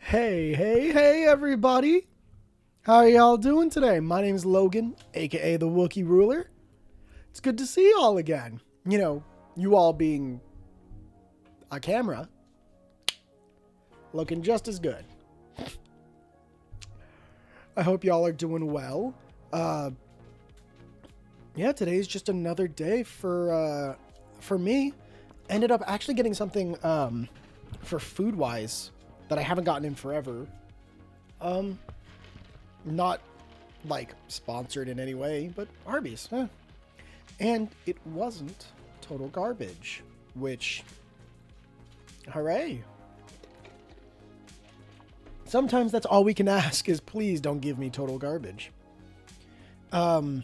Hey, everybody. How are y'all doing today? My name's Logan, aka the Wookiee Ruler. It's good to see y'all again. You all being a camera, looking just as good. I hope y'all are doing well. Yeah, today's just another day for me. Ended up actually getting something for food-wise that I haven't gotten in forever. Not like sponsored in any way, but Arby's. And it wasn't total garbage, which, hooray. Sometimes that's all we can ask is please don't give me total garbage. I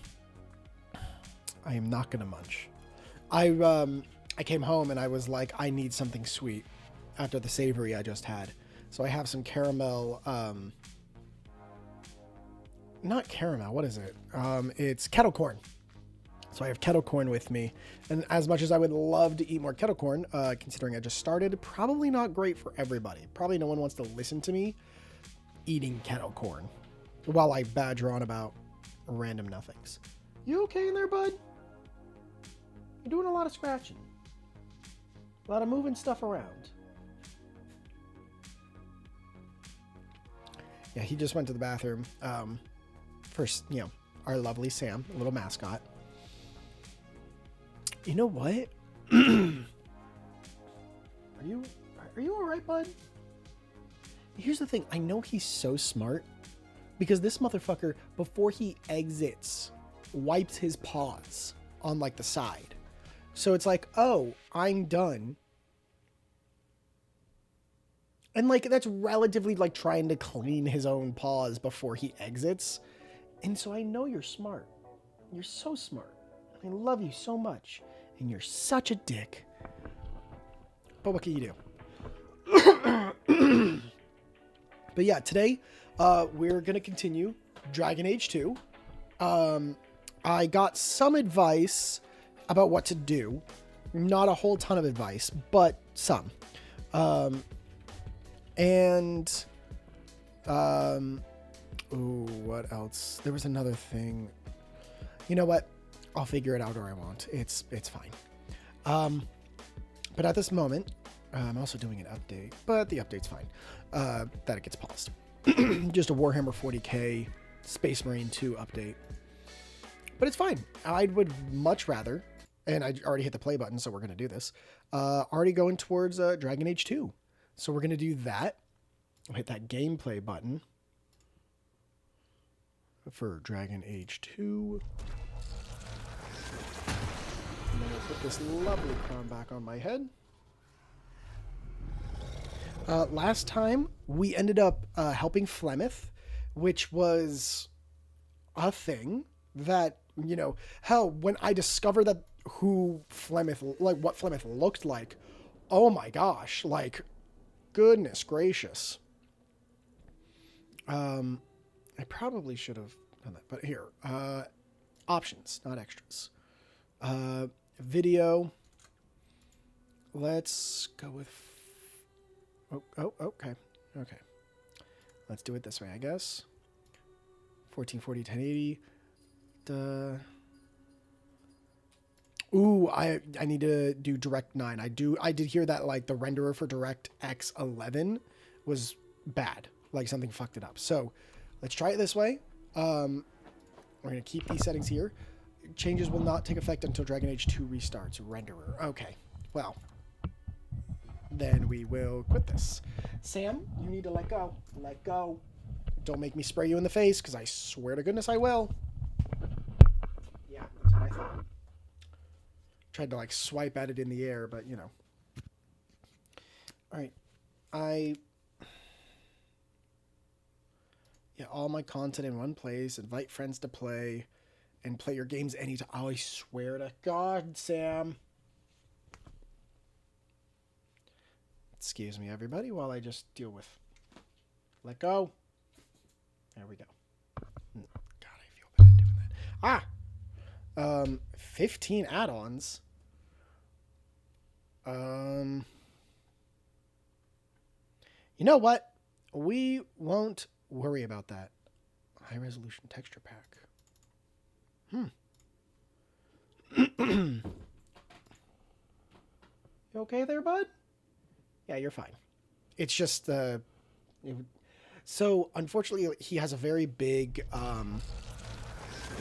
am not gonna munch. I came home and I was like, I need something sweet after the savory I just had. So I have some caramel, not caramel, what is it? It's kettle corn. So I have kettle corn with me. And as much as I would love to eat more kettle corn, considering I just started, probably not great for everybody. Probably no one wants to listen to me eating kettle corn while I badger on about random nothings. You okay in there, bud? You're doing a lot of scratching. A lot of moving stuff around. Yeah, he just went to the bathroom. First, our lovely Sam, a little mascot. You know what? Are you all right, bud? Here's the thing. I know he's so smart because this motherfucker, before he exits, wipes his paws on like the side. So it's like, oh, I'm done. And like, that's relatively like trying to clean his own paws before he exits. And so I know you're smart. You're so smart. I love you so much. And you're such a dick. But what can you do? But yeah, today we're going to continue Dragon Age 2. I got some advice about what to do. Not a whole ton of advice, but some. Ooh, what else? There was another thing. You know what? I'll figure it out or I won't. It's fine. But at this moment, I'm also doing an update, but the update's fine. That it gets paused. Just a Warhammer 40k Space Marine 2 update. But it's fine. I would much rather, and I already hit the play button, so we're going to do this, already going towards Dragon Age 2. So we're going to do that. I'll hit that gameplay button for Dragon Age 2. And then we'll put this lovely crown back on my head. Last time, we ended up helping Flemeth, which was a thing that, hell, when I discovered that what Flemeth looked like, oh my gosh, like, goodness gracious. I probably should have done that, but here, options, not extras. Video. Let's go with, okay. Let's do it this way, I guess. 1440, 1080. Ooh, I need to do Direct 9. I did hear that like the renderer for Direct X 11 was bad. Like something fucked it up. So let's try it this way. We're going to keep these settings here. Changes will not take effect until Dragon Age 2 restarts. Renderer. Okay. Well, then we will quit this. Sam, you need to let go. Let go. Don't make me spray you in the face, because I swear to goodness I will. Yeah, that's what I thought. Tried to like swipe at it in the air, but Alright. Yeah, all my content in one place. Invite friends to play. And play your games anytime. Oh, I swear to God, Sam. Excuse me, everybody, while I just deal with... Let go. There we go. God, I feel bad doing that. 15 add-ons. You know what? We won't worry about that. High resolution texture pack. You okay there, bud? Yeah, you're fine. It's just so unfortunately he has a very big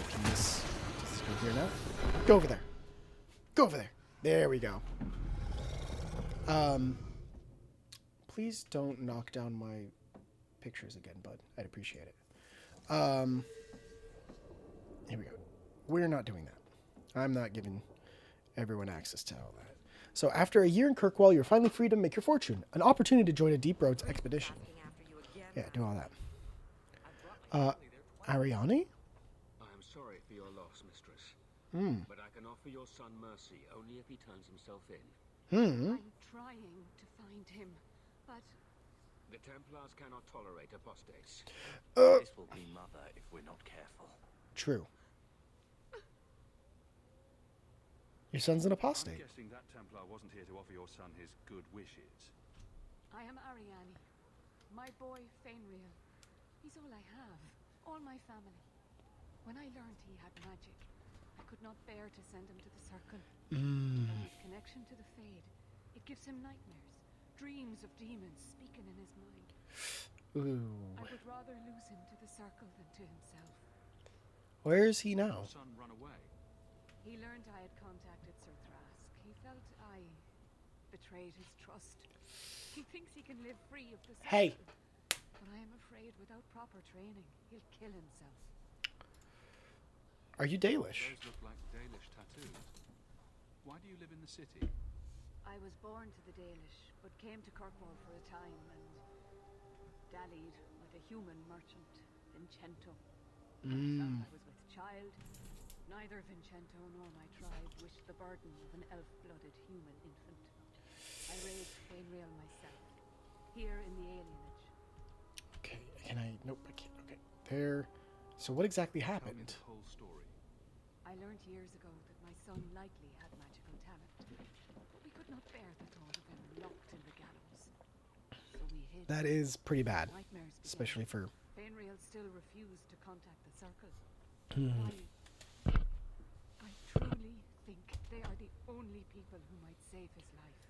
penis. Just go here now. Go over there. Go over there. There we go. Please don't knock down my pictures again, bud. I'd appreciate it. Here we go. We're not doing that. I'm not giving everyone access to all that. So after a year in Kirkwall, you're finally free to make your fortune. An opportunity to join a Deep Roads expedition. Yeah, do all that. Ariane? I am sorry for your loss, mistress. But I can offer your son mercy only if he turns himself in. I'm trying to find him, but... The Templars cannot tolerate apostates. This will be mother if we're not careful. True. Your son's an apostate. I'm guessing that Templar wasn't here to offer your son his good wishes. I am Ariane. My boy, Fainriel. He's all I have. All my family. When I learned he had magic, I could not bear to send him to the Circle. And his connection to the Fade, it gives him nightmares. Dreams of demons speaking in his mind. Ooh. I would rather lose him to the Circle than to himself. Where is he now? Your son run away. He learned I had contacted Sir Thrask. He felt I betrayed his trust. He thinks he can live free of the Circle. Hey. But I am afraid without proper training, he'll kill himself. Are you Dalish? Those look like Dalish tattoos. Why do you live in the city? I was born to the Dalish, but came to Kirkwall for a time and dallied with a human merchant, Vincento. I felt I was with child. Neither Vincento nor my tribe wished the burden of an elf-blooded human infant. I raised Fainriel myself, here in the alienage. Okay, can I... Nope, I can't. Okay, there. So what exactly Tell me happened? the whole story. I learned years ago that my son likely had magical talent, but we could not bear the thought of him locked in the gallows. So we hid. That is pretty bad, Nightmares began. especially for... Fainriel still refused to contact the Circle. I truly think they are the only people who might save his life.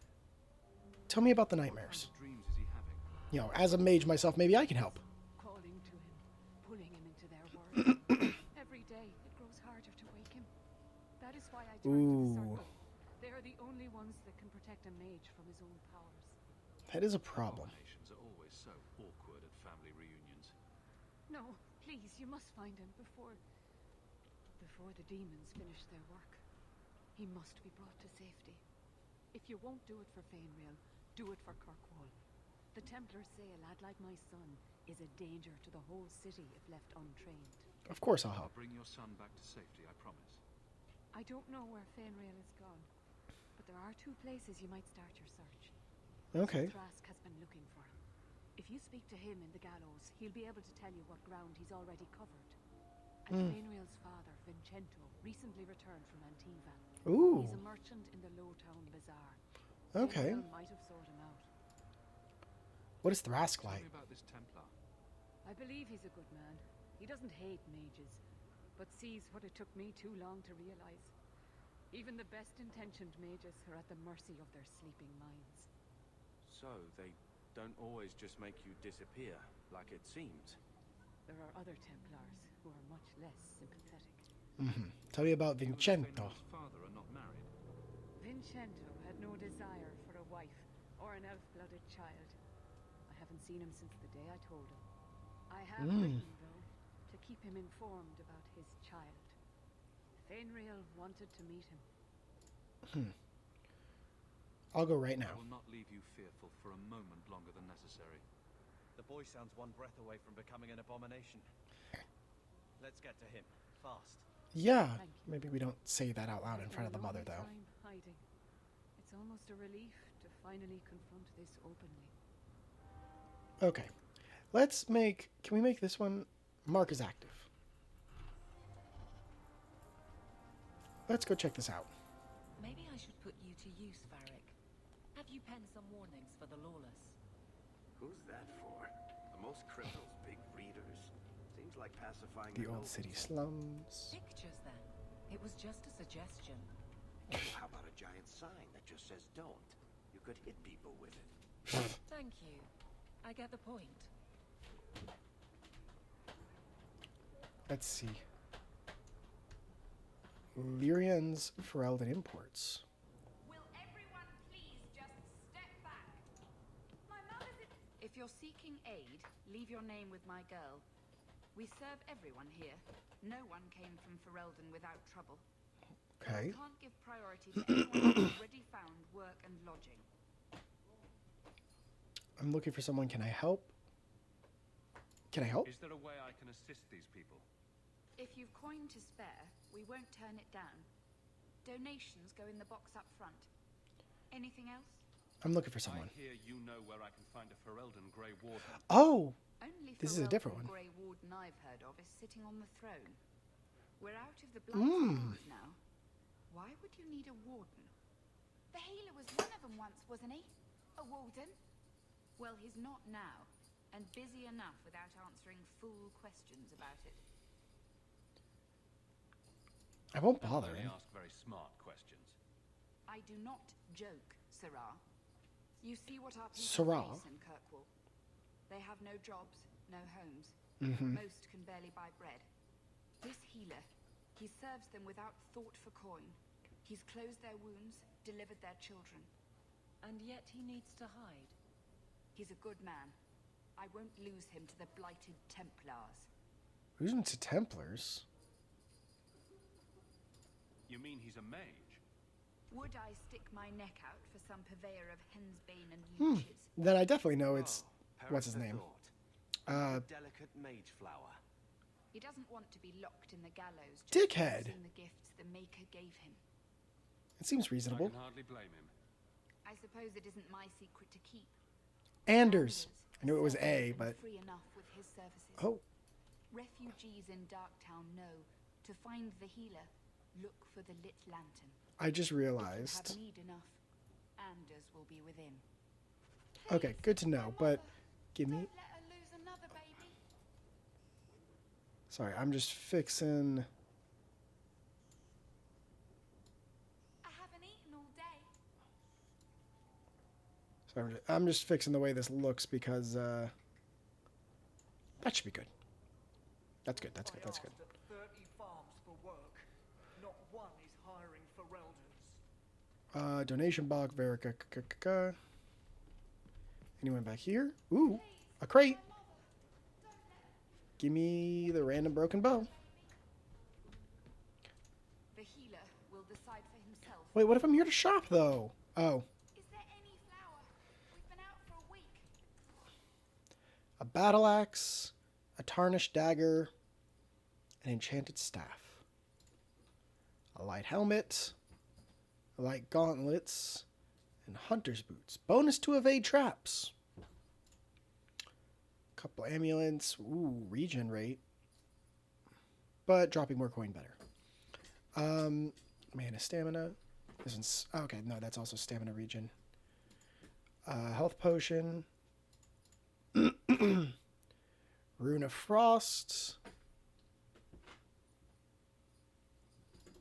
Tell me about the What kind nightmares. of dreams is he having? You know, as a mage myself, maybe I can help. Calling to him, pulling him into their world. Every day it grows harder to wake him. That is why I joined the Circle. They are the only ones that can protect a mage from his own powers. That is a problem. Abominations are always so awkward at family reunions. No, please, you must find him before the demons finish their work. He must be brought to safety. If you won't do it for Fainriel, do it for Kirkwall. The Templars say a lad like my son is a danger to the whole city if left untrained. Of course I'll help. I'll bring your son back to safety, I promise. I don't know where Fainriel is gone, but there are 2 places you might start your search. Okay. Thrask has been looking for him. If you speak to him in the gallows, he'll be able to tell you what ground he's already covered. And Fainriel's father, Vincento, recently returned from Antiva. Ooh. He's a merchant in the Lowtown Bazaar. Okay. Fainriel might have sought him out. What is Thrask Tell like? me about this Templar. I believe he's a good man. He doesn't hate mages, but sees what it took me too long to realize. Even the best-intentioned mages are at the mercy of their sleeping minds. So, they don't always just make you disappear, like it seems. There are other Templars who are much less sympathetic. Tell me about You and Vincento. Fainriel's father are not married. Vincento had no desire for a wife or an elf-blooded child. I haven't seen him since the day I told him. I have written, though, to keep him informed about his child. Fainriel wanted to meet him. I'll go right I now. will not leave you fearful for a moment longer than necessary. The boy sounds one breath away from becoming an abomination. Let's get to him, fast. Yeah. Thank you. Maybe we don't say that out loud in front of the mother, though. Time hiding. It's almost a relief to finally confront this openly. Okay. Let's make... Can we make this one... Mark is active. Let's go check this out. Maybe I should put you to use, Varric. Have you penned some warnings for the lawless? Who's that for? The most criminals big readers? Seems like pacifying The old nobles. city slums. Pictures, then. It was just a suggestion. How about a giant sign that just says don't? You could hit people with it. Thank you. I get the point. Let's see. Lyrian's Ferelden imports. Will everyone please just step back? My mother's in... If you're seeking aid, leave your name with my girl. We serve everyone here. No one came from Ferelden without trouble. Okay. I can't give priority to anyone who's already found work and lodging. I'm looking for someone. Can I help? Can I help? Is there a way I can assist these people? If you've coin to spare, we won't turn it down. Donations go in the box up front. Anything else? I'm looking for someone. I hear you know where I can find a Ferelden Grey Warden. Oh! Only This is a different one. Grey Warden I've heard of is sitting on the throne. We're out of the Blight now. Why would you need a warden? The healer was one of them once, wasn't he? A warden? Well, he's not now, and busy enough without answering fool questions about it. I won't I bother only him. ask very smart questions. I do not joke, Sirrah. You see what our people Sirrah? face in Kirkwall. They have no jobs, no homes. Mm-hmm. Most can barely buy bread. This healer, he serves them without thought for coin. He's closed their wounds, delivered their children. And yet he needs to hide. He's a good man. I won't lose him to the blighted Templars. Who's into Templars? You mean he's a mage? Would I stick my neck out for some purveyor of hensbane and leeches? Then I definitely know it's... Oh, what's his perish the name? thought. Delicate mage flower. He doesn't want to be locked in the gallows. Just Dickhead. using the gifts the Maker gave him. It seems I reasonable. can hardly blame him. I suppose it isn't my secret to keep. Anders. I knew it was A, and but... free enough with his services. Oh, Refugees in Darktown know to find the healer, look for the lit lantern. I just If you realized. have need enough, Anders will be within. Okay, good to know, but give me... Don't let her lose another baby. Sorry, I'm just fixing... I haven't eaten all day. Sorry, I'm just fixing the way this looks because, that should be good. That's good, that's good, that's good. I asked at 30 farms for work. Not one is hiring for Reldans. Donation box, Verica. Anyone back here? Ooh, a crate. Give me the random broken bow. The healer will decide for himself. Wait, what if I'm here to shop, though? Oh, Is there any flour? We've been out for a week. a battle axe, a tarnished dagger, an enchanted staff, a light helmet, light gauntlets, and hunter's boots. Bonus to evade traps. Couple amulets. Ooh, regen rate. But dropping more coin better. Mana stamina. This one's... Okay, no, that's also stamina regen. Health potion. Rune of Frost.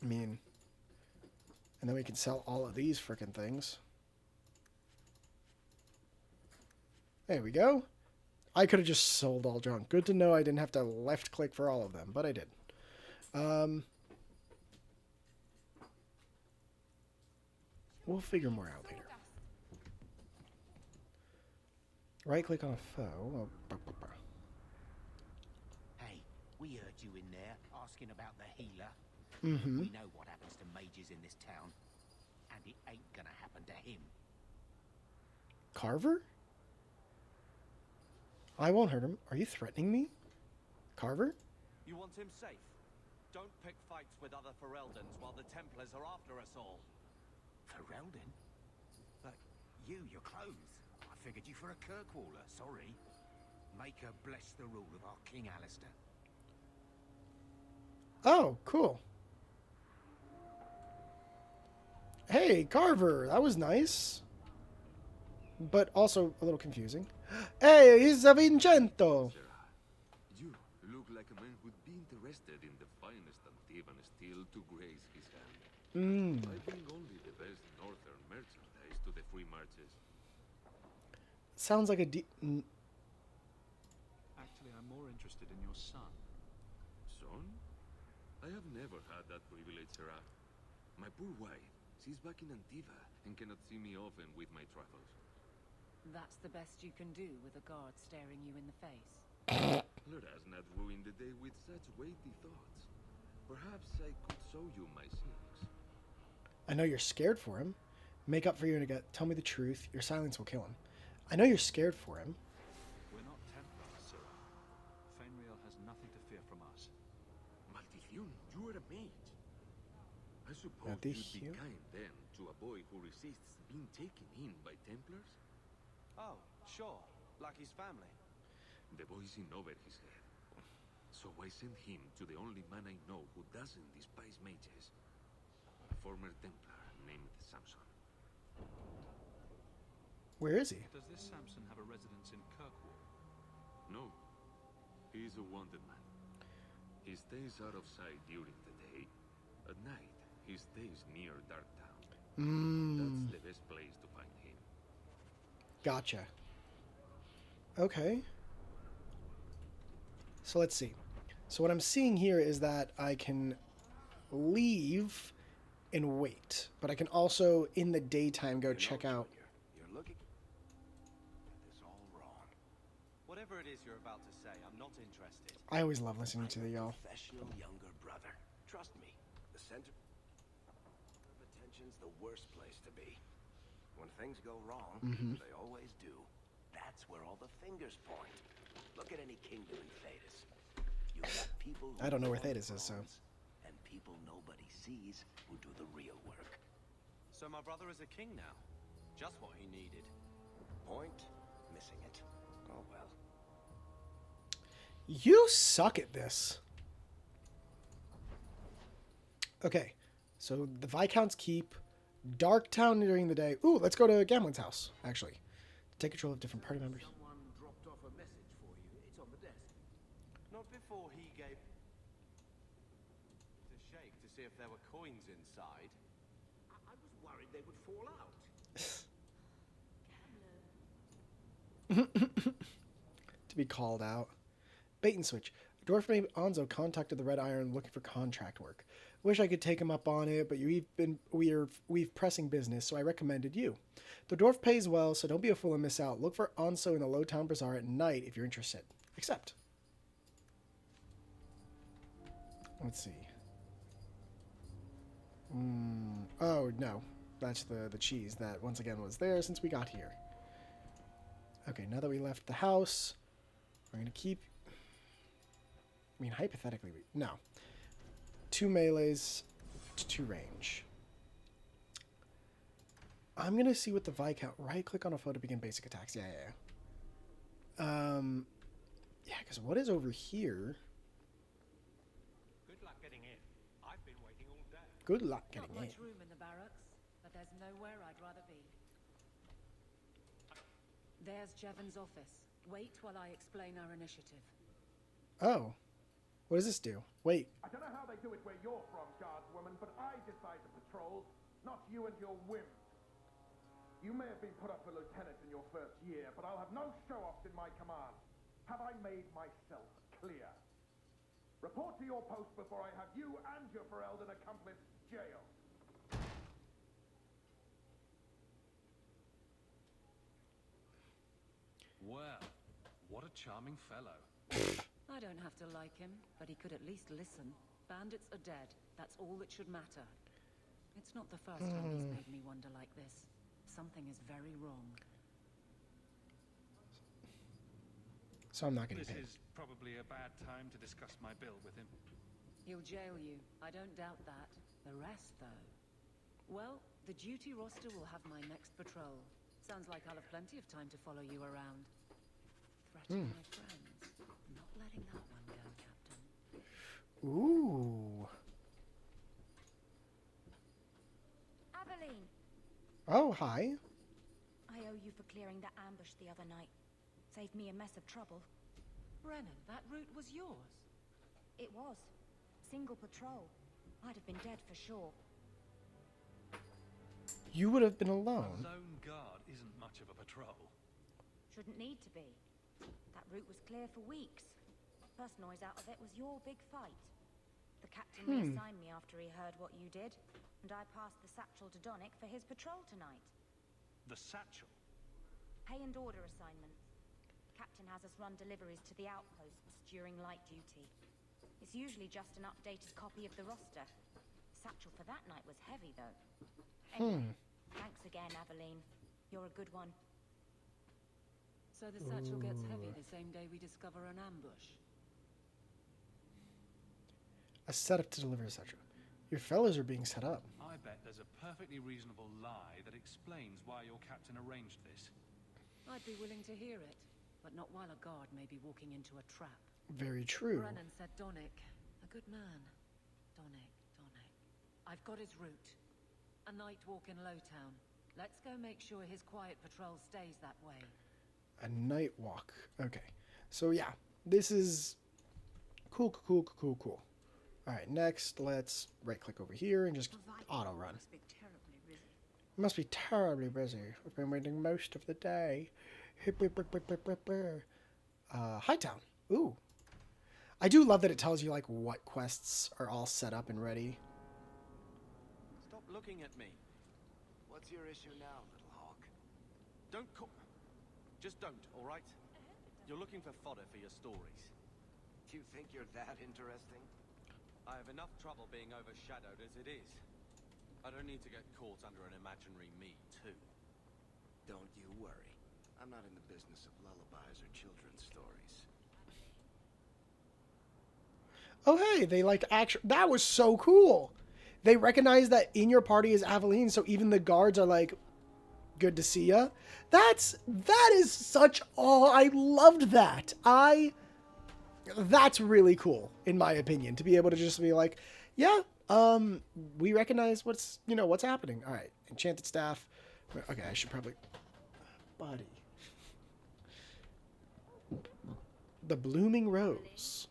I mean... And then we can sell all of these frickin' things. There we go. I could have just sold all junk. Good to know I didn't have to left click for all of them, but I did. We'll figure more out later. Right click on a foe. Hey, we heard you in there asking about the healer. Mm-hmm. We know what happens to mages in this town, and it ain't gonna happen to him. Carver? I won't hurt him. Are you threatening me? Carver? You want him safe? Don't pick fights with other Fereldans while the Templars are after us all. Ferelden? But your clothes. I figured you for a Kirkwaller, sorry. Make her bless the rule of our King Alistair. Oh, cool. Hey, Carver, that was nice. but also a little confusing. Hey, he's a Vincento! You look like a man who'd be interested in the finest Antivan steel to grace his hand. I bring only the best northern merchandise to the free marches. Sounds like a Actually, I'm more interested in your son. Son? I have never had that privilege, Sarah. My poor wife, she's back in Antiva and cannot see me often with my travels. That's the best you can do with a guard staring you in the face. Let us not ruin the day with such weighty thoughts. Perhaps I could show you my sins. I know you're scared for him. Make up for your nigga. Tell me the truth. Your silence will kill him. I know you're scared for him. We're not Templars, sir. Fenrir has nothing to fear from us. Maldición, you are a mage. I suppose Maldición. you'd be kind then to a boy who resists being taken in by Templars? Oh, sure. Like his family. The boy's in over his head. So I sent him to the only man I know who doesn't despise mages. A former Templar named Samson. Where is he? Does this Samson have a residence in Kirkwall? No. He's a wanted man. He stays out of sight during the day. At night, he stays near Darktown. That's the best place to find him. Gotcha. Okay. So let's see. So what I'm seeing here is that I can leave and wait, but I can also in the daytime go check out. You're looking at this all wrong. Whatever it is you're about to say, I'm not interested. I always love listening to the I'm a y'all. professional younger brother. Trust me, the center of attention's the worst place to be. When things go wrong, they always do. That's where all the fingers point. Look at any kingdom in Thedas. You got people who I don't know where want Thedas is, so. thrones, and people nobody sees who do the real work. So my brother is a king now. Just what he needed. Point, missing it. Oh well. You suck at this. Okay, so the Viscount's Keep, Darktown during the day. Ooh, let's go to Gamlen's house, actually. Take control of different party members. Someone dropped off a message for you. It's on the desk. Not before he gave to shake to see if there were coins inside. I was worried they would fall out. To be called out. Bait and switch. A dwarf named Anzo contacted the Red Iron looking for contract work. Wish I could take him up on it, but we've pressing business, so I recommended you. The dwarf pays well, so don't be a fool and miss out. Look for Anso in the Lowtown Bazaar at night if you're interested. Accept. Let's see. Oh, no. That's the cheese that, once again, was there since we got here. Okay, now that we left the house, we're going to keep... I mean, hypothetically, no. 2 melees to 2 range. I'm going to see what the Viscount... Right-click on a foe to begin basic attacks. Yeah. Yeah, because what is over here? Good luck getting in. I've been waiting all day. Good luck getting Not in. much room in the barracks, but there's nowhere I'd rather be. There's Jevon's office. Wait while I explain our initiative. Oh. What does this do? Wait. I don't know how they do it where you're from, guardswoman, but I decide the patrols, not you and your whims. You may have been put up for lieutenant in your first year, but I'll have no show-offs in my command. Have I made myself clear? Report to your post before I have you and your Ferelden accomplice jailed. Well, what a charming fellow. I don't have to like him, but he could at least listen. Bandits are dead. That's all that should matter. It's not the first time he's made me wonder like this. Something is very wrong. So I'm not getting This paid. is probably a bad time to discuss my bill with him. He'll jail you. I don't doubt that. The rest, though. Well, the duty roster will have my next patrol. Sounds like I'll have plenty of time to follow you around. Threaten my friends. Not letting that one go, Captain. Ooh. Aveline, Oh, hi. I I owe you for clearing that ambush the other night. Saved me a mess of trouble. Brennan, that route was yours. It was. Single patrol. I'd have been dead for sure. You would have been A alone. lone guard isn't much of a patrol. Shouldn't need to be. That route was clear for weeks. First noise out of it was your big fight. The captain reassigned me after he heard what you did, and I passed the satchel to Donick for his patrol tonight. The satchel? Pay and order assignments. Captain has us run deliveries to the outposts during light duty. It's usually just an updated copy of the roster. Satchel for that night was heavy, though. Anyway, thanks again, Aveline. You're a good one. So the satchel gets heavy the same day we discover an ambush. A setup to deliver a satchel. Your fellows are being set up. I bet there's a perfectly reasonable lie that explains why your captain arranged this. I'd be willing to hear it, but not while a guard may be walking into a trap. Very true. Brennan said Donick. A good man. Donick. I've got his route. A night walk in Lowtown. Let's go make sure his quiet patrol stays that way. A night walk. Okay. So yeah, this is cool. All right, next let's right click over here and just auto run. Must be terribly busy. I've been waiting most of the day. Hightown. Ooh. I do love that it tells you like what quests are all set up and ready. Stop looking at me. What's your issue now, little Hawke? Don't call... Just don't, all right? You're looking for fodder for your stories. Do you think you're that interesting? I have enough trouble being overshadowed as it is. I don't need to get caught under an imaginary me, too. Don't you worry. I'm not in the business of lullabies or children's stories. Oh hey, they like actually. That was so cool. They recognize that in your party is Aveline, so even the guards are like, "Good to see ya." That is such. Oh, I loved that. That's really cool, in my opinion, to be able to just be like, yeah, we recognize what's happening. All right, enchanted staff. Okay, I should probably, buddy. The blooming rose.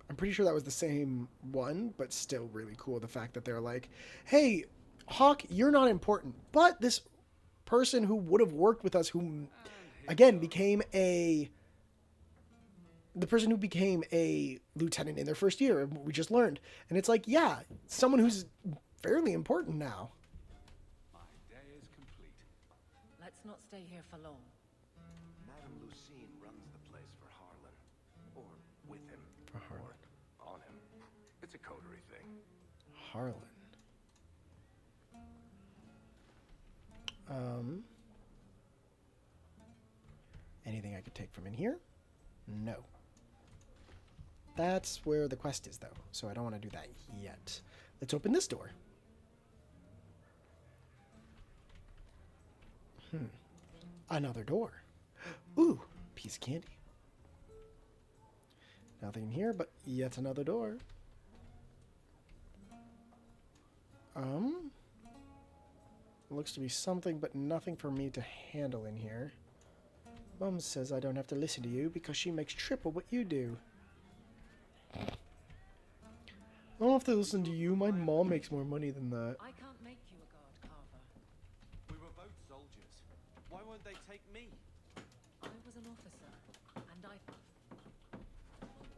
I'm pretty sure that was the same one, but still really cool. The fact that they're like, hey, Hawke, you're not important, but this person who would have worked with us, who again became the person who became a lieutenant in their first year, we just learned. And it's like, yeah, someone who's fairly important now. My day is complete. Let's not stay here for long. Madame Lucine runs the place for Harlan. Or with him. For Harlan. Or on him. It's a coterie thing. Harlan. Anything I could take from in here? No. That's where the quest is, though, so I don't want to do that yet. Let's open this door. Another door. Ooh, piece of candy. Nothing here, but yet another door. Looks to be something, but nothing for me to handle in here. Mum says I don't have to listen to you because she makes triple what you do. I don't have to listen to you. My mom makes more money than that. I can't make you a guard, Carver. We were both soldiers. Why won't they take me? I was an officer, and I follow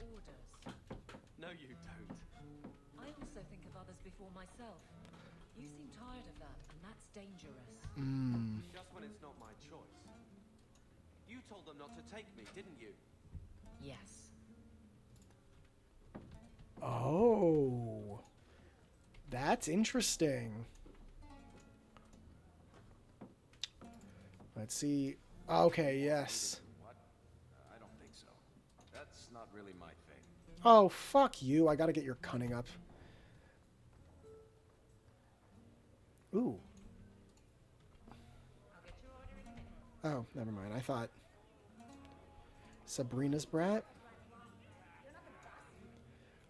orders. No, you don't. I also think of others before myself. You seem tired of that, and that's dangerous. Just when it's not my choice. You told them not to take me, didn't you? Yes. Oh. That's interesting. Let's see. Okay, yes. What? I don't think so. That's not really my thing. Oh, fuck you. I gotta get your cunning up. Ooh. Oh, never mind. I thought... Sabrina's brat?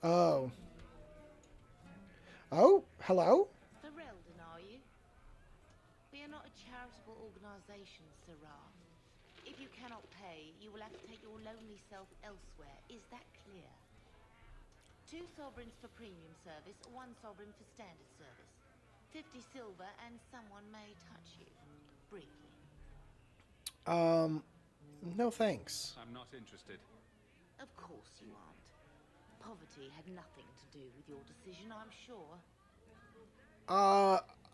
Oh. Oh, hello? Ferelden, are you? are not a charitable organization, Sirrah. If you cannot pay, you will have to take your lonely self elsewhere. Is that clear? 2 sovereigns for premium service, 1 sovereign for standard service. 50 silver and someone may touch you. Briefly. No thanks. I'm not interested. Of course you aren't. Poverty had nothing to do with your decision, I'm sure.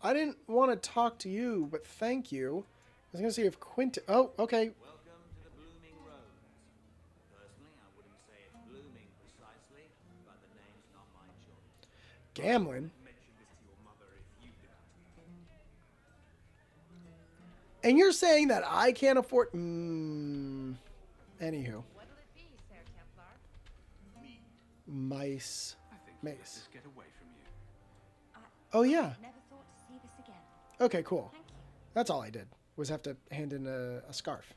I didn't want to talk to you, but thank you. I was gonna see if Quentin... Oh, okay. Welcome to the Blooming Rose. Personally, I wouldn't say it's blooming precisely, but the name's not my choice. Gamlin. Mention this to your mother if you didn't. And you're saying that I can't afford... Anywho. What'll it be, Sir Templar? Mice. I think you Mace. let this get away from you. Oh, yeah. Never thought to see this again. Okay, cool. Thank you. That's all I did, was have to hand in a scarf.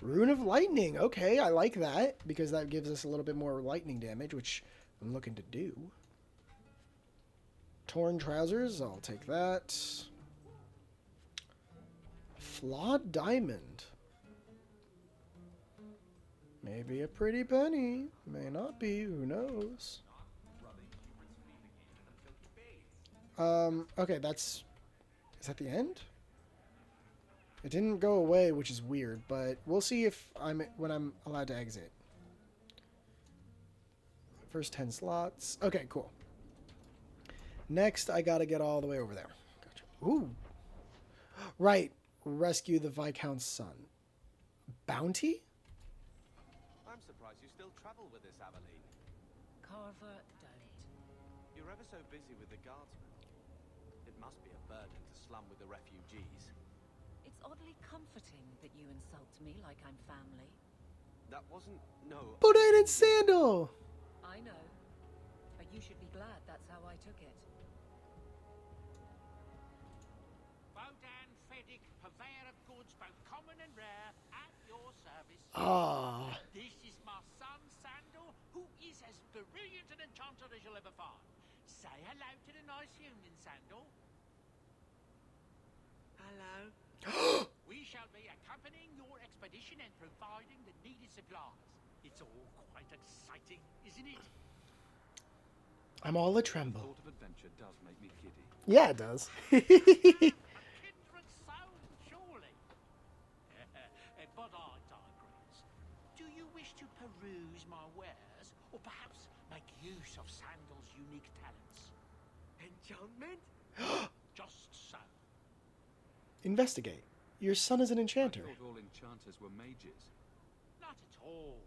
Rune of Lightning. Okay, I like that, because that gives us a little bit more lightning damage, which I'm looking to do. Torn trousers, I'll take that. Flawed diamond. Maybe a pretty penny. May not be, who knows. Okay, that's... Is that the end? It didn't go away, which is weird, but we'll see if when I'm allowed to exit. First 10 slots. Okay, cool. Next, I gotta get all the way over there. Gotcha. Ooh. Right. Rescue the Viscount's son. Bounty? I'm surprised you still travel with this, Aveline. Carver, don't. You're ever so busy with the guardsmen. It must be a burden to slum with the refugees. It's oddly comforting that you insult me like I'm family. That wasn't... no... Bodain and Sandal! I know. But you should be glad that's how I took it. Bodan Feddick, purveyor of goods both common and rare, at your service. Ah. This is my son, Sandal, who is as brilliant an enchanter as you'll ever find. Say hello to the nice union, Sandal. Hello. We shall be accompanying your expedition and providing the needed supplies. It's all quite exciting, isn't it? I'm all a tremble. Thought of adventure does make me giddy. Yeah, it does. A kindred soul, surely. But I digress. Do you wish to peruse my wares, or perhaps make use of Sandal's unique talents? Enchantment? Just so. Investigate. Your son is an enchanter. I thought all enchanters were mages. Not at all.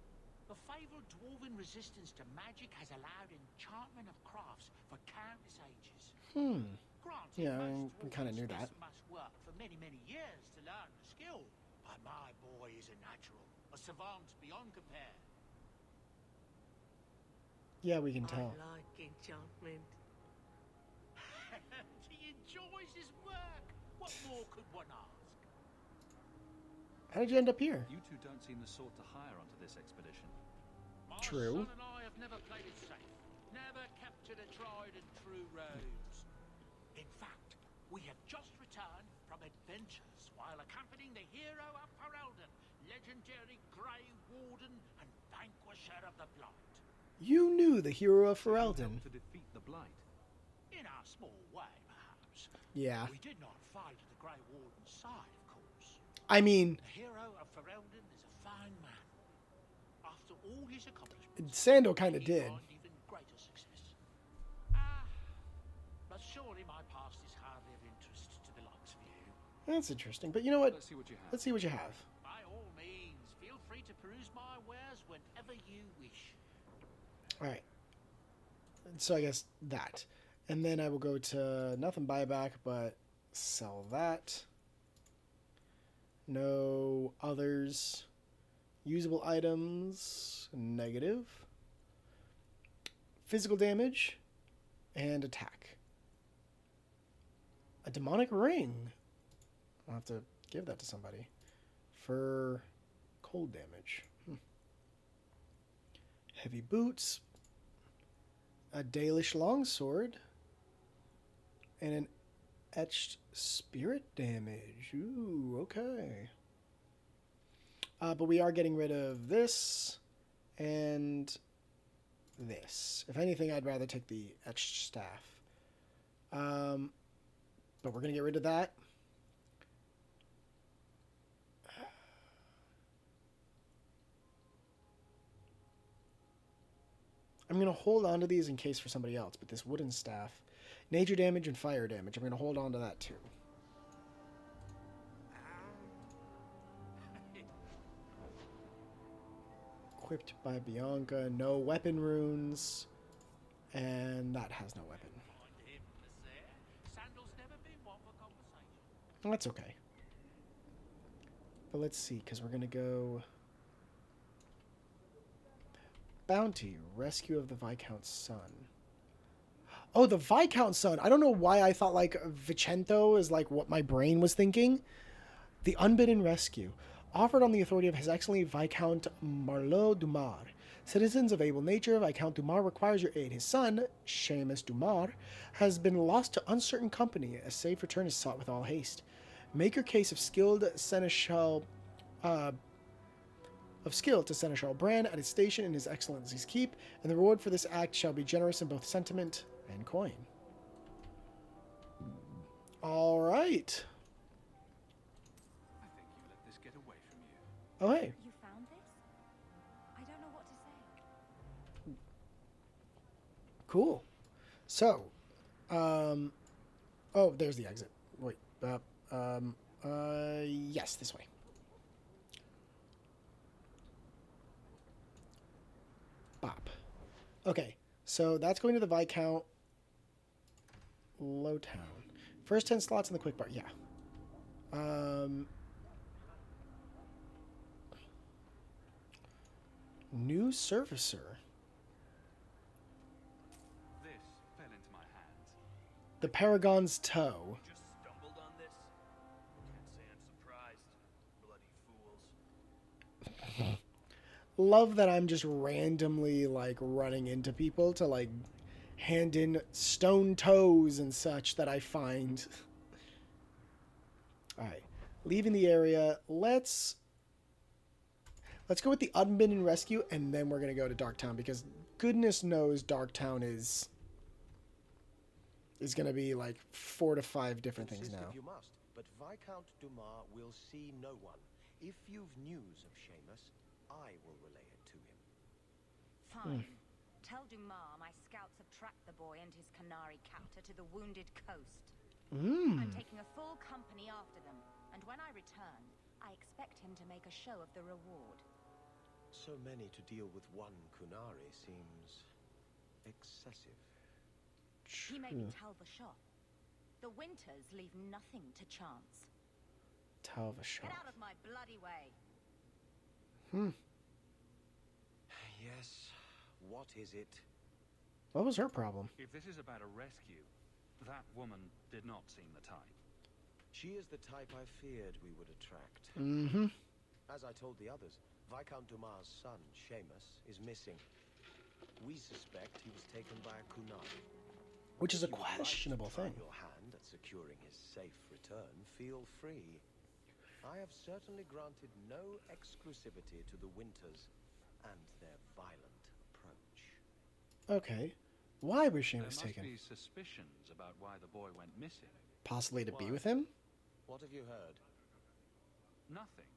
The fabled dwarven resistance to magic has allowed enchantment of crafts for countless ages. Granted, Yeah, most we kind of knew that. dwarves must work for many, many years to learn the skill. But my boy is a natural, a savant beyond compare. Yeah, we can tell. I like enchantment. He enjoys his work. What more could one ask? How did you end up here? You two don't seem the sort to hire onto this expedition. My True. son and I have never played it safe. Never captured a tried and true rose. In fact, we have just returned from adventures while accompanying the hero of Ferelden, legendary Grey Warden and vanquisher of the Blight. You knew the hero of You Ferelden. helped to defeat the blight. In our small way, perhaps. Yeah. We did not fight at the Grey Warden's side, of course. I mean, The hero of Ferelden is a fine man. After all his accomplishments, Sandal kind of he did. found even greater success. But surely my past is hardly of interest to the likes of you. That's interesting. But you know what? Let's see what you have. Let's see what you have. By all means, feel free to peruse my wares whenever you wish. All right. So I guess that. And then I will go to nothing buyback, but sell that. No others. Usable items, negative. Physical damage and attack. A demonic ring. I'll have to give that to somebody for cold damage. Heavy boots. A Dalish longsword. And an etched spirit damage. Ooh, okay. But we are getting rid of this and this. If anything, I'd rather take the etched staff. But we're going to get rid of that. I'm going to hold on to these in case for somebody else, but this wooden staff, nature damage and fire damage, I'm going to hold on to that too. Equipped by Bianca, no weapon runes, and that has no weapon. Well, that's okay. But let's see, because we're going to go... Bounty, rescue of the Viscount's son. Oh, the Viscount's son. I don't know why I thought, like, Vicento is, like, what my brain was thinking. The unbidden rescue. Offered on the authority of His Excellency Viscount Marleau Dumar. Citizens of able nature, Viscount Dumar requires your aid. His son, Seamus Dumar, has been lost to uncertain company. A safe return is sought with all haste. Make your case of skilled Seneschal... of skill to Seneschal Bran at his station in His Excellency's keep, and the reward for this act shall be generous in both sentiment and coin. All right. I think you let this get away from you. Oh, hey. You found this? I don't know what to say. Cool. So, oh, there's the exit. Wait, yes, this way. Bop. Okay, so that's going to the Viscount Lowtown. First 10 slots in the quick bar, yeah. New servicer. This fell into my hands. The Paragon's Toe. Just stumbled on this? Can't say I'm surprised. Bloody fools. Love that I'm just randomly, like, running into people to, like, hand in stone toes and such that I find. Alright. Leaving the area. Let's go with the unbidden rescue, and then we're going to go to Darktown, because goodness knows Darktown is going to be, like, 4 to 5 different things Insist now. If you must, but Viscount Dumar will see no one. If you've news of Seamus, I will relay it to him. Fine. Tell Dumar my scouts have tracked the boy and his Canary captor to the wounded coast. I'm taking a full company after them, and when I return, I expect him to make a show of the reward. So many to deal with one Kunari seems excessive. He may be Talvashov. The Winters leave nothing to chance. Talvashov. Get out of my bloody way. Yes, what is it? What was her problem? If this is about a rescue, that woman did not seem the type. She is the type I feared we would attract. Mm-hmm. As I told the others, Viscount Dumar's son, Seamus, is missing. We suspect he was taken by a Kunari. Which is a If you would like to questionable try thing. your hand at securing his safe return, feel free. I have certainly granted no exclusivity to the Winters and their violent approach. Okay. Why was Seamus There must taken? be suspicions about why the boy went missing. Possibly to be Why? with him? What have you heard? Nothing.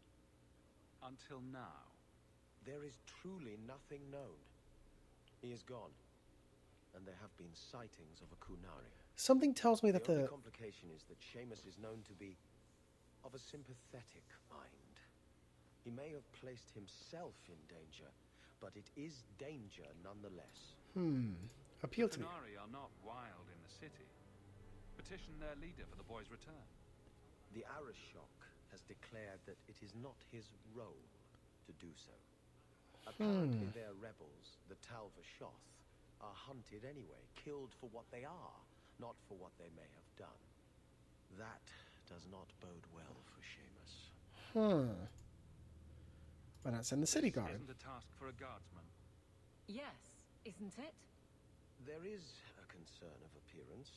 Until now. There is truly nothing known. He is gone, and there have been sightings of a Kunari. Something tells me that The only the... complication is that Seamus is known to be of a sympathetic mind. He may have placed himself in danger, but it is danger nonetheless. Appeal The to me. Kunari are not wild in the city. Petition their leader for the boy's return. The Arishok has declared that it is not his role to do so. Apparently their rebels, the Talvashoth, are hunted anyway, killed for what they are, not for what they may have done. That does not bode well for Seamus. Why not send the city guard? Isn't a task for a guardsman. Yes, isn't it? There is a concern of appearance.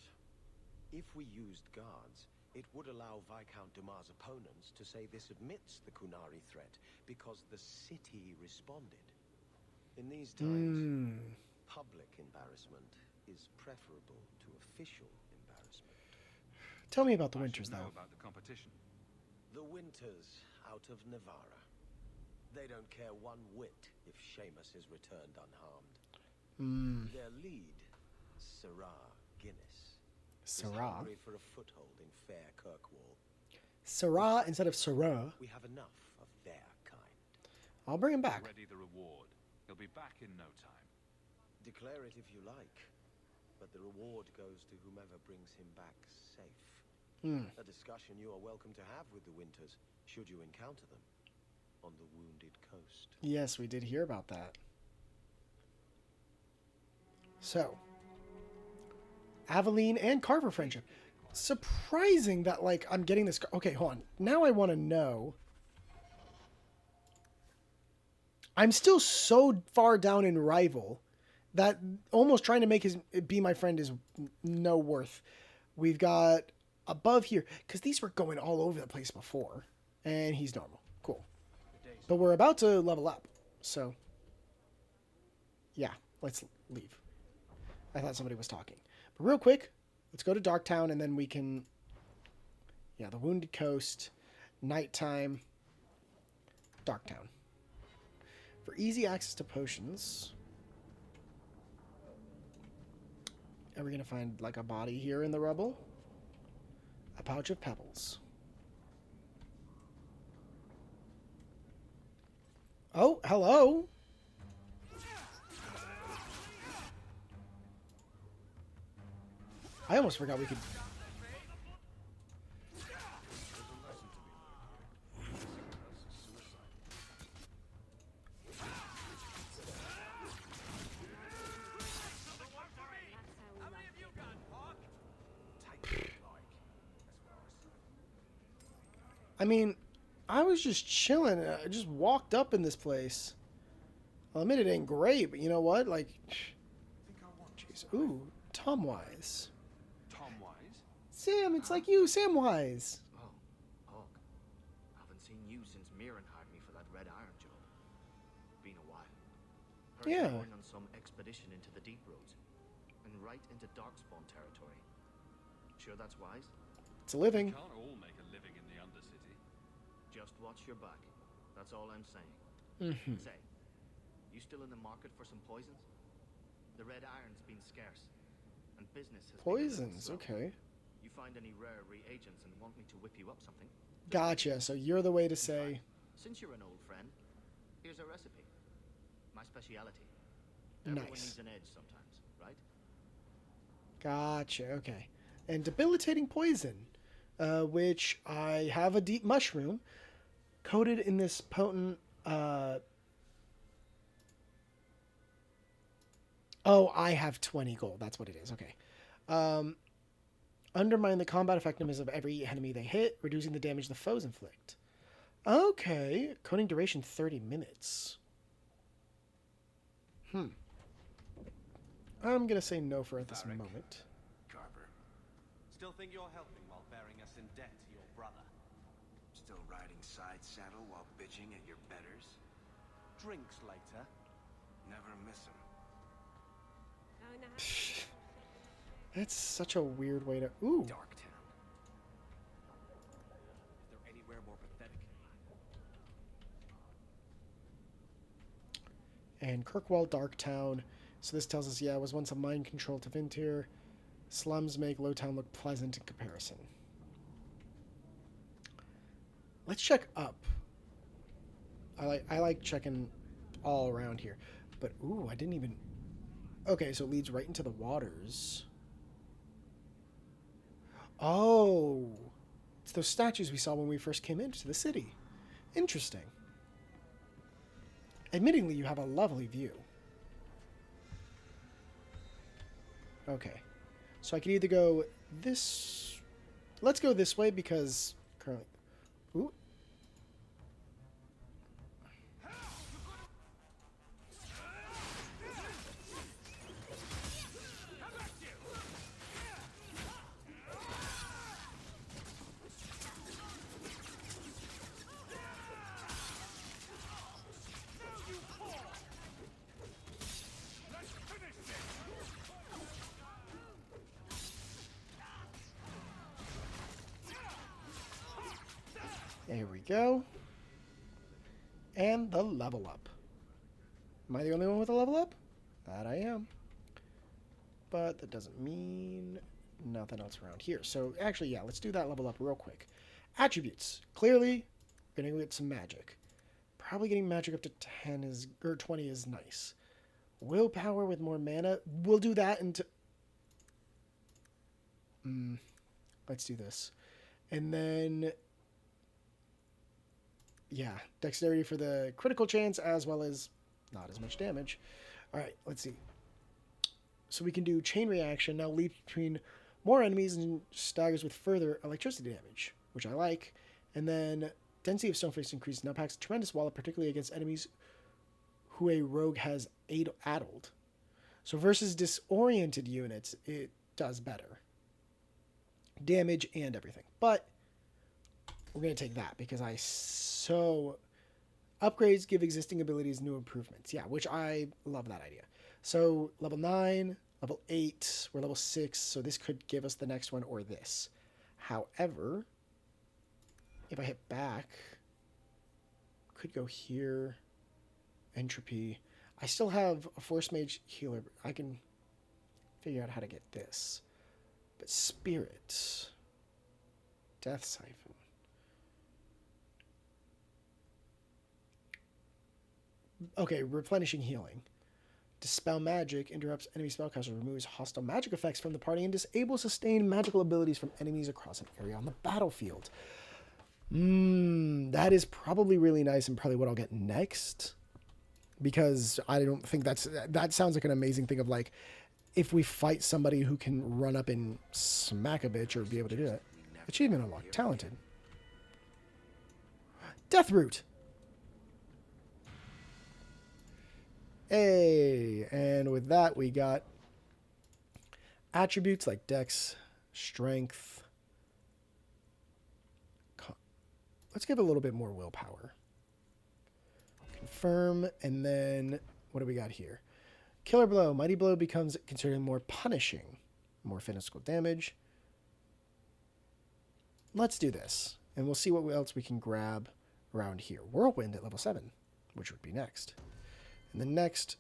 If we used guards, it would allow Viscount Dumas' opponents to say this admits the Kunari threat because the city responded. In these times, public embarrassment is preferable to official embarrassment. Tell me about the Winters, though. About the competition. The Winters out of Navarra. They don't care one whit if Seamus is returned unharmed. Their lead, Syrah Guinness, is hungry for a foothold in fair Kirkwall. Syrah instead of Syrah. We have enough of their kind. I'll bring him back. Ready the reward. He'll be back in no time. Declare it if you like, but the reward goes to whomever brings him back safe. A discussion you are welcome to have with the Winters, should you encounter them on the Wounded Coast. Yes, we did hear about that. So, Aveline and Carver friendship. Surprising that, like, I'm getting this... Okay, hold on. Now I want to know... I'm still so far down in Rival that almost trying to make his be my friend is no worth. We've got above here, because these were going all over the place before. And he's normal. Cool. But we're about to level up. So, yeah, let's leave. I thought somebody was talking. But real quick, let's go to Darktown, and then we can... Yeah, the Wounded Coast, nighttime, Darktown. For easy access to potions... Are we going to find, like, a body here in the rubble? A pouch of pebbles. Oh, hello! I almost forgot we could... I mean, I was just chilling. I just walked up in this place. I'll admit it ain't great, but you know what? Like, jeez. Ooh, Tomwise. Tomwise? Sam, it's like you, Samwise. Oh, Hawke. Haven't seen you since Mirren hired me for that Red Iron job. Been a while. Heard Yeah. you're going on some expedition into the deep roads. And right into Darkspawn territory. Sure that's wise? It's a living. Can't all make a living in the Undercity. Just watch your back. That's all I'm saying. Say, you still in the market for some poisons? The Red Iron's been scarce. And business has Poisons, been okay. You find any rare reagents and want me to whip you up something? Gotcha, so you're the way to say... Since you're an old friend, here's a recipe. My speciality. Everyone Nice. needs an edge sometimes, right? Gotcha, okay. And debilitating poison, which I have a deep mushroom coated in this potent... Oh, I have 20 gold. That's what it is. Okay. Undermine the combat effectiveness of every enemy they hit, reducing the damage the foes inflict. Okay. Coating duration 30 minutes. I'm going to say no for at this moment. Carver. Still think you're helping while bearing us in debt to your brother? Still riding side saddle while bitching at your betters? Drinks later. Never miss 'em. That's such a weird way to... Ooh. Darktown. Is there anywhere more pathetic? And Kirkwall Darktown. So this tells us, yeah, it was once a mind control to Vintir. Slums make Lowtown look pleasant in comparison. Let's check up. I like checking all around here. But, ooh, I didn't even... Okay, so it leads right into the waters. Oh. It's those statues we saw when we first came into the city. Interesting. Admittingly, you have a lovely view. Okay. So I could either go this... Let's go this way because currently... Ooh. There we go. And the level up. Am I the only one with a level up? That I am. But that doesn't mean nothing else around here. So actually, yeah, let's do that level up real quick. Attributes. Clearly, gonna get some magic. Probably getting magic up to 10 is, or 20 is nice. Willpower with more mana. We'll do that into... let's do this. And then... yeah, dexterity for the critical chance as well as not as much damage. All right, let's see. So we can do chain reaction, now leap between more enemies and staggers with further electricity damage, which I like. And then density of stoneface increases, now packs a tremendous wallop, particularly against enemies who a rogue has addled. So versus disoriented units, it does better. Damage and everything. But we're going to take that because upgrades give existing abilities new improvements. Yeah, which I love that idea. So level 9, level 8, we're level 6, so this could give us the next one or this. However, if I hit back, could go here, entropy. I still have a force mage healer. I can figure out how to get this. But spirit, death siphon. Okay, replenishing healing. Dispel magic, interrupts enemy spellcaster, removes hostile magic effects from the party, and disables sustained magical abilities from enemies across an area on the battlefield. That is probably really nice and probably what I'll get next. Because I don't think that sounds like an amazing thing of like, if we fight somebody who can run up and smack a bitch or be able to do it. Achievement unlocked. Talented. Deathroot. Hey, and with that we got attributes like dex, strength. Let's give a little bit more willpower. Confirm, and then what do we got here? Killer blow. Mighty blow becomes considered more punishing. More physical damage. Let's do this, and we'll see what else we can grab around here. Whirlwind at level 7, which would be next. And then next,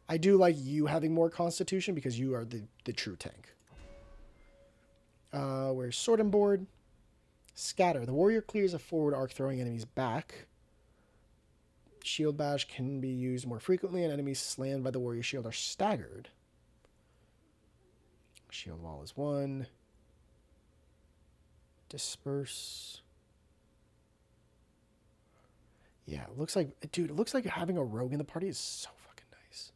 I do like you having more constitution because you are the true tank. Where's sword and board? Scatter. The warrior clears a forward arc, throwing enemies back. Shield bash can be used more frequently, and enemies slammed by the warrior shield are staggered. Shield wall is 1. Disperse. Yeah, it looks like, dude, it looks like having a rogue in the party is so fucking nice.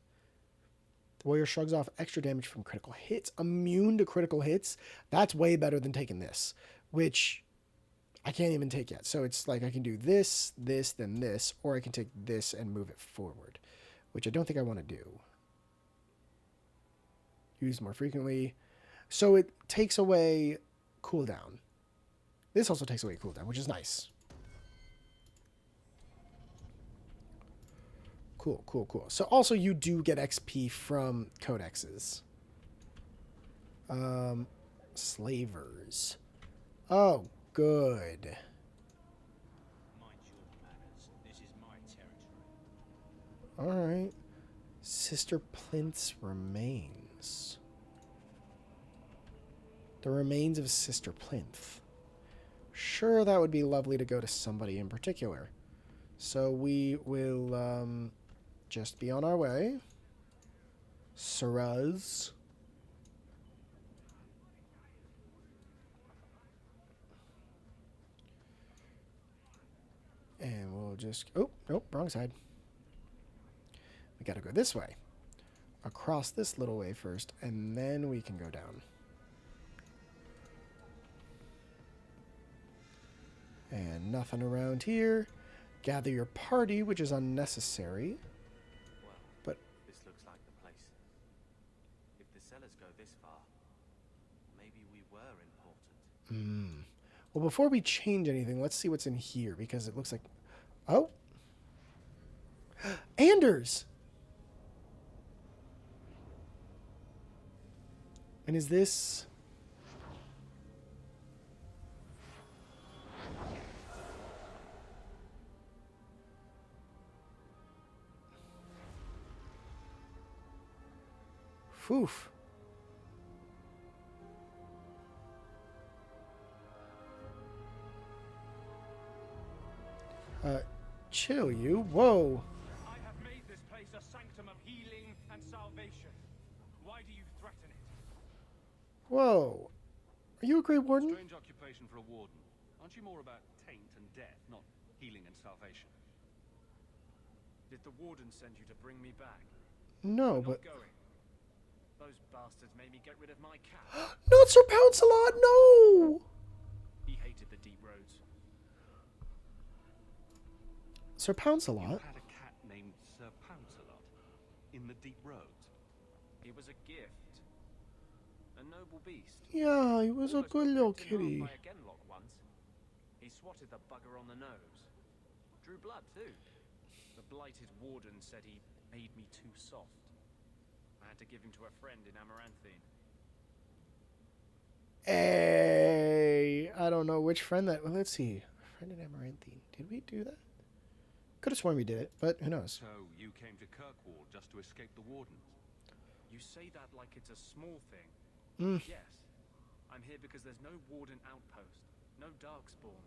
The warrior shrugs off extra damage from critical hits. Immune to critical hits. That's way better than taking this, which I can't even take yet. So it's like I can do this, this, then this, or I can take this and move it forward, which I don't think I want to do. Use more frequently. So it takes away cooldown. This also takes away cooldown, which is nice. Cool, cool, cool. So also you do get XP from codexes. Slavers. Oh, good. Mind your manners. This is my territory. All right. Sister Plinth's remains. The remains of Sister Plinth. Sure, that would be lovely to go to somebody in particular. So we will just be on our way. Suraz. And we'll just... oh, nope, wrong side. We gotta go this way. Across this little way first, and then we can go down. And nothing around here. Gather your party, which is unnecessary. Well, but this looks like the place. If the cellars go this far, maybe we were important. Well, before we change anything, let's see what's in here, because it looks like... oh! Anders! And is this... Whew. Chill, you. Whoa. I have made this place a sanctum of healing and salvation. Why do you threaten it? Whoa. Are you a Grey Warden? Strange occupation for a warden. Aren't you more about taint and death, not healing and salvation? Did the warden send you to bring me back? No, I'm but... not going. Those bastards made me get rid of my cat. Not Sir Pouncelot, no! He hated the deep roads. Sir You Pouncelot? had a cat named Sir Pouncelot in the deep roads. He was a gift. A noble beast. Yeah, he was a Almost good got little ripped in half kitty. by a genlock once. He swatted the bugger on the nose. Drew blood too. The blighted warden said he made me too soft. I had to give him to a friend in Amaranthine. Hey, I don't know which friend that... Well, let's see. Friend in Amaranthine. Did we do that? Could have sworn we did it, but who knows? So you came to Kirkwall just to escape the wardens? You say that like it's a small thing. Yes. I'm here because there's no warden outpost, no darkspawn,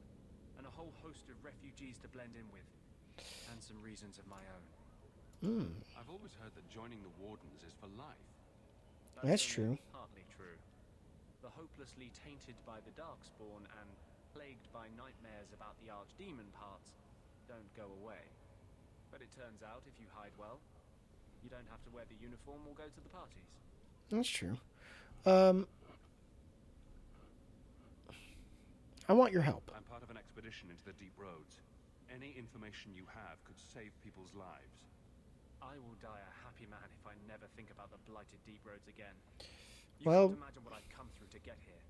and a whole host of refugees to blend in with. And some reasons of my own. I've always heard that joining the wardens is for life. That's only true. Partly true. The hopelessly tainted by the darkspawn and plagued by nightmares about the archdemon parts don't go away. But it turns out if you hide well, you don't have to wear the uniform or go to the parties. That's true. I want your help. I'm part of an expedition into the deep roads. Any information you have could save people's lives. I will die a happy man if I never think about the blighted deep roads again. You Well... can't imagine what I've come through to get here.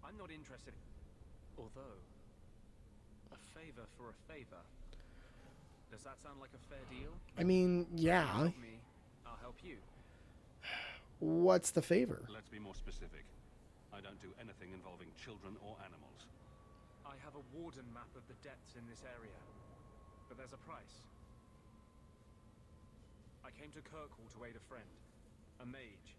I'm not interested... Although... A favor for a favor. Does that sound like a fair deal? I mean, yeah. Help me, I'll help you. What's the favor? Let's be more specific. I don't do anything involving children or animals. I have a warden map of the depths in this area. But there's a price. I came to Kirkwall to aid a friend. A mage.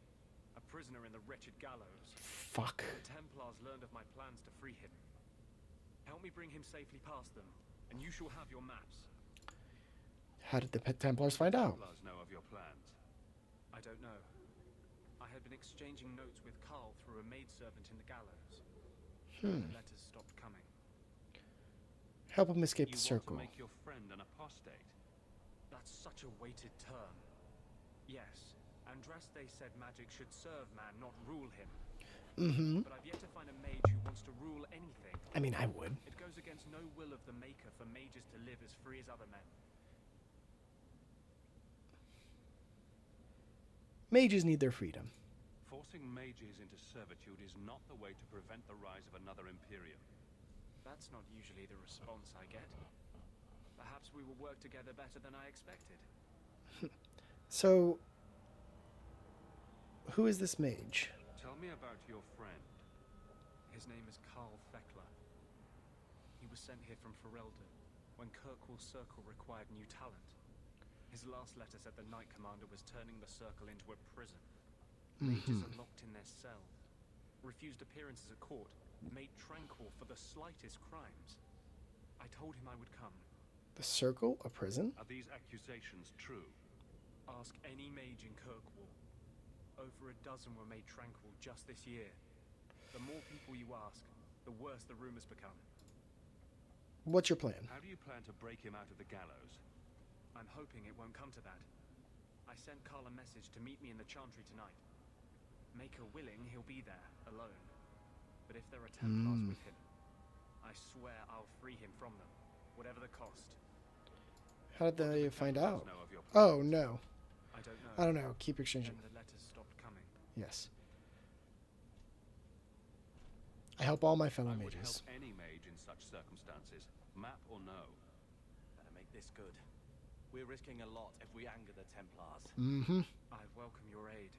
A prisoner in the wretched gallows. Fuck. The Templars learned of my plans to free him. Help me bring him safely past them, and you shall have your maps. How did the Templars find out? Templars know of your plans. I don't know. I had been exchanging notes with Carl through a maidservant in the gallows. The letters stopped coming. Help him escape You the want circle. to make your friend an apostate? That's such a weighted term. Yes, Andraste said magic should serve man, not rule him. But I've yet to find a mage who wants to rule anything. I mean, I would. It goes against no will of the Maker for mages to live as free as other men. Mages need their freedom. Forcing mages into servitude is not the way to prevent the rise of another Imperium. That's not usually the response I get. Perhaps we will work together better than I expected. So, who is this mage? Tell me about your friend. His name is Carl Thekla. He was sent here from Ferelden when Kirkwall Circle required new talent. His last letter said the Knight Commander was turning the Circle into a prison. Mages are locked in their cell, refused appearances at court, made tranquil for the slightest crimes. I told him I would come. The Circle? A prison? Are these accusations true? Ask any mage in Kirkwall. Over a dozen were made tranquil just this year. The more people you ask, the worse the rumors become. What's your plan? How do you plan to break him out of the gallows? I'm hoping it won't come to that. I sent Carl a message to meet me in the Chantry tonight. Maker willing, he'll be there, alone. But if there are Templars with him, I swear I'll free him from them, whatever the cost. How did they find out? Know of your Oh, no. I don't know. I don't know. Keep exchanging. Then the letters stopped coming. Yes. I help all my fellow I would mages. help any mage in such circumstances, map or no. Better make this good. We're risking a lot if we anger the Templars. I welcome your aid.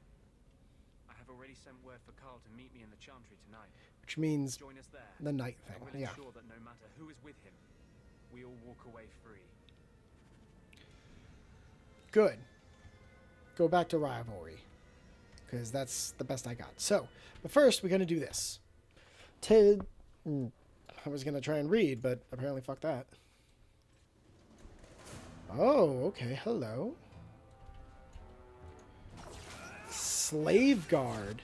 I have already sent word for Carl to meet me in the Chantry tonight. Which means Join us there. the night I thing. will Yeah. ensure that no matter who is with him, we all walk away free. Good. Go back to rivalry. because that's the best I got. So, but first, we're going to do this. I was going to try and read, but apparently fuck that. Oh, okay. Hello. Slave Guard.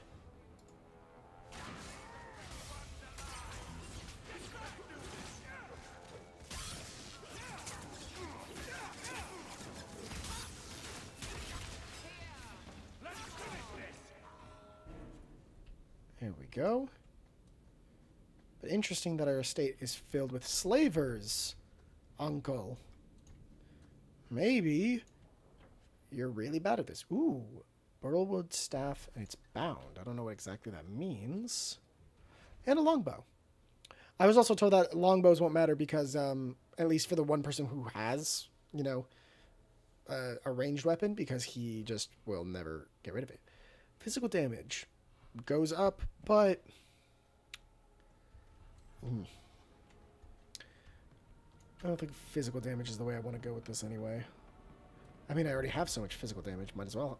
There we go. But interesting that our estate is filled with slavers, uncle. Maybe you're really bad at this. Ooh, burlwood staff, and it's bound. I don't know what exactly that means. And a longbow. I was also told that longbows won't matter because, at least for the one person who has, you know, a ranged weapon, because he just will never get rid of it. Physical damage goes up, but I don't think physical damage is the way I want to go with this anyway. I mean, I already have so much physical damage, might as well.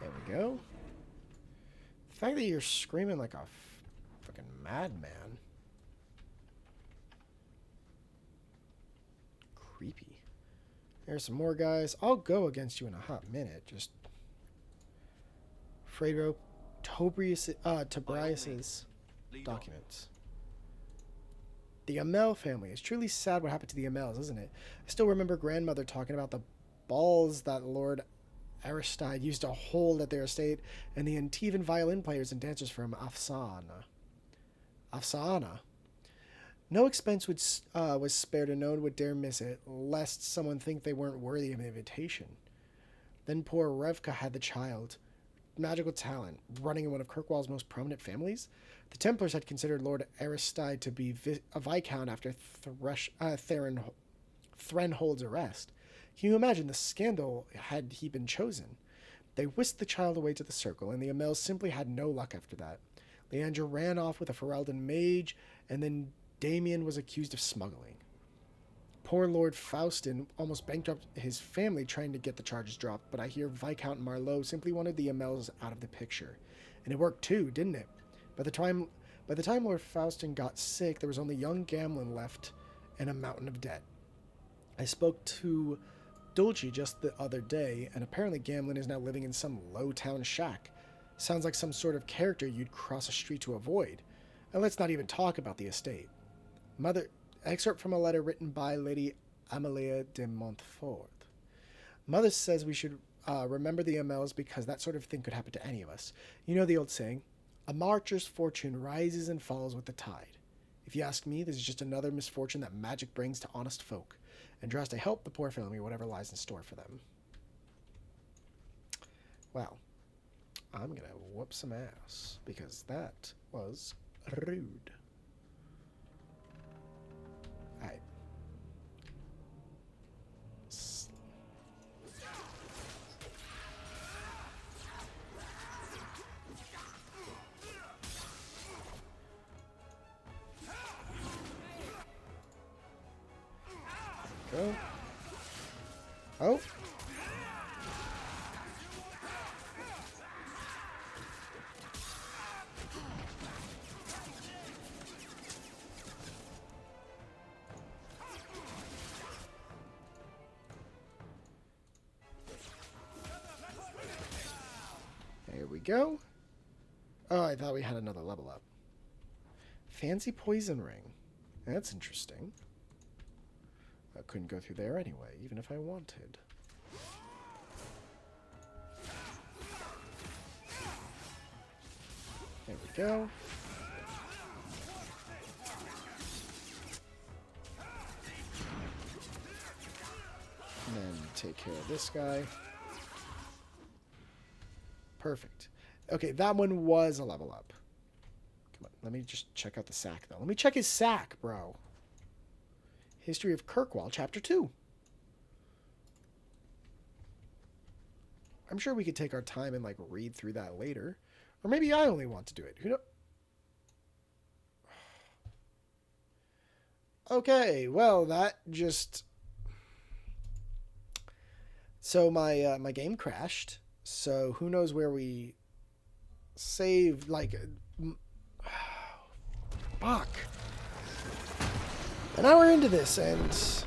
There we go. The fact that you're screaming like a fucking madman. Creepy. There's some more guys. I'll go against you in a hot minute. Just Fredo Tobrias's documents. The Amel family. It's truly sad what happened to the Amels, isn't it? I still remember grandmother talking about the balls that Lord Aristide used to hold at their estate, and the Antivan violin players and dancers from Afsana. No expense was spared, and no one would dare miss it, lest someone think they weren't worthy of an invitation. Then poor Revka had the child. Magical talent, running in one of Kirkwall's most prominent families. The Templars had considered Lord Aristide to be a Viscount after Threnhold's arrest. Can you imagine the scandal had he been chosen? They whisked the child away to the circle, and the Amels simply had no luck after that. Leandra ran off with a Ferelden mage, and then Damien was accused of smuggling. Poor Lord Faustin almost bankrupt his family trying to get the charges dropped, but I hear Viscount Marlowe simply wanted the Amels out of the picture. And it worked too, didn't it? By the time Lord Faustin got sick, there was only young Gamlin left and a mountain of debt. I spoke to Dulce just the other day, and apparently Gamlin is now living in some low-town shack. Sounds like some sort of character you'd cross a street to avoid. And let's not even talk about the estate. Excerpt from a letter written by Lady Amelia de Montfort. Mother says we should remember the Amels because that sort of thing could happen to any of us. You know the old saying, a marcher's fortune rises and falls with the tide. If you ask me, this is just another misfortune that magic brings to honest folk, and tries to help the poor family whatever lies in store for them. Well, I'm gonna whoop some ass, because that was rude. Alright. Go. Oh. There we go. Oh, I thought we had another level up. Fancy poison ring. That's interesting. I couldn't go through there anyway, even if I wanted. There we go. And then take care of this guy. Perfect. Okay, that one was a level up. Come on. Let me just check out the sack, though. Let me check his sack, bro. History of Kirkwall, Chapter 2. I'm sure we could take our time and, like, read through that later. Or maybe I only want to do it. Who knows? Okay, well, that just... So my game crashed. So who knows where we saved, like... Fuck. And now we're into this, and...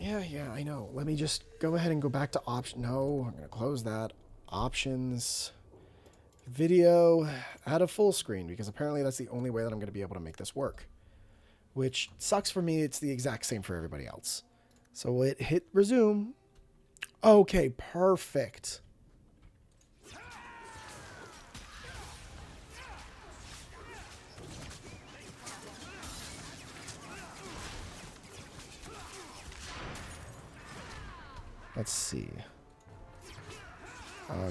Yeah, I know. Let me just go ahead and go back to option. No, I'm going to close that. Options. Video. Add a full screen, because apparently that's the only way that I'm going to be able to make this work. Which sucks for me. It's the exact same for everybody else. So it hit resume. Okay, perfect. Let's see.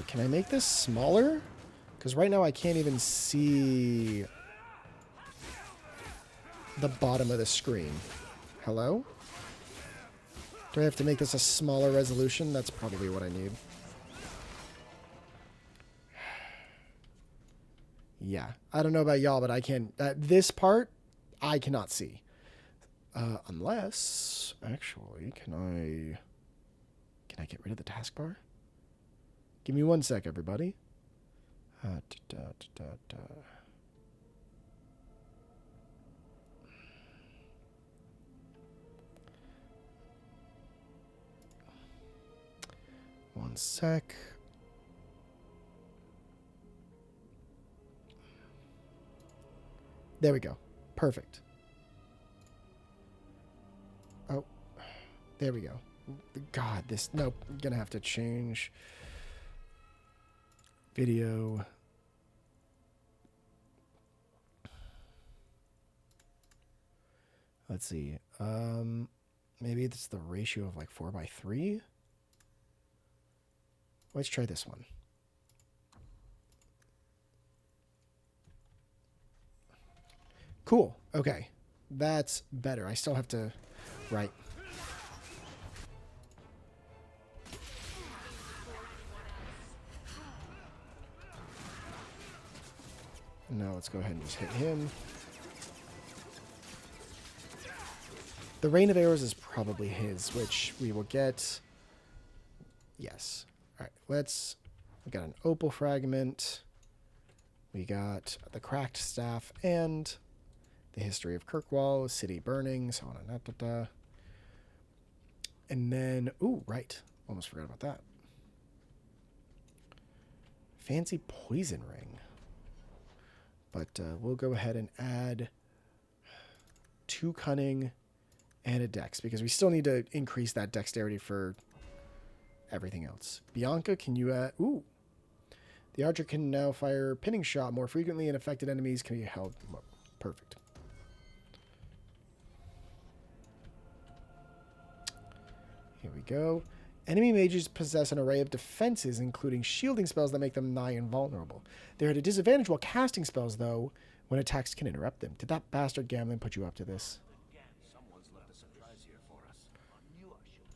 Can I make this smaller? Because right now I can't even see the bottom of the screen. Hello? Do I have to make this a smaller resolution? That's probably what I need. Yeah. I don't know about y'all, but I can't... this part, I cannot see. Unless... Actually, can I get rid of the taskbar? Give me 1 sec, everybody. One sec. There we go. Perfect. Oh, there we go. God, this... Nope. I'm going to have to change... Video. Let's see. Maybe it's the ratio of like 4:3. Let's try this one. Cool. Okay. That's better. I still have to... Right. Now let's go ahead and just hit him. The rain of arrows is probably his, which we will get. Yes. All right, we got an opal fragment. We got the cracked staff and the history of Kirkwall, city burning, so on and that. And then, ooh, right. Almost forgot about that. Fancy poison ring. But we'll go ahead and add 2 cunning and a dex, because we still need to increase that dexterity for everything else. Bianca, can you add... Ooh. The archer can now fire pinning shot more frequently, and affected enemies can be held... Perfect. Here we go. Enemy mages possess an array of defenses, including shielding spells that make them nigh invulnerable. They're at a disadvantage while casting spells, though, when attacks can interrupt them. Did that bastard Gamlin put you up to this? Someone's left a surprise here for us. I knew I should.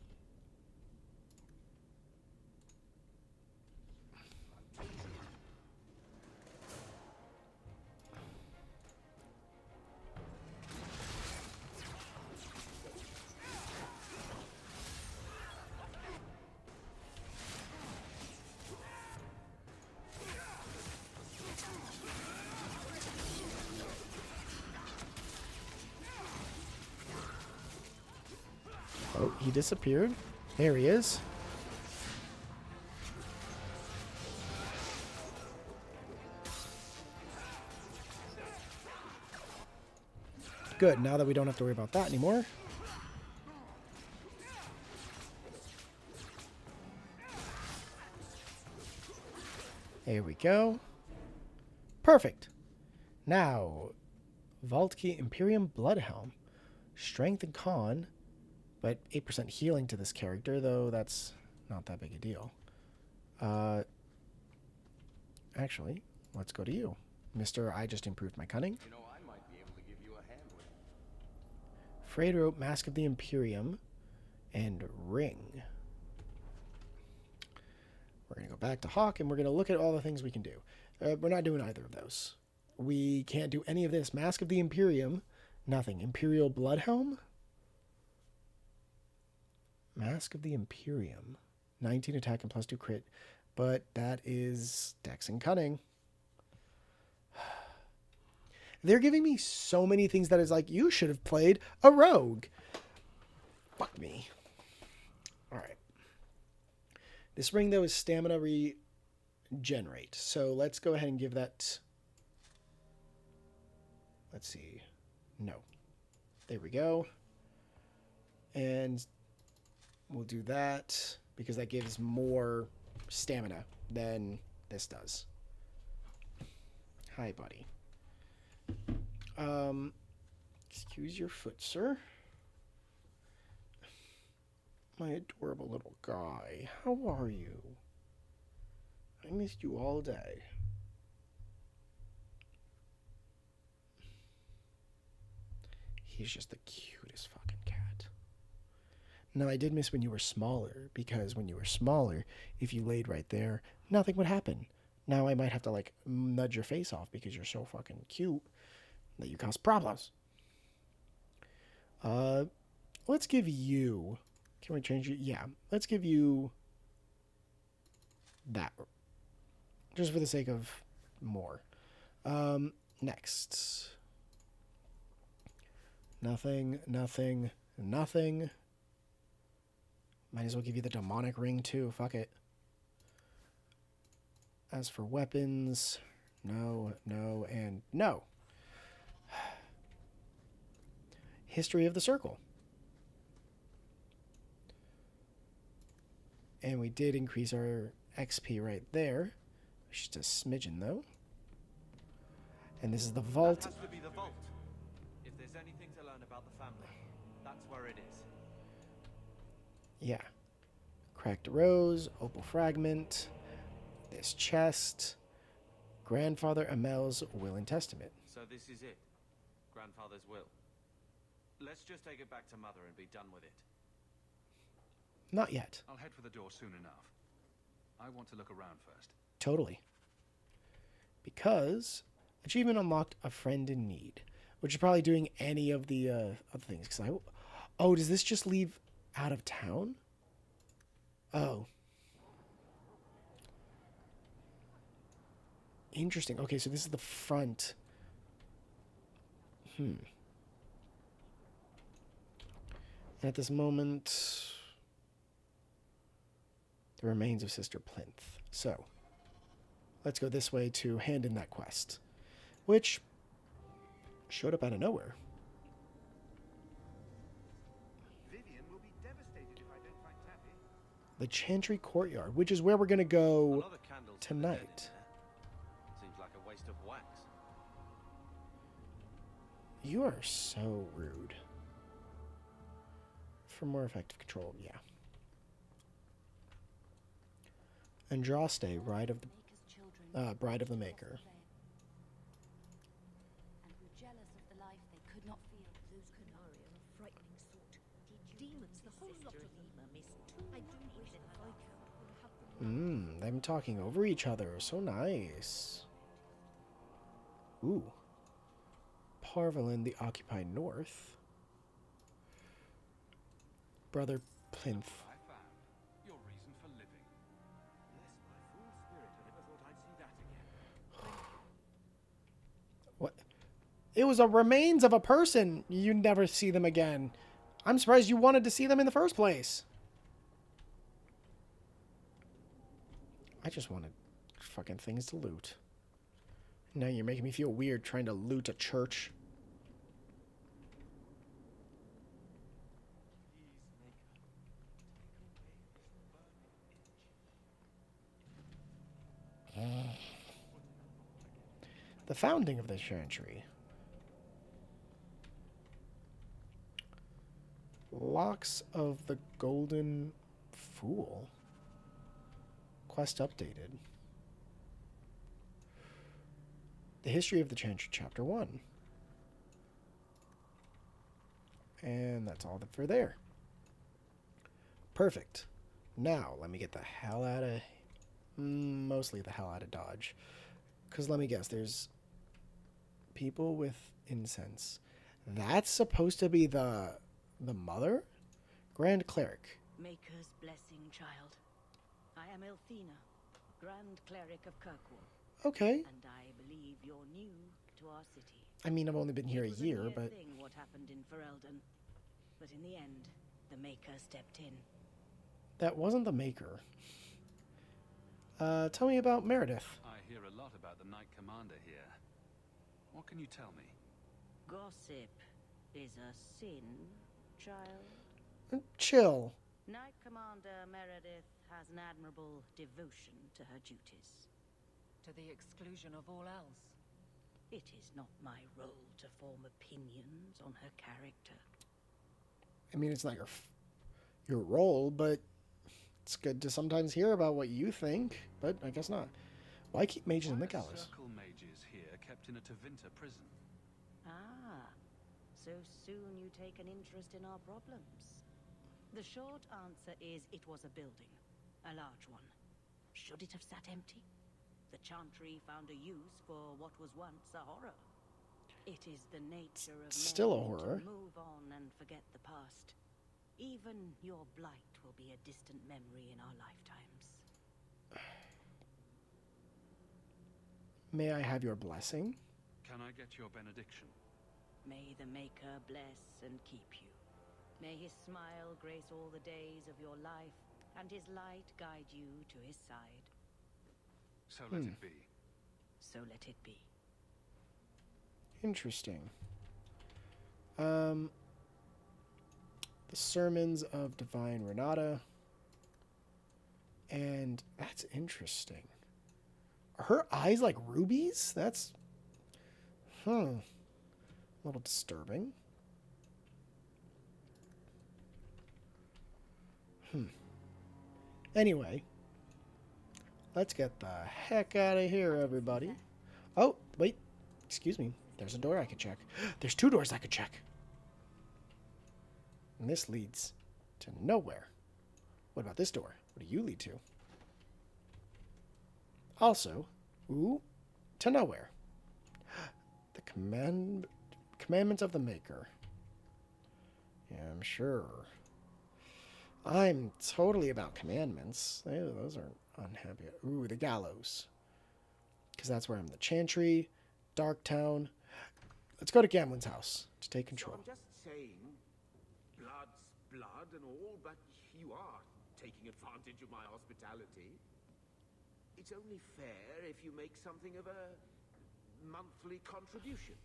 Oh, he disappeared. There he is. Good, now that we don't have to worry about that anymore. There we go. Perfect. Now, Vault Key Imperium Bloodhelm. Strength and Con, but 8% healing to this character, though that's not that big a deal. Actually, let's go to you. Mr. I just improved my cunning. You know, I might be able to give you a hand with it. Frayed rope, Mask of the Imperium, and ring. We're going to go back to Hawke, and we're going to look at all the things we can do. We're not doing either of those. We can't do any of this. Mask of the Imperium, nothing. Imperial Bloodhelm? Mask of the Imperium. 19 attack and +2 crit. But that is Dex and Cunning. They're giving me so many things that is like, you should have played a rogue. Fuck me. Alright. This ring, though, is stamina regenerate. So let's go ahead and give that... Let's see. No. There we go. And we'll do that because that gives more stamina than this does. Hi, buddy. Excuse your foot, sir. My adorable little guy. How are you? I missed you all day. He's just the cutest fucking cat. Now, I did miss when you were smaller, because when you were smaller, if you laid right there, nothing would happen. Now I might have to, like, nudge your face off because you're so fucking cute that you cause problems. Let's give you... Can we change you? Yeah, let's give you that. Just for the sake of more. Next. Nothing, nothing, nothing. Might as well give you the demonic ring too. Fuck it. As for weapons, no, no, and no. History of the Circle. And we did increase our XP right there. Just a smidgen, though. And this is the vault. That has to be the vault. If there's anything to learn about the family, that's where it is. Yeah. Cracked rose, opal fragment, this chest, Grandfather Amel's will and testament. So this is it. Grandfather's will. Let's just take it back to Mother and be done with it. Not yet. I'll head for the door soon enough. I want to look around first. Totally. Because achievement unlocked, a friend in need, which is probably doing any of the other things. Because oh, does this just leave out of town? Oh. Interesting. Okay, so this is the front. And at this moment, the remains of Sister Plinth. So, let's go this way to hand in that quest, which showed up out of nowhere. Vivian will be devastated if I don't find Taffy. The Chantry Courtyard, which is where we're going to go tonight. Seems like a waste of wax. You are so rude. For more effective control, yeah. Andraste, Bride of the Maker. And were jealous of the life they could not feel. Those Canari are a frightening sort. Demons, the whole lot of them, miss. I do wish that Viscount would have them. Them talking over each other. So nice. Ooh. Parvalin, the occupied north. Brother Plinth. I found your reason for living. Bless my fool spirit, I never thought I'd see that again. What? It was a remains of a person. You never see them again. I'm surprised you wanted to see them in the first place. I just wanted fucking things to loot. Now you're making me feel weird trying to loot a church. The founding of the Chantry. Locks of the Golden Fool. Quest updated. The history of the Chantry, Chapter 1. And that's all for there. Perfect. Now, let me get the hell out of... mostly the hell out of Dodge. Because let me guess, there's people with incense. That's supposed to be the mother? Grand Cleric. Maker's blessing, child. I am Elthina, Grand Cleric of Kirkwall. Okay. And I believe you're new to our city. I mean, I've only been here a year, It was a near but... thing what happened in Ferelden. But in the end, the Maker stepped in. That wasn't the Maker. Tell me about Meredith. I hear a lot about the Knight Commander here. What can you tell me? Gossip is a sin, child. Chill. Knight Commander Meredith has an admirable devotion to her duties. To the exclusion of all else. It is not my role to form opinions on her character. I mean, it's not your role, but it's good to sometimes hear about what you think, but I guess not. Why keep mages in the gallows? Circle mages here kept in a Tevinter prison. Ah, so soon you take an interest in our problems. The short answer is it was a building, a large one. Should it have sat empty? The Chantry found a use for what was once a horror. It is the nature of still a men horror. to move on and forget the past. Even your blight will be a distant memory in our lifetimes. May I have your blessing? Can I get your benediction? May the Maker bless and keep you. May his smile grace all the days of your life, and his light guide you to his side. So let it be. So let it be. Interesting. The Sermons of Divine Renata. And that's interesting. Are her eyes like rubies? That's... a little disturbing. Anyway. Let's get the heck out of here, everybody. Oh, wait. Excuse me. There's a door I could check. There's 2 doors I could check. And this leads to nowhere. What about this door? What do you lead to? Also, to nowhere. The commandments of the Maker. Yeah, I'm sure. I'm totally about commandments. Those are unhappy. Ooh, the gallows. Because that's where I'm the Chantry, Darktown. Let's go to Gamlen's house to take control. So I'm just saying, blood's blood and all, but you are taking advantage of my hospitality. It's only fair if you make something of a monthly contribution.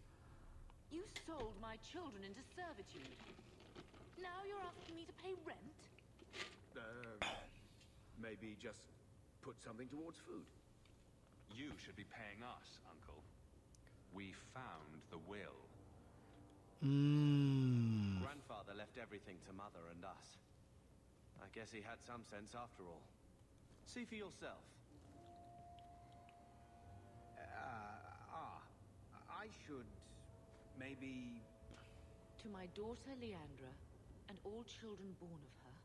You sold my children into servitude. Now you're asking me to pay rent? Maybe just put something towards food. You should be paying us, Uncle. We found the will. Grandfather left everything to Mother and us. I guess he had some sense after all. See for yourself. I should maybe... To my daughter Leandra, and all children born of her,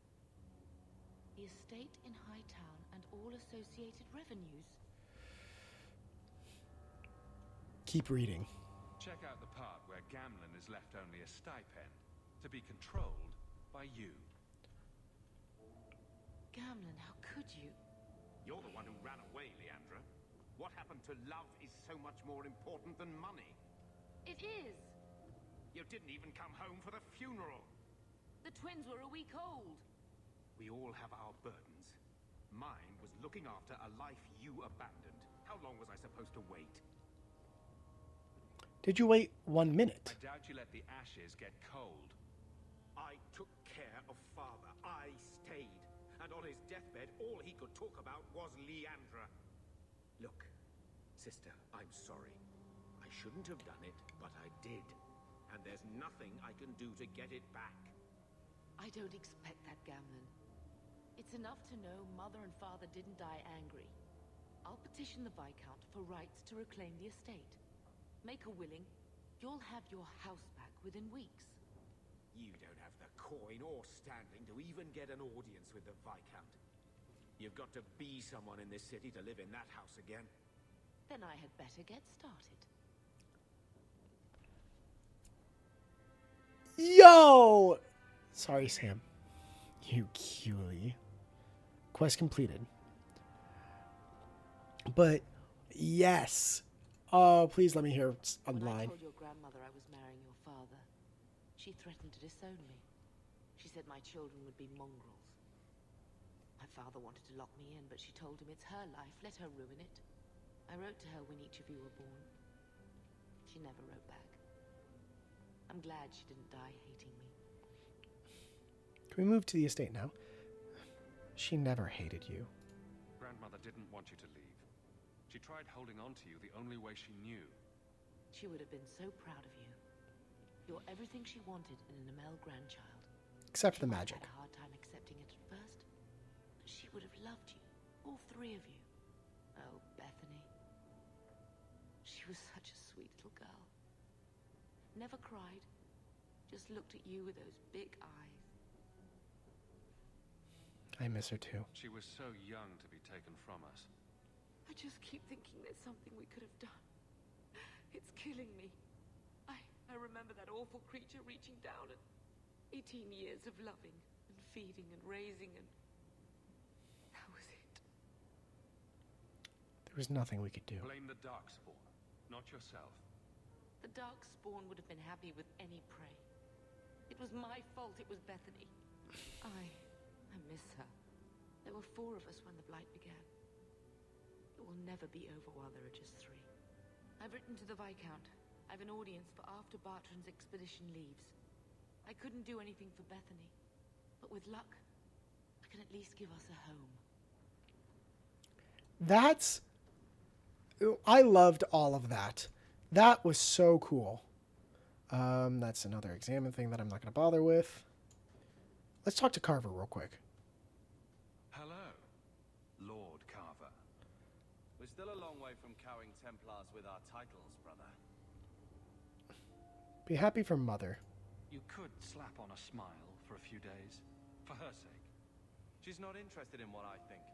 the estate in Hightown and all associated revenues. Keep reading. Check out the part where Gamlen is left only a stipend, to be controlled by you. Gamlen, how could you? You're the one who ran away, Leandra. What happened to love is so much more important than money. It is. You didn't even come home for the funeral. The twins were a week old. We all have our burdens. Mine was looking after a life you abandoned. How long was I supposed to wait? Did you wait 1 minute? I doubt you let the ashes get cold. I took care of Father. I stayed. And on his deathbed, all he could talk about was Leandra. Look, sister, I'm sorry. I shouldn't have done it, but I did. And there's nothing I can do to get it back. I don't expect that, Gamlen. It's enough to know Mother and Father didn't die angry. I'll petition the Viscount for rights to reclaim the estate. Make a willing. You'll have your house back within weeks. You don't have the coin or standing to even get an audience with the Viscount. You've got to be someone in this city to live in that house again. Then I had better get started. Yo! Sorry, Sam. You cutie. Quest completed. But, yes. Oh, please let me hear on the line. When I told your grandmother I was marrying your father, she threatened to disown me. She said my children would be mongrels. My father wanted to lock me in, but she told him it's her life, let her ruin it. I wrote to her when each of you were born. She never wrote back. I'm glad she didn't die hating me. Can we move to the estate now? She never hated you. Grandmother didn't want you to leave. She tried holding on to you the only way she knew. She would have been so proud of you. You're everything she wanted in an Amel grandchild. Except for the magic. She had a hard time accepting it at first, but she would have loved you, all three of you. Oh, Bethany. She was such a sweet little girl. Never cried, just looked at you with those big eyes. I miss her too. She was so young to be taken from us. I just keep thinking there's something we could have done. It's killing me. I remember that awful creature reaching down and 18 years of loving and feeding and raising, and that was it. There was nothing we could do. Blame the Darkspawn, not yourself. The Darkspawn would have been happy with any prey. It was my fault it was Bethany. I miss her. There were 4 of us when the Blight began. It will never be over while there are just 3. I've written to the Viscount. I've an audience for after Bartrand's expedition leaves. I couldn't do anything for Bethany, but with luck, I can at least give us a home. That's... I loved all of that. That was so cool. That's another examine thing that I'm not going to bother with. Let's talk to Carver real quick. Hello, Lord Carver. We're still a long way from cowing Templars with our titles, brother. Be happy for Mother. You could slap on a smile for a few days, for her sake. She's not interested in what I think.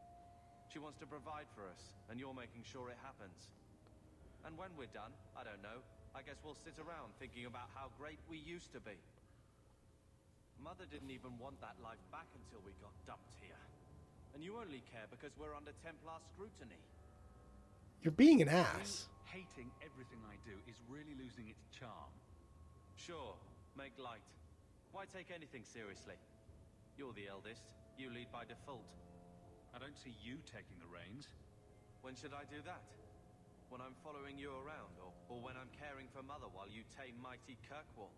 She wants to provide for us, and you're making sure it happens. And when we're done, I don't know, I guess we'll sit around thinking about how great we used to be. Mother didn't even want that life back until we got dumped here. And you only care because we're under Templar scrutiny. You're being an ass. Hating everything I do is really losing its charm. Sure, make light. Why take anything seriously? You're the eldest. You lead by default. I don't see you taking the reins. When should I do that? When I'm following you around, or when I'm caring for Mother while you tame mighty Kirkwall?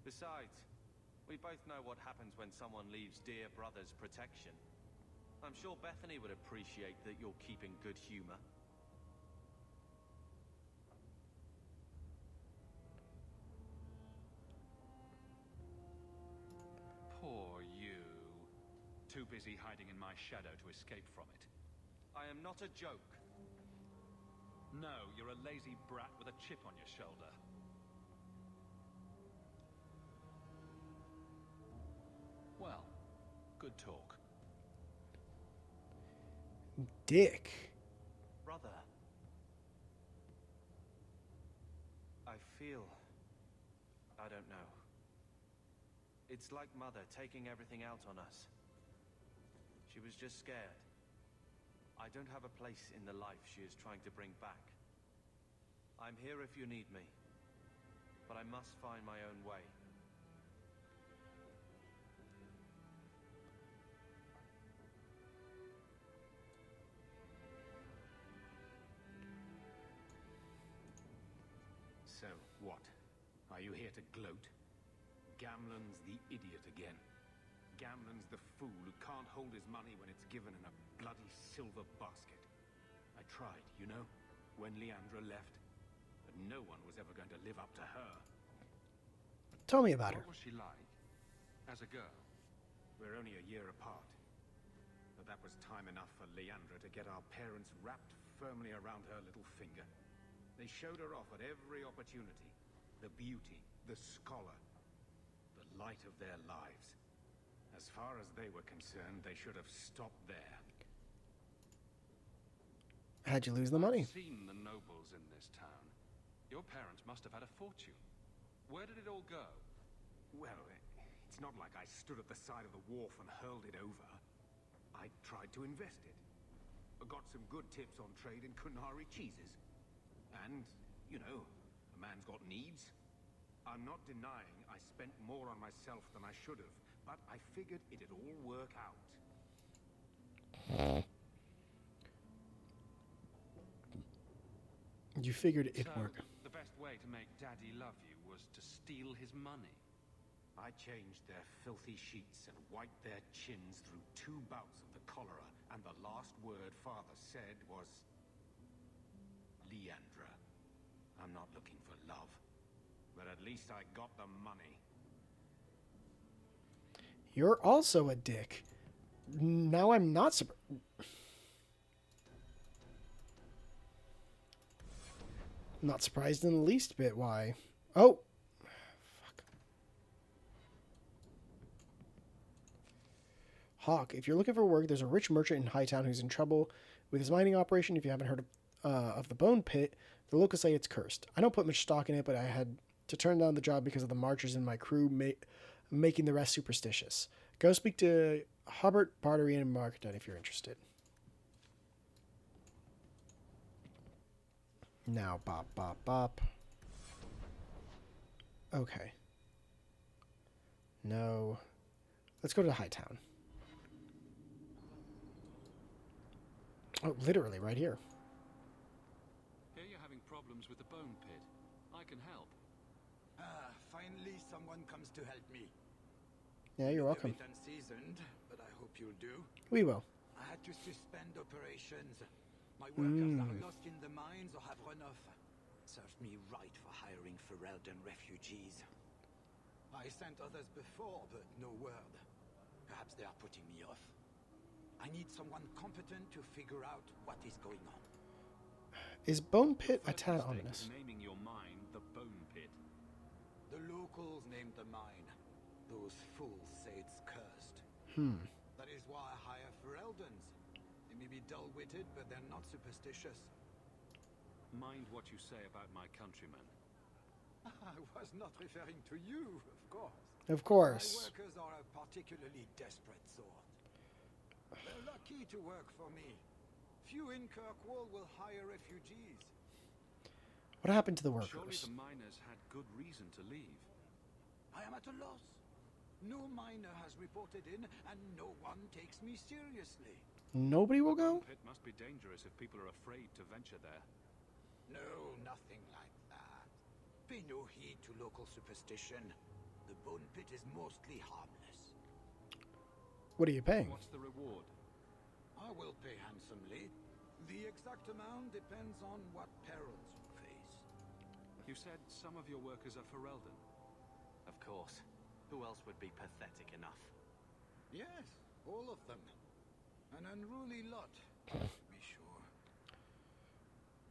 Besides, we both know what happens when someone leaves dear brother's protection. I'm sure Bethany would appreciate that you're keeping good humor. Poor you. Too busy hiding in my shadow to escape from it. I am not a joke. No, you're a lazy brat with a chip on your shoulder. Well, good talk. Dick. Brother. I feel... I don't know. It's like Mother taking everything out on us. She was just scared. I don't have a place in the life she is trying to bring back. I'm here if you need me, but I must find my own way. So, what? Are you here to gloat? Gamlen's the idiot again. Gamlen's the fool who can't hold his money when it's given in a bloody silver basket. I tried, you know, when Leandra left, but no one was ever going to live up to her. Tell me about her. What was she like? As a girl? We're only a year apart. But that was time enough for Leandra to get our parents wrapped firmly around her little finger. They showed her off at every opportunity. The beauty, the scholar, the light of their lives. As far as they were concerned, they should have stopped there. How'd you lose the money? I've seen the nobles in this town. Your parents must have had a fortune. Where did it all go? Well, it's not like I stood at the side of the wharf and hurled it over. I tried to invest it. I got some good tips on trade in Kunari cheeses. And, you know, a man's got needs. I'm not denying I spent more on myself than I should have, but I figured it'd all work out. You figured it'd So, work. the best way to make Daddy love you was to steal his money. I changed their filthy sheets and wiped their chins through 2 bouts of the cholera, and the last word Father said was... Leandra. I'm not looking for love, but at least I got the money. You're also a dick. Now I'm not surprised. Not surprised in the least bit. Why? Oh! Fuck. Hawke, if you're looking for work, there's a rich merchant in Hightown who's in trouble with his mining operation. If you haven't heard of the Bone Pit, the locals say it's cursed. I don't put much stock in it, but I had to turn down the job because of the marchers in my crew making the rest superstitious. Go speak to Hubbard, Bartery, and Marketed if you're interested. Now, bop, bop, bop. Okay. No. Let's go to Hightown. Oh, literally right here. Here you're having problems with the Bone Pit. I can help. Finally someone comes to help me. Yeah, you're welcome. A bit unseasoned, but I hope you'll do. We will. I had to suspend operations. My workers are lost in the mines or have run off. Serves me right for hiring Ferelden refugees. I sent others before, but no word. Perhaps they are putting me off. I need someone competent to figure out what is going on. Is Bone Pit a tad ominous? Naming your mine the Bone Pit. The locals named the mine. Those fools say it's cursed. That is why I hire Fereldens. They may be dull-witted, but they're not superstitious. Mind what you say about my countrymen. I was not referring to you, of course. Of course. My workers are a particularly desperate sort. They're lucky to work for me. Few in Kirkwall will hire refugees. What happened to the Surely workers? the miners had good reason to leave. I am at a loss. No miner has reported in, and no one takes me seriously. Nobody will go? It must be dangerous if people are afraid to venture there. No, nothing like that. Pay no heed to local superstition. The Bone Pit is mostly harmless. What are you paying? What's the reward? I will pay handsomely. The exact amount depends on what perils you face. You said some of your workers are Ferelden. Of course. Who else would be pathetic enough? Yes, all of them. An unruly lot, to be sure.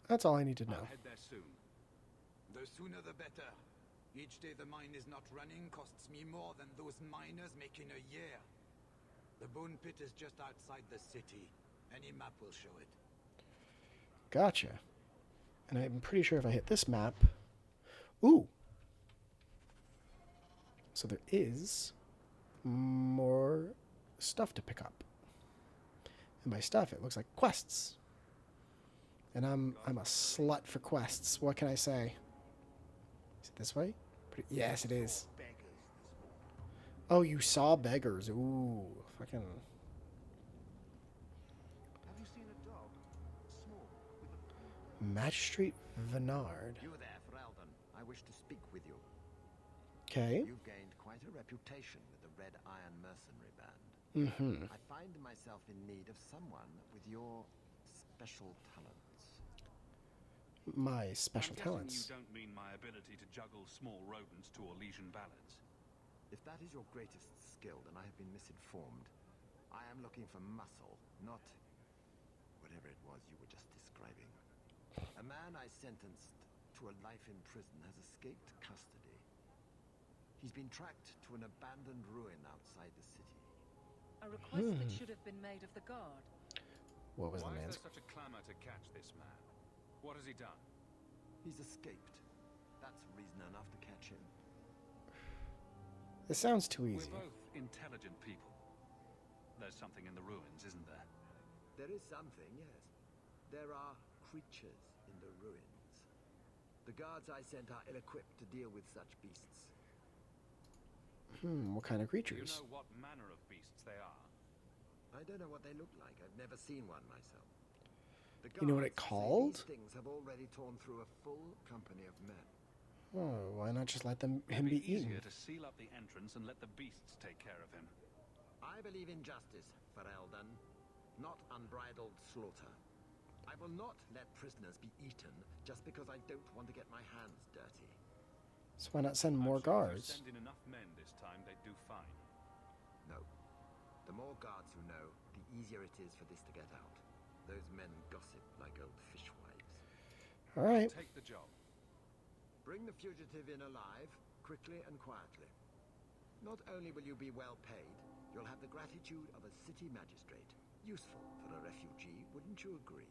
That's all I need to know. I'll head there soon. The sooner the better. Each day the mine is not running costs me more than those miners make in a year. The Bone Pit is just outside the city. Any map will show it. Gotcha. And I'm pretty sure if I hit this map... Ooh! So there is more stuff to pick up. And by stuff, it looks like quests. And I'm a slut for quests. What can I say? Is it this way? Yes, it is. Oh, you saw beggars. Ooh, fucking... Have you seen a dog? Small, with a... Magistrate Venard. You there, Ferelden. I wish to speak with you. Okay. You've gained quite a reputation with the Red Iron Mercenary Band. Mm-hmm. I find myself in need of someone with your special talents. My special I'm talents. guessing you don't mean my ability to juggle small rodents to Orlesian ballads. If that is your greatest skill, then I have been misinformed. I am looking for muscle, not whatever it was you were just describing. A man I sentenced to a life in prison has escaped custody. He's been tracked to an abandoned ruin outside the city. A request that should have been made of the guard. What was Why the is man's? there such a clamor to catch this man? What has he done? He's escaped. That's reason enough to catch him. This sounds too easy. We're both intelligent people. There's something in the ruins, isn't there? There is something, yes. There are creatures in the ruins. The guards I sent are ill-equipped to deal with such beasts. What kind of Do you creatures? know what manner of beasts they are? I don't know what they look like. I've never seen one myself. The You know what it guards say called? These things have already torn through a full company of men. Oh, why not just let him It'd be be easier eaten? to seal up the entrance and let the beasts take care of him. I believe in justice, Ferelden, not unbridled slaughter. I will not let prisoners be eaten just because I don't want to get my hands dirty. So why not send more I'm sure if you guards? send in enough men this time, they'd do fine. No. The more guards who know, the easier it is for this to get out. Those men gossip like old fishwives. All right. Take the job. Bring the fugitive in alive, quickly and quietly. Not only will you be well paid, you'll have the gratitude of a city magistrate. Useful for a refugee, wouldn't you agree?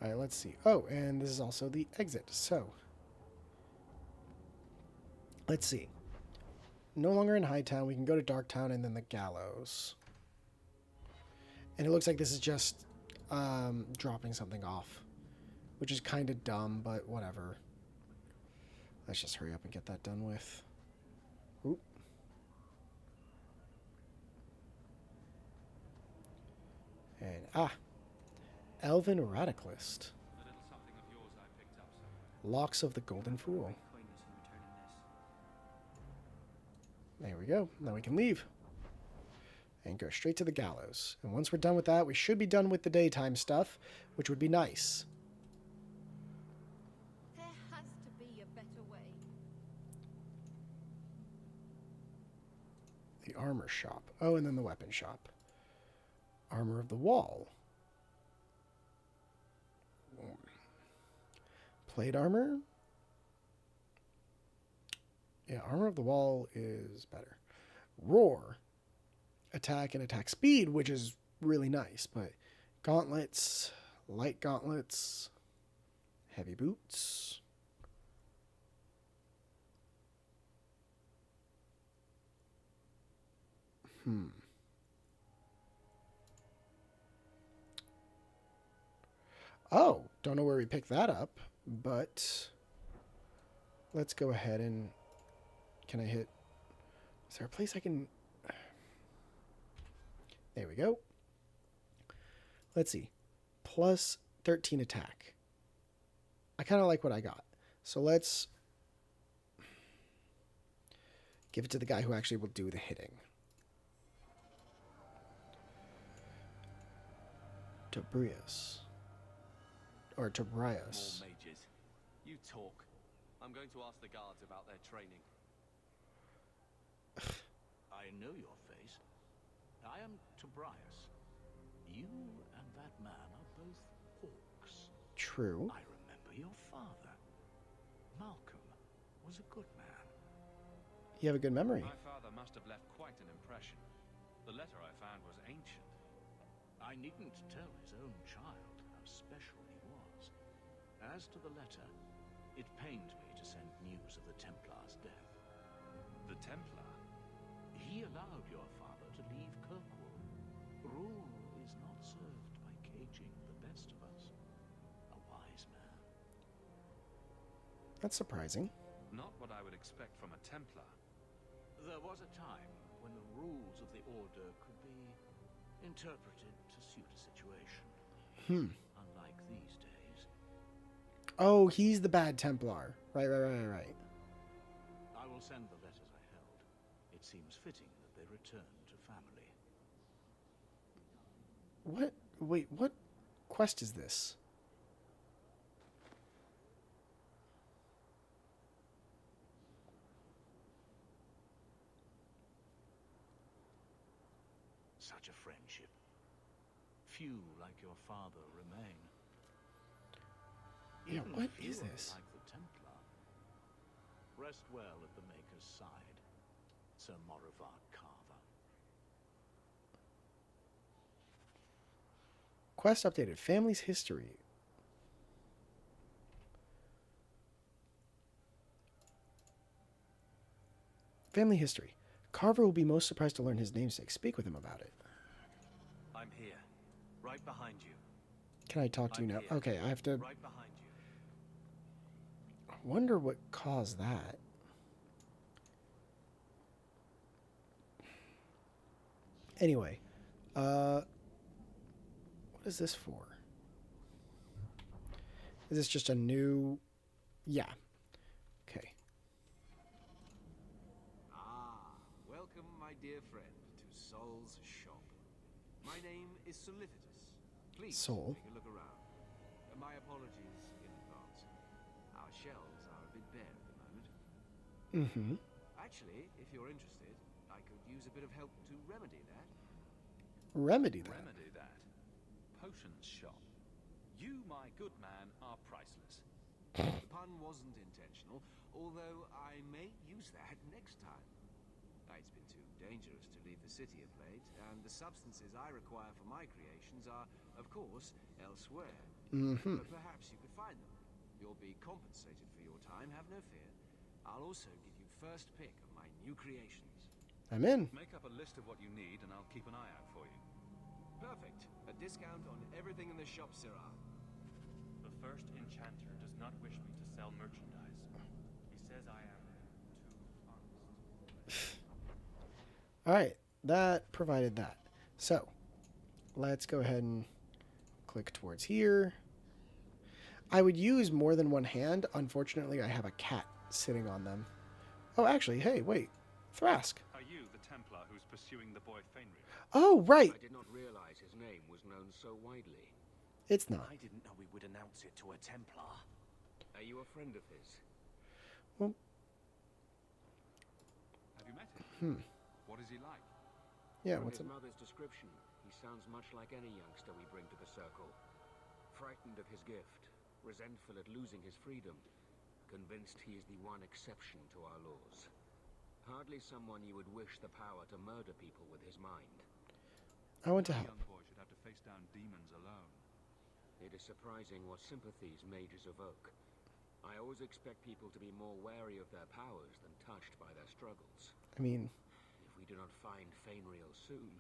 All right, let's see. Oh, and this is also the exit. So, let's see. No longer in Hightown. We can go to Darktown and then the Gallows. And it looks like this is just dropping something off, which is kind of dumb, but whatever. Let's just hurry up and get that done with. Oop. And, Elven Radicalist. A little something of yours I picked up somewhere. Locks of the Golden Fool. There we go. Now we can leave. And go straight to the Gallows. And once we're done with that, we should be done with the daytime stuff, which would be nice. There has to be a better way. The armor shop. Oh, and then the weapon shop. Armor of the Wall. Plate armor? Yeah, Armor of the Wall is better. Roar. Attack and attack speed, which is really nice, but gauntlets, light gauntlets, heavy boots. Oh, don't know where we picked that up, but let's go ahead and... Can I hit... Is there a place I can... There we go. Let's see. Plus 13 attack. I kind of like what I got. So let's give it to the guy who actually will do the hitting. Tobrias. Or Tobrias. More mages. You talk. I'm going to ask the guards about their training. I know your face. I am Tobrias. You and that man are both Hawkes. True. I remember your father. Malcolm was a good man. You have a good memory. My father must have left quite an impression. The letter I found was ancient. I needn't tell his own child how special he was. As to the letter, it pained me to send news of the Templar's death. The Templar? He allowed your father to leave Kirkwall. Rule is not served by caging the best of us. A wise man. That's surprising. Not what I would expect from a Templar. There was a time when the rules of the Order could be interpreted to suit a situation. Unlike these days. Oh, he's the bad Templar. Right. I will send the letters I held. It seems fitting that they return to family. What? Wait, what quest is this? Such a friendship. Few like father remain. Yeah, Even what if you is are this? like the Templar, rest well at the Maker's side, Sir Morivar Carver. Quest updated. Family's history. Family history. Carver will be most surprised to learn his namesake. Speak with him about it. I'm here, right behind you. Can I talk to you now? Here, Okay, I have to... right behind you. I wonder what caused that. Anyway, what is this for? Is this just a new... Yeah. Okay. Welcome, my dear friend, to Sol's shop. My name is Solicitus. Please Sol. take a look around. My apologies in advance. Our shelves are a bit bare at the moment. Mm-hmm. Actually, if you're interested, I could use a bit of help to remedy that. Remedy that? Remedy that? Potions shop. You, my good man, are priceless. The pun wasn't intentional, although I may use that next time. It's been too dangerous to leave the city of late, and the substances I require for my creations are, of course, elsewhere. Mm-hmm. But perhaps you could find them. You'll be compensated for your time, have no fear. I'll also give you first pick of my new creations. I'm in. Make up a list of what you need, and I'll keep an eye out for you. Perfect. A discount on everything in the shop, Sirrah. The first enchanter does not wish me to sell merchandise. He says I am too honest. All right, that provided that. So, let's go ahead and click towards here. I would use more than one hand. Unfortunately, I have a cat sitting on them. Oh, actually, hey, wait. Thrask. Are you the Templar who's pursuing the boy Fenrir? Oh, right. I did not realize his name was known so widely. It's not. I didn't know we would announce it to a Templar. Are you a friend of his? Well, Have you met him? What is he like? Yeah, From what's his up? mother's description, he sounds much like any youngster we bring to the circle. Frightened of his gift, resentful at losing his freedom, convinced he is the one exception to our laws. Hardly someone you would wish the power to murder people with his mind. I want to A help. young boy should have to face down demons alone. It is surprising what sympathies mages evoke. I always expect people to be more wary of their powers than touched by their struggles. I mean... If we do not find Fenrir soon,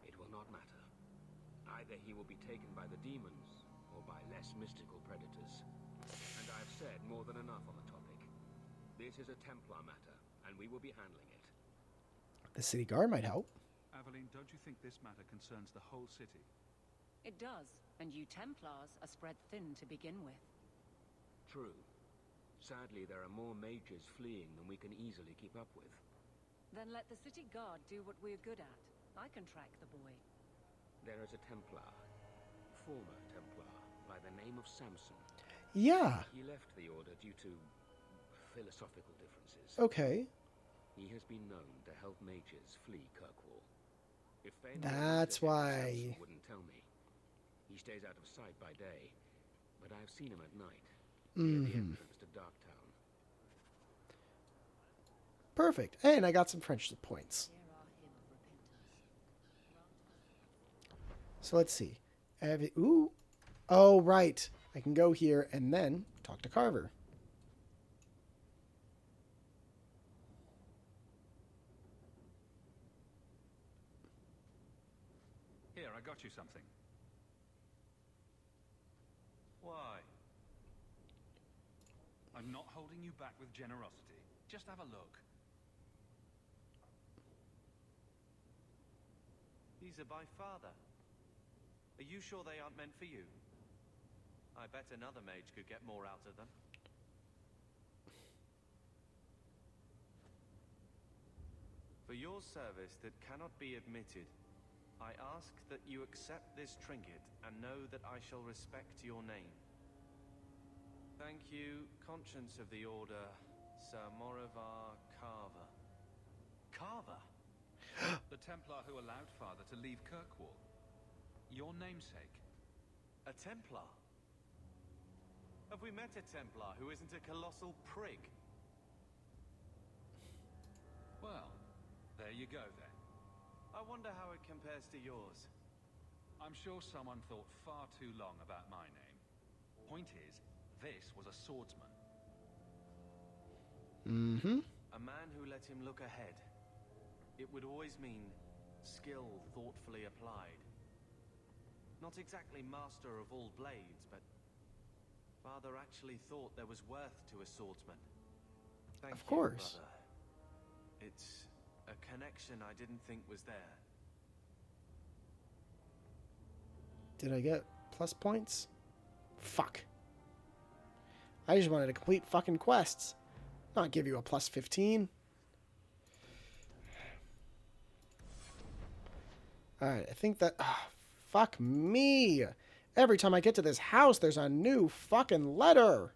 it will not matter. Either he will be taken by the demons, or by less mystical predators. And I have said more than enough on the topic. This is a Templar matter, and we will be handling it. The city guard might help. Aveline, don't you think this matter concerns the whole city? It does, and you Templars are spread thin to begin with. True. Sadly, there are more mages fleeing than we can easily keep up with. Then let the city guard do what we're good at. I can track the boy. There is a Templar, former Templar, by the name of Samson. Yeah. He left the order due to philosophical differences. Okay. He has been known to help mages flee Kirkwall. If Fenrir That's why. Samson wouldn't tell me. He stays out of sight by day, but I have seen him at night, near the entrance to Darktown. Perfect. And I got some friendship points. So let's see. Ooh. Oh, right. I can go here and then talk to Carver. Here, I got you something. Why? I'm not holding you back with generosity. Just have a look. These are by father. Are you sure they aren't meant for you? I bet another mage could get more out of them. For your service that cannot be admitted, I ask that you accept this trinket and know that I shall respect your name. Thank you, conscience of the order, Sir Morivar Carver. Carver? The Templar who allowed father to leave Kirkwall. Your namesake. A Templar? Have we met a Templar who isn't a colossal prig? Well, there you go then. I wonder how it compares to yours. I'm sure someone thought far too long about my name. Point is, this was a swordsman. Mm-hmm. A man who let him look ahead. It would always mean skill thoughtfully applied. Not exactly master of all blades, but father actually thought there was worth to a swordsman. Thank Of course. you, brother. It's a connection I didn't think was there. Did I get plus points? Fuck. I just wanted to complete fucking quests. Not give you a plus 15. Alright, I think that... fuck me. Every time I get to this house, there's a new fucking letter.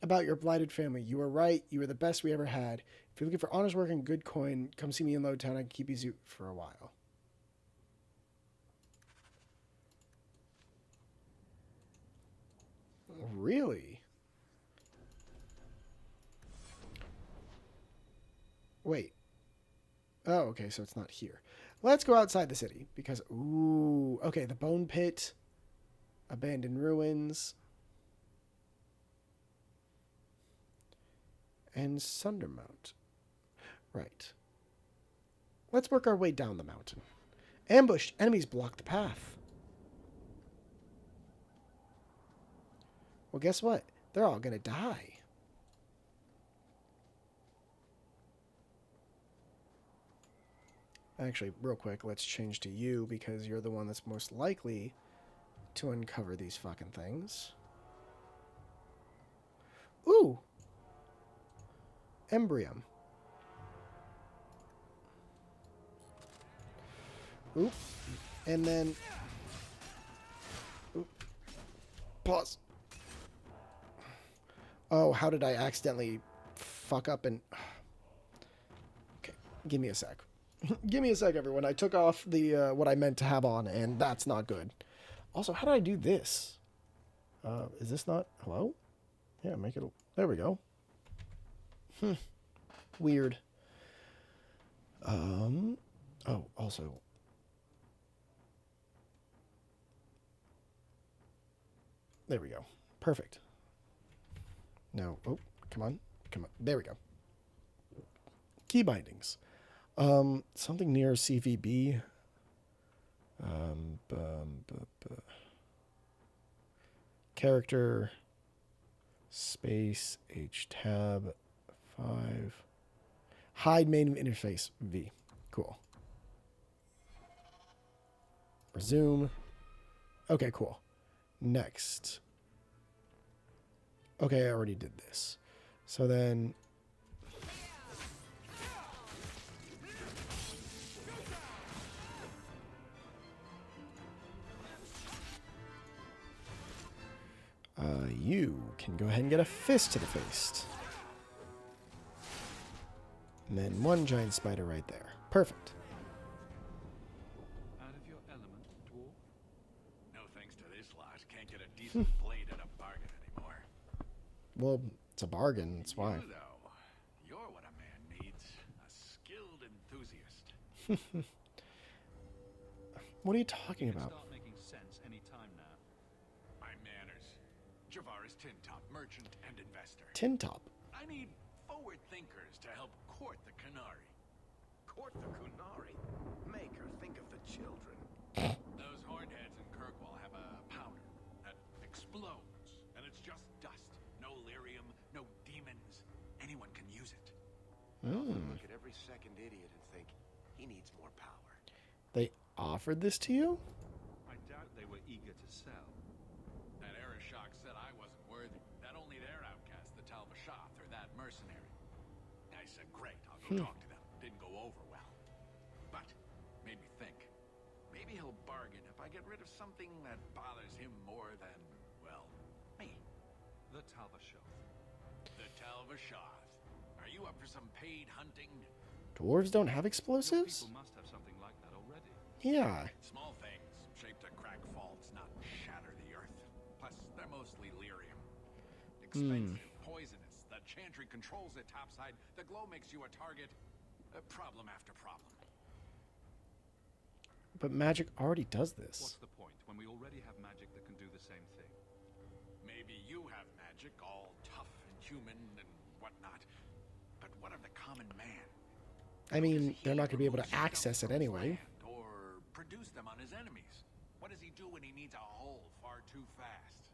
About your blighted family. You were right. You were the best we ever had. If you're looking for honest work and good coin, come see me in Lowtown. I can keep you zoo for a while. Really? Wait. Oh, okay, so it's not here. Let's go outside the city, because... Ooh, okay, the Bone Pit. Abandoned Ruins. And Sundermount. Right. Let's work our way down the mountain. Ambushed. Enemies block the path. Well, guess what? They're all gonna die. Actually, real quick, let's change to you because you're the one that's most likely to uncover these fucking things. Ooh! Embrium. Oop. And then... Oop. Pause. Oh, how did I accidentally fuck up and... Okay, give me a sec. Give me a sec, everyone. I took off the what I meant to have on, and that's not good. Also, how did I do this? Is this not... Hello? Yeah, make it... There we go. Weird. Oh, also... There we go. Perfect. Now, oh, come on. Come on. There we go. Key bindings. Something near CVB. Character. Space. H tab. 5. Hide main interface. V. Cool. Resume. Okay, cool. Next. Okay, I already did this. So then... you can go ahead and get a fist to the face. And then one giant spider right there. Perfect. Out of your element, dwarf? No thanks to this lot. Can't get a decent blade at a bargain anymore. Well, it's a bargain, that's why. You, though, you're what a man needs. A skilled enthusiast. What are you talking about? Start making sense any time now. My manners. Javaris Tintop, merchant and investor. Tintop? I need forward thinkers to help court the Kunari. Court the Kunari? Make her think of the children. Those hornheads in Kirkwall have a powder that explodes, and it's just dust. No lyrium, no demons. Anyone can use it. Look at every second idiot and think he needs more power. They offered this to you? I doubt they were eager to sell. That Arishok said I wasn't worthy. That only their outcast, the Talvashath, or that mercenary. I said, great, I'll go talk to them. Didn't go over well. But, made me think. Maybe he'll bargain if I get rid of something that bothers him more than, well, me. The Talvashath. The Talvashath. Are you up for some paid hunting? Dwarves don't have explosives? People must have something like that already. Yeah. Small things, shaped to crack faults, not mostly lyrium. Expensive, poisonous. The chantry controls it topside. The glow makes you a target. Problem after problem. But magic already does this. What's the point when we already have magic that can do the same thing? Maybe you have magic, all tough and human and whatnot. But what of the common man? I mean, they're not going to be able to access it anyway. Or produce them on his enemies. What does he do when he needs a hole far too fast?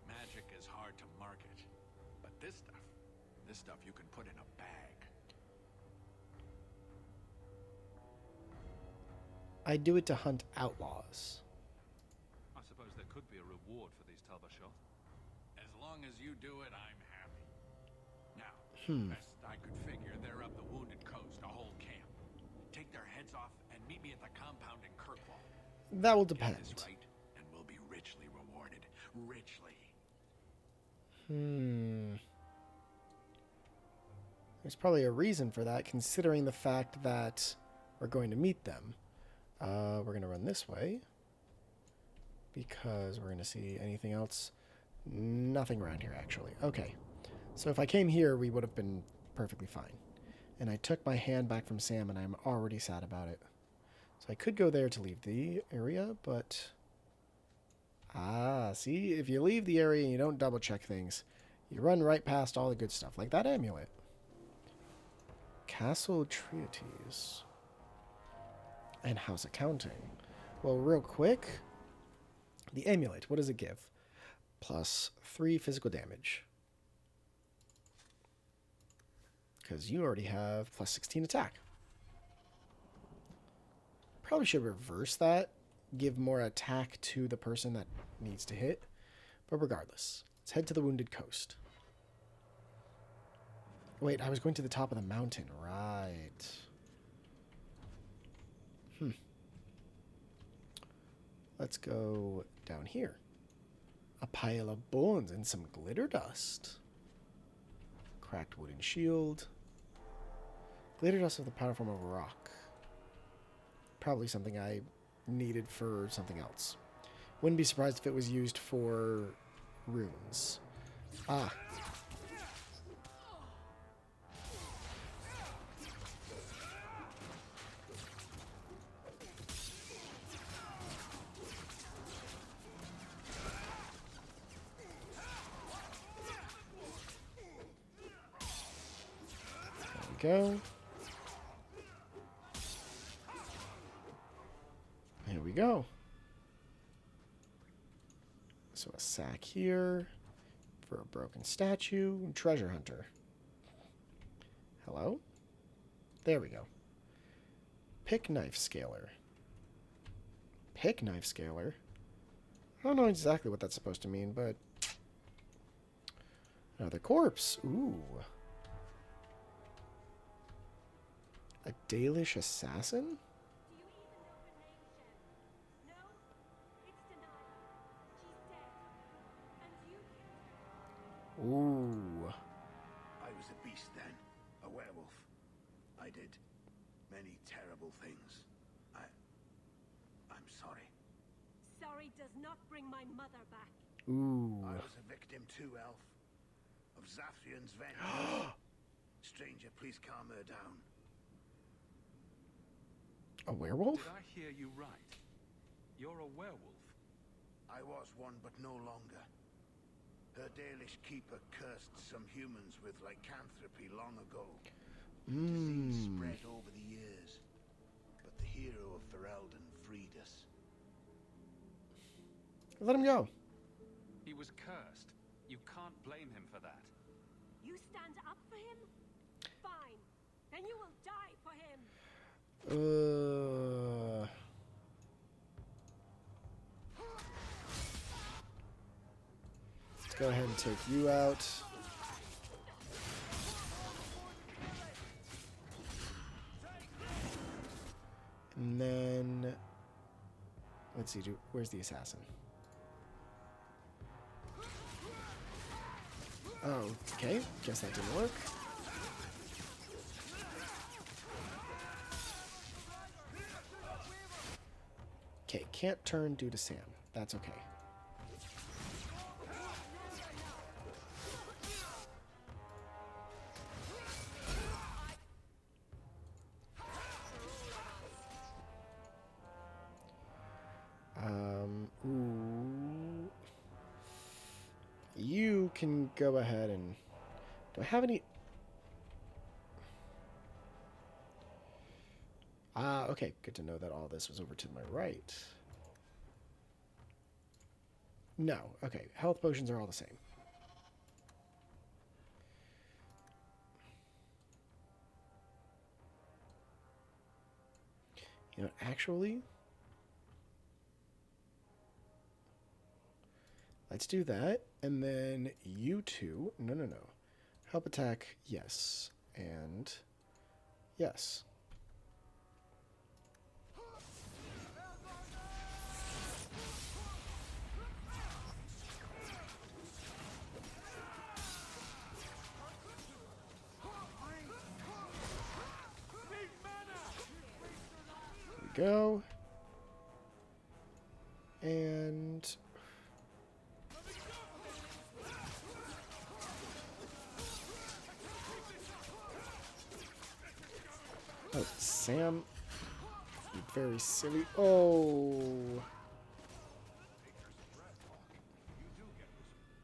Magic is hard to market. But this stuff you can put in a bag. I do it to hunt outlaws. I suppose there could be a reward for these Talbashot. As long as you do it, I'm happy. Now, best I could figure, they're up the Wounded Coast, a whole camp. Take their heads off and meet me at the compound in Kirkwall. That will depend. Get this right, and we'll be richly rewarded. Richly. There's probably a reason for that, considering the fact that we're going to meet them. We're going to run this way because we're going to see anything else. Nothing around here, actually. Okay. So if I came here, we would have been perfectly fine. And I took my hand back from Sam, and I'm already sad about it. So I could go there to leave the area, but... see? If you leave the area and you don't double-check things, you run right past all the good stuff, like that amulet. Castle Treatise. And how's accounting? Well, real quick, the amulet, what does it give? Plus 3 physical damage. Because you already have plus 16 attack. Probably should reverse that. Give more attack to the person that needs to hit. But regardless, let's head to the Wounded Coast. Wait, I was going to the top of the mountain. Right. Let's go down here. A pile of bones and some glitter dust. Cracked wooden shield. Glitter dust of the powder form of rock. Probably something I needed for something else. Wouldn't be surprised if it was used for runes. Go. Here we go. So a sack here for a broken statue. Treasure hunter. Hello? There we go. Pick knife scaler. Pick knife scaler? I don't know exactly what that's supposed to mean, but... Another corpse. Ooh. A Dalish assassin? Ooh. I was a beast then. A werewolf. I did many terrible things. I'm sorry. Sorry does not bring my mother back. Ooh. I was a victim too, Elf. Of Zathrian's vengeance. Stranger, please calm her down. A werewolf? Did I hear you right? You're a werewolf? I was one, but no longer. Her Dalish keeper cursed some humans with lycanthropy long ago. Disease spread over the years, but the hero of Ferelden freed us. Let him go. He was cursed. You can't blame him for that. You stand up for him? Fine. Then you will die for him. Let's go ahead and take you out. And then let's see, where's the assassin? Oh, okay. Guess that didn't work. Okay, can't turn due to Sam. That's okay. You can go ahead and... Do I have any... Ah, okay. Good to know that all this was over to my right. No. Okay. Health potions are all the same. You know, actually... Let's do that. And then you two... No. Help attack, yes. And... Yes. Go. And... Oh, Sam. You're very silly. Oh.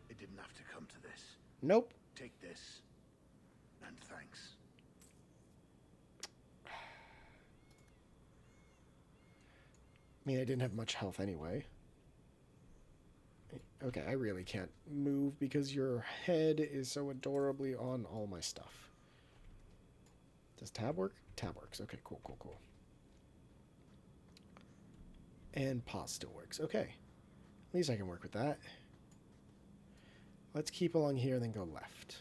It didn't have to come to this. Nope. Take this. And thanks. I mean, I didn't have much health anyway. Okay, I really can't move because your head is so adorably on all my stuff. Does tab work? Tab works. Okay, cool. And pause still works. Okay. At least I can work with that. Let's keep along here and then go left.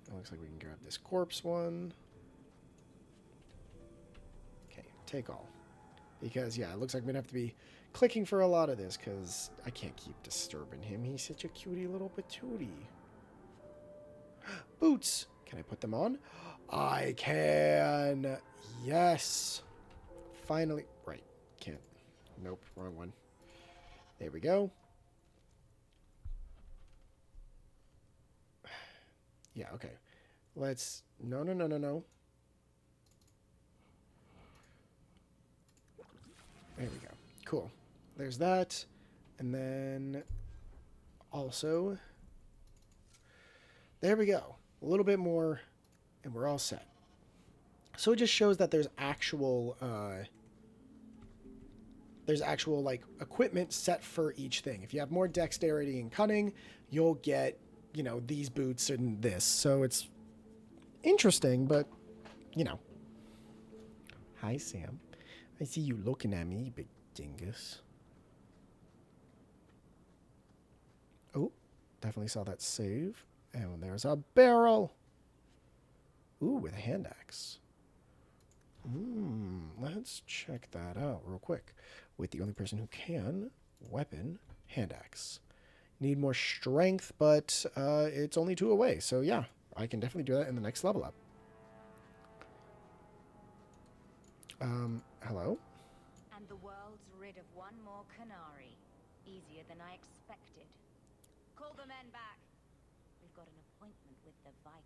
It looks like we can grab this corpse one. Okay, take all. Because, yeah, it looks like I'm going to have to be clicking for a lot of this because I can't keep disturbing him. He's such a cutie little patootie. Boots! Can I put them on? I can! Yes! Finally. Right. Can't. Nope. Wrong one. There we go. Yeah, okay. Let's... No. There we go. Cool. There's that. And then... Also... There we go. A little bit more, and we're all set. So it just shows that there's actual like equipment set for each thing. If you have more dexterity and cunning, you'll get, you know, these boots and this. So it's interesting, but you know. Hi, Sam. I see you looking at me, you big dingus. Oh, definitely saw that save. And there's a barrel. Ooh, with a hand axe. Let's check that out real quick. With the only person who can, weapon, hand axe. Need more strength, but it's only 2 away. So yeah, I can definitely do that in the next level up. Hello? And the world's rid of one more Canary. Easier than I expected. Call the men back. We've got an appointment with the Viscount.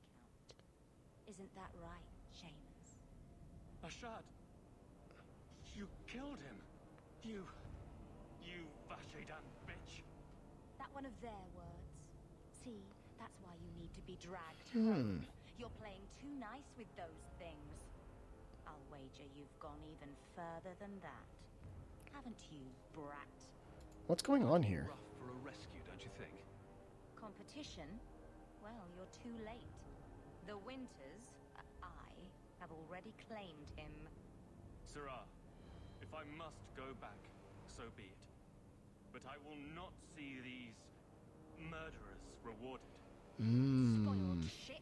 Isn't that right, Seamus? Ashad! You killed him! You Vashedan bitch! That one of their words. See, that's why you need to be dragged home. You're playing too nice with those things. I'll wager you've gone even further than that. Haven't you, brat? What's going on here? Rough for a rescue, don't you think? Competition? Well, you're too late. The Winters, I, have already claimed him. Sirrah, if I must go back, so be it. But I will not see these murderers rewarded. Spoiled shit.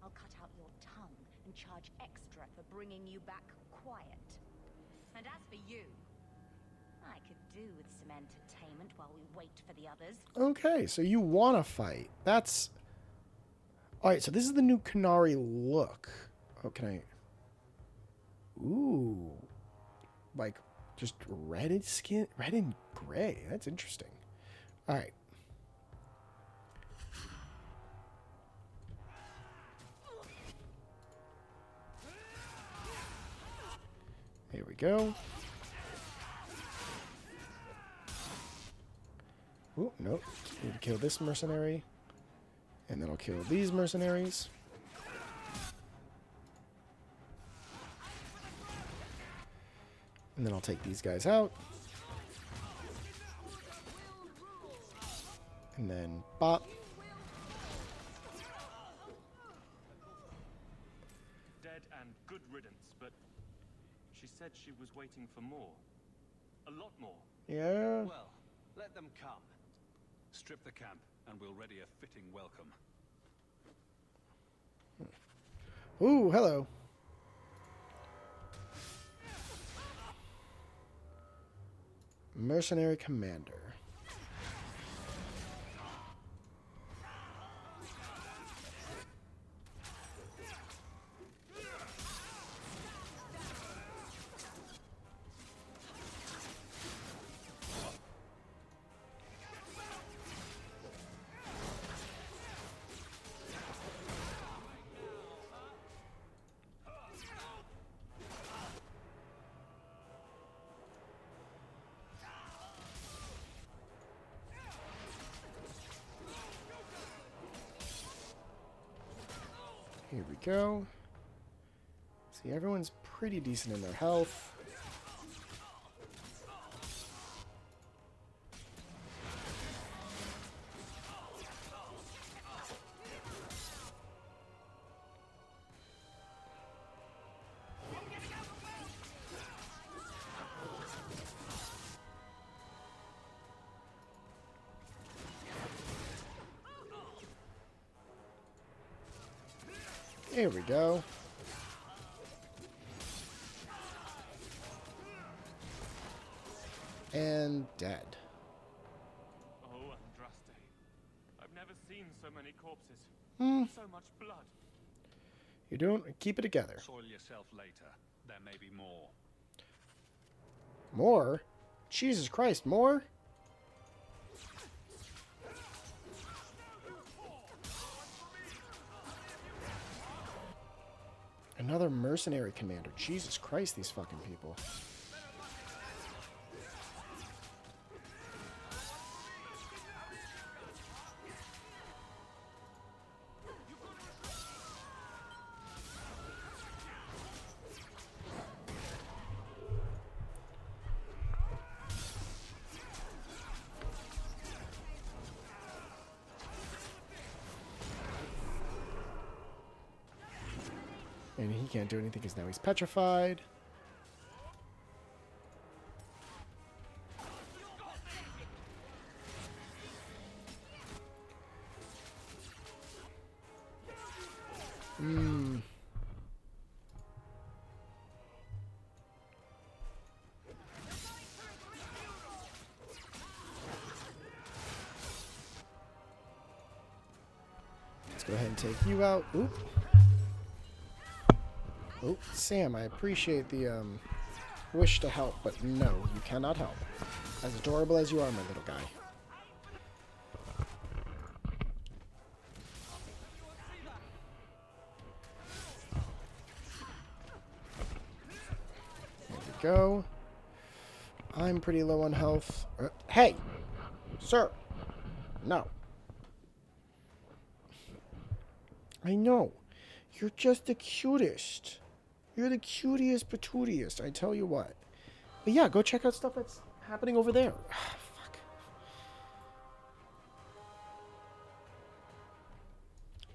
I'll cut out your tongue and charge extra for bringing you back quiet. And as for you, I could do with some entertainment while we wait for the others. Okay, so you want to fight. That's... Alright, so this is the new Canary look. Oh, can I... Ooh. Like, just red skin... Red and gray. That's interesting. Alright. Here we go. Oh, nope. Need to kill this mercenary. And then I'll kill these mercenaries. And then I'll take these guys out. And then bop. Dead and good riddance, but she said she was waiting for more. A lot more. Yeah. Well, let them come. Strip the camp, and we'll ready a fitting welcome. Ooh, hello. Mercenary Commander. Here we go. See, everyone's pretty decent in their health. Here we go. And dead. Oh, Andraste. I've never seen so many corpses. So much blood. You don't keep it together. Soil yourself later. There may be more. More? Jesus Christ, more? Another mercenary commander. Jesus Christ, these fucking people. And he can't do anything because now he's petrified. Let's go ahead and take you out. Oop. Oh, Sam, I appreciate the wish to help, but no, you cannot help. As adorable as you are, my little guy. There we go. I'm pretty low on health. Hey! Sir! No. I know. You're just the cutest. You're the cutest patootiest, I tell you what. But yeah, go check out stuff that's happening over there. Fuck.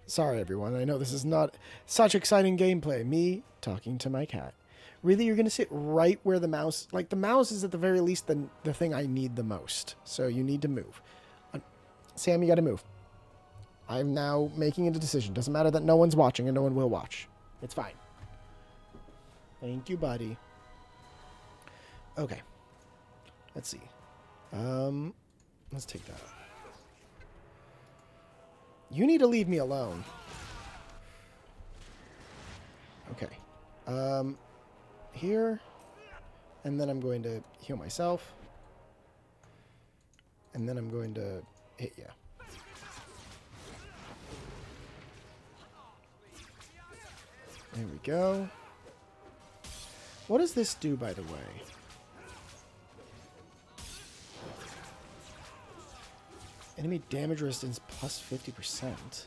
Sorry, everyone. I know this is not such exciting gameplay. Me talking to my cat. Really, you're going to sit right where the mouse... Like, the mouse is at the very least the thing I need the most. So you need to move. Sam, you got to move. I'm now making a decision. Doesn't matter that no one's watching and no one will watch. It's fine. Thank you, buddy. Okay. Let's see. Let's take that. You need to leave me alone. Okay. Here. And then I'm going to heal myself. And then I'm going to hit you. There we go. What does this do, by the way? Enemy damage resistance plus 50%.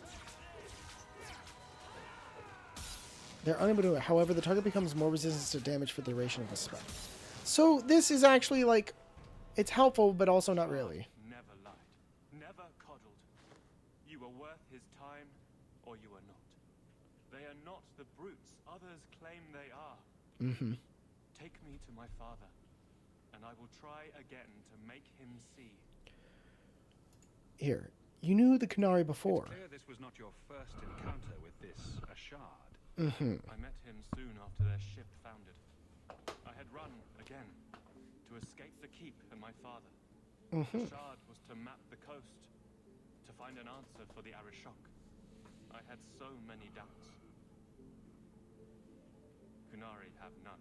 They're unable to, however, the target becomes more resistant to damage for the duration of the spell. So this is actually like, it's helpful, but also not really. Never lied, never coddled. You are worth his time, or you are not. They are not the brutes others claim they are. Mm-hmm. Take me to my father, and I will try again to make him see. Here, you knew the Canary before. It's clear this was not your first encounter with this Ashard. Mm-hmm. I met him soon after their ship foundered. I had run again to escape the keep and my father. Mm-hmm. Ashard was to map the coast, to find an answer for the Arishok. I had so many doubts. Kunari have none.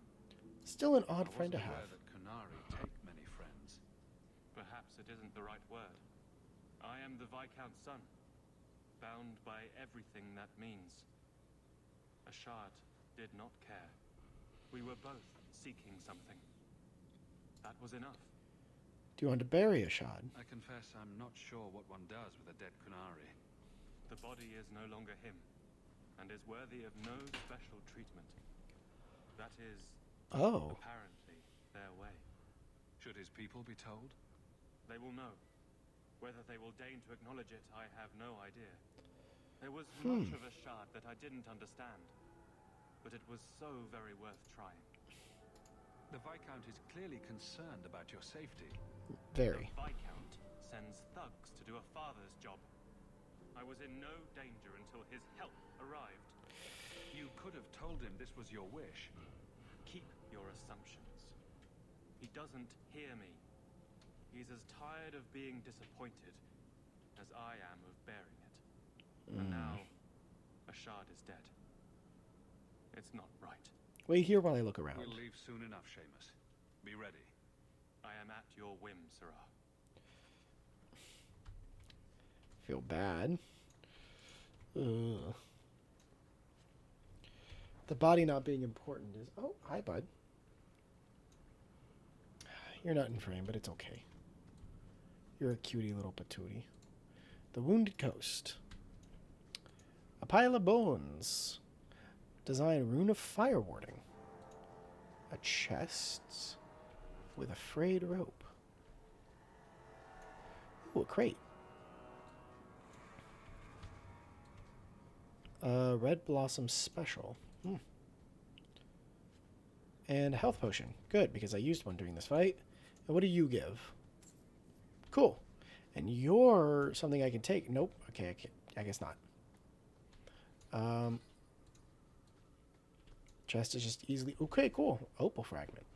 Still an odd friend to have. I wasn't aware that Kunari take many friends. Perhaps it isn't the right word. I am the Viscount's son, bound by everything that means. Ashard did not care. We were both seeking something. That was enough. Do you want to bury Ashard? I confess I'm not sure what one does with a dead Kunari. The body is no longer him, and is worthy of no special treatment. That is, apparently, their way. Should his people be told? They will know. Whether they will deign to acknowledge it, I have no idea. There was much of Ashard that I didn't understand, but it was so very worth trying. The Viscount is clearly concerned about your safety. Very. The Viscount sends thugs to do a father's job. I was in no danger until his help arrived. You could have told him this was your wish. Keep your assumptions. He doesn't hear me. He's as tired of being disappointed as I am of bearing it. And now, Ashard is dead. It's not right. Wait here while I look around. We'll leave soon enough, Seamus. Be ready. I am at your whim, Sirrah. Feel bad. Ugh. The body not being important is... Oh, hi, bud. You're not in frame, but it's okay. You're a cutie little patootie. The Wounded Coast. A pile of bones. Design rune of fire warding. A chest with a frayed rope. Ooh, a crate. Red Blossom Special. And a health potion. Good, because I used one during this fight. And what do you give? Cool. And you're something I can take. Nope. Okay, I can't. I guess not. Chest is just easily... Okay, cool. Opal fragment.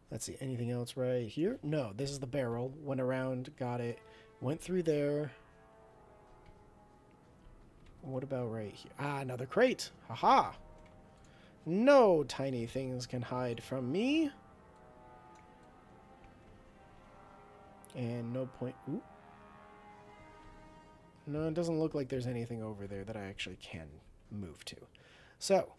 Let's see. Anything else right here? No, this is the barrel. Went around, got it. Went through there. What about right here? Ah, another crate. Haha. No tiny things can hide from me. And no point... Ooh. No, it doesn't look like there's anything over there that I actually can move to. So,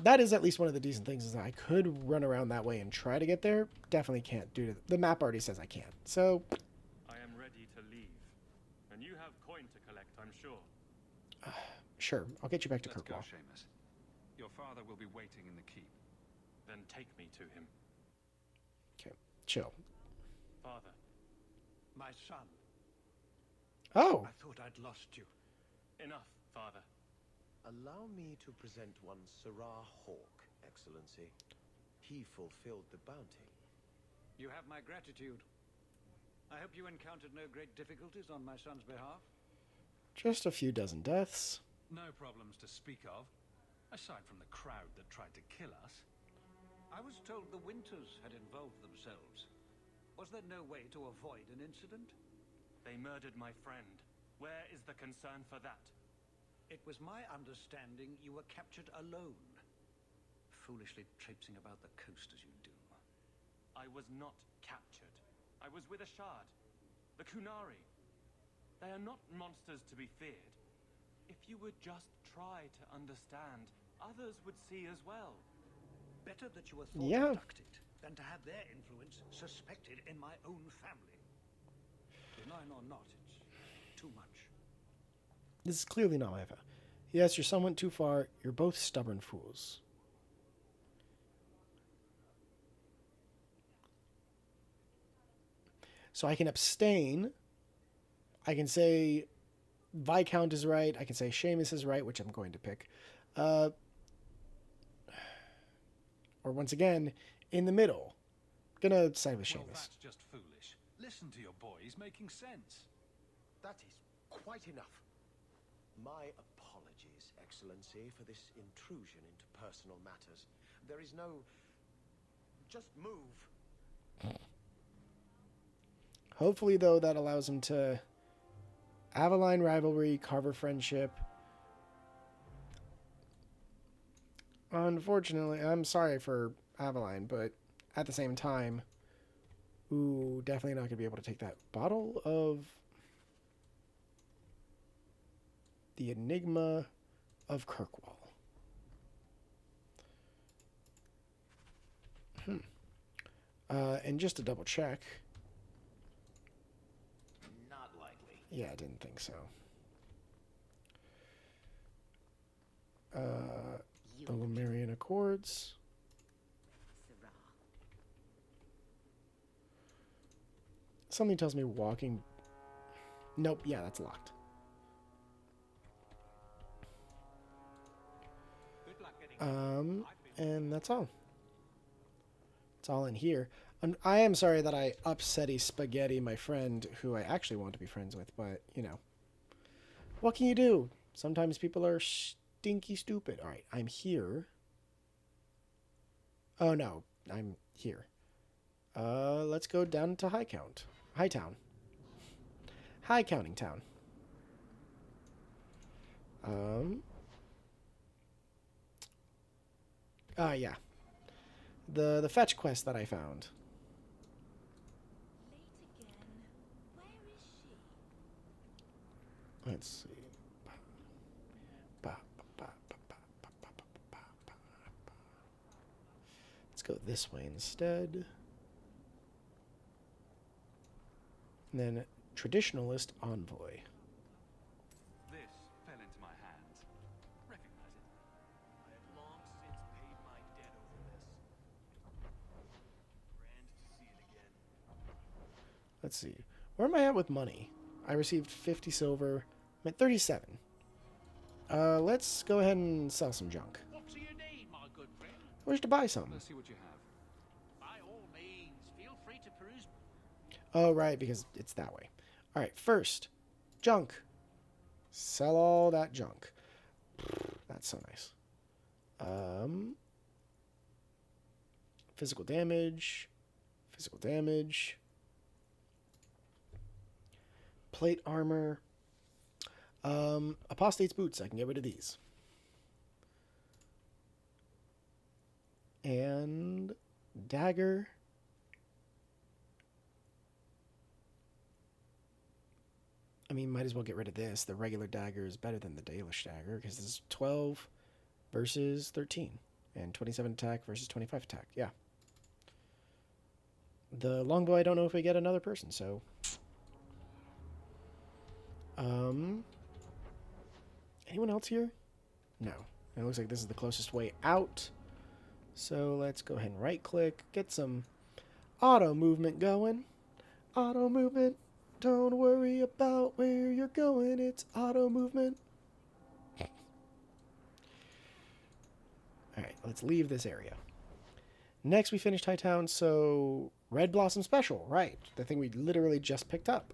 that is at least one of the decent things, is that I could run around that way and try to get there. Definitely can't do it. The map already says I can't. So... I am ready to leave. And you have coin to collect, I'm sure. Sure. I'll get you back to Let's Kirkwall. go, Seamus. Your father will be waiting in the keep. Then take me to him. Okay. Chill. Father. My son. Oh. I thought I'd lost you. Enough, Father. Allow me to present one Sirrah Hawke, Excellency. He fulfilled the bounty. You have my gratitude. I hope you encountered no great difficulties on my son's behalf. Just a few dozen deaths. No problems to speak of, aside from the crowd that tried to kill us. I was told the Winters had involved themselves. Was there no way to avoid an incident? They murdered my friend. Where is the concern for that? It was my understanding you were captured alone. Foolishly traipsing about the coast as you do. I was not captured. I was with Ashard. The Kunari. They are not monsters to be feared. If you would just try to understand, others would see as well. Better that you were thought abducted than to have their influence suspected in my own family. Benign or not, it's too much. This is clearly not my fault. Yes, your son went too far. You're both stubborn fools. So I can abstain. I can say Viscount is right. I can say Seamus is right, which I'm going to pick. Or once again, in the middle. Gonna side with Seamus. Well, that's just foolish. Listen to your boy. He's making sense. That is quite enough. My apologies, Excellency, for this intrusion into personal matters. There is no... Just move. Hopefully, though, that allows him to... Aveline rivalry, Carver friendship. Unfortunately, I'm sorry for Aveline, but at the same time... Ooh, definitely not going to be able to take that bottle of... The Enigma of Kirkwall. And just to double check... Not likely. Yeah, I didn't think so. The Lemurian Accords. Something tells me walking... Nope, yeah, that's locked. And that's all. It's all in here. I am sorry that I upsetty Spaghetti, my friend, who I actually want to be friends with, but, you know. What can you do? Sometimes people are stinky stupid. Alright, I'm here. Oh, no. I'm here. Let's go down to Hightown. High Counting Town. Yeah. The fetch quest that I found. Let's see. Let's go this way instead. And then Traditionalist Envoy. This fell into my hands. Recognize it? I had long since paid my debt over this. Grand to see it again. Let's see. Where am I at with money? I received 50 silver. I'm at 37. Let's go ahead and sell some junk. What do you need, my good friend? Where's to buy some? Let's see what you have. By all means, feel free to peruse. Oh, right, because it's that way. All right, first, junk. Sell all that junk. That's so nice. Physical damage. Physical damage. Plate armor. Apostate's boots. I can get rid of these. And dagger. I mean, might as well get rid of this. The regular dagger is better than the Dalish dagger because this is 12 versus 13 and 27 attack versus 25 attack. Yeah. The longbow, I don't know if we get another person, so... Anyone else here? No. It looks like this is the closest way out. So let's go ahead and right-click, get some auto movement going. Auto movement. Don't worry about where you're going. It's auto movement. Alright, let's leave this area. Next, we finished Hightown, so... Red Blossom Special, right. The thing we literally just picked up.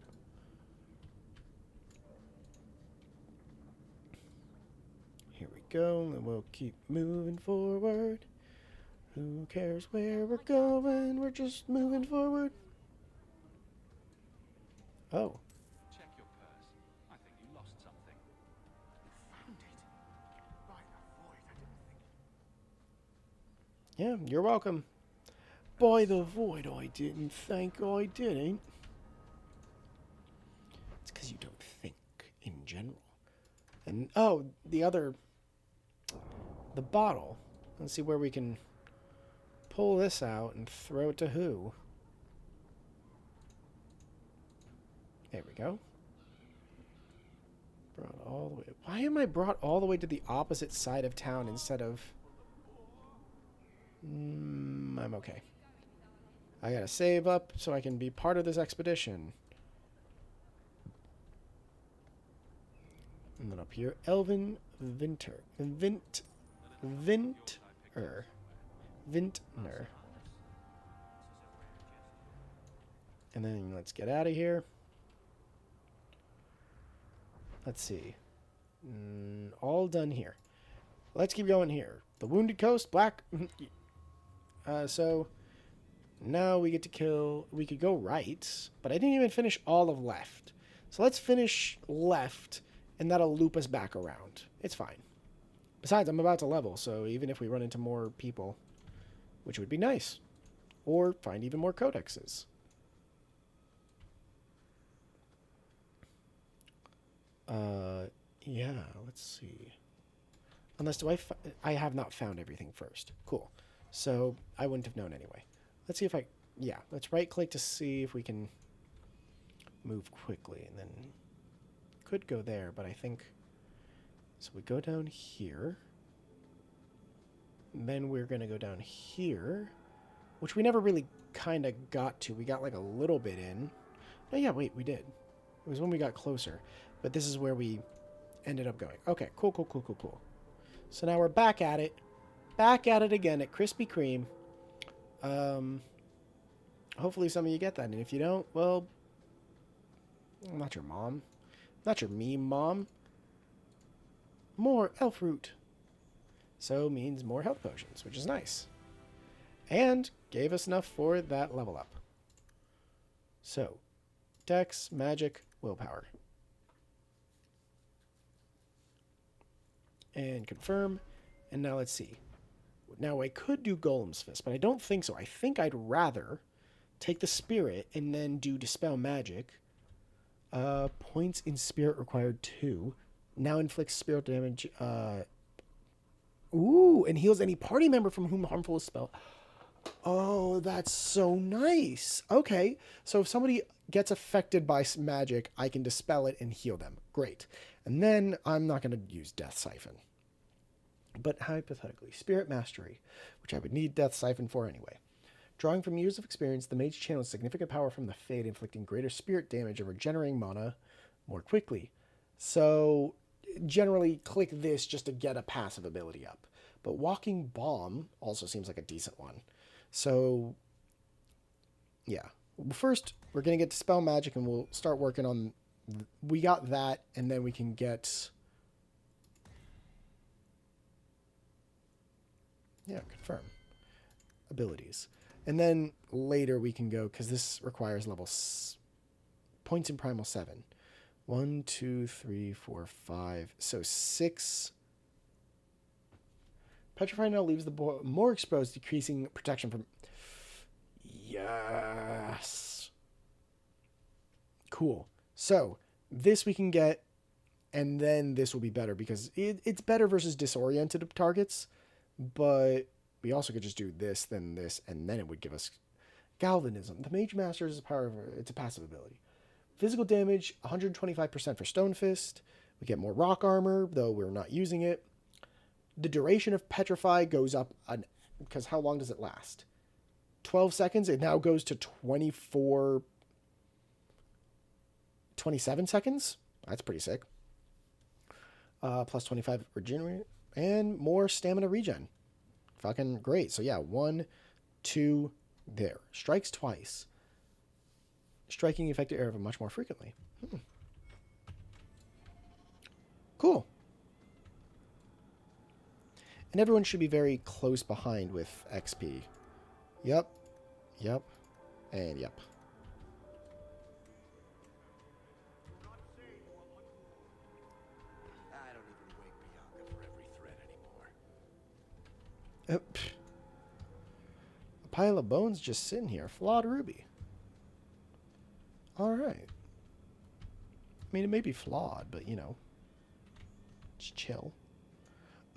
Here we go, and we'll keep moving forward. Who cares where we're going? We're just moving forward. Oh. Check your purse. I think you lost something. Found it. By the void, I didn't think. Yeah, you're welcome. By the void, I didn't think I didn't. It's because you don't think in general. And, oh, the bottle. Let's see where we can pull this out and throw it to who. There we go. Brought all the way. Why am I brought all the way to the opposite side of town instead of... I'm okay. I gotta save up so I can be part of this expedition. And then up here, Elven Vintner. Vintner. And then let's get out of here. Let's see. All done here. Let's keep going here. The Wounded Coast, Black. So now we get to kill. We could go right, but I didn't even finish all of left. So let's finish left, and that'll loop us back around. It's fine. Besides, I'm about to level, so even if we run into more people, which would be nice, or find even more codexes. Yeah, let's see. Unless, I have not found everything first. Cool. So, I wouldn't have known anyway. Let's see if yeah, let's right-click to see if we can move quickly, and then could go there, but I think, so we go down here, and then we're going to go down here, which we never really kind of got to. We got like a little bit in. Oh yeah, wait, we did. It was when we got closer, but this is where we ended up going. Okay, cool. So now we're back at it again at Krispy Kreme. Hopefully some of you get that, and if you don't, well, I'm not your mom. Not your meme mom. More elf root. So means more health potions, which is nice. And gave us enough for that level up. So, Dex, Magic, Willpower. And confirm. And now let's see. Now I could do Golem's Fist, but I don't think so. I think I'd rather take the Spirit and then do Dispel Magic. Points in Spirit required 2. Now inflicts spirit damage. Ooh, and heals any party member from whom harmful is spell. Oh, that's so nice. Okay, so if somebody gets affected by magic, I can dispel it and heal them. Great. And then I'm not going to use Death Siphon. But hypothetically, Spirit Mastery, which I would need Death Siphon for anyway. Drawing from years of experience, the mage channels significant power from the Fade, inflicting greater spirit damage and regenerating mana more quickly. So, generally, click this just to get a passive ability up. But Walking Bomb also seems like a decent one. So, yeah. First, we're going to get Dispel Magic, and we'll start working on... We got that, and then we can get... Yeah, confirm. Abilities. And then later we can go, because this requires points in Primal 7. 1, 2, 3, 4, 5. So 6. Petrify now leaves the boy more exposed, decreasing protection from... Yes. Cool. So this we can get, and then this will be better, because it's better versus disoriented targets, but we also could just do this, then this, and then it would give us Galvanism. The Mage Master is it's a passive ability. Physical damage, 125% for Stone Fist. We get more rock armor, though we're not using it. The duration of Petrify goes up, because how long does it last? 12 seconds. It now goes to 27 seconds. That's pretty sick. Plus 25 regenerate. And more stamina regen. Fucking great. So yeah, 1, 2, there. Strikes twice. Striking effective area much more frequently. Cool. And everyone should be very close behind with XP. Yep. Yep. And yep. I don't even wake Bianca for every threat anymore. A pile of bones just sitting here. Flawed ruby. Alright. I mean, it may be flawed, but, you know. Just chill.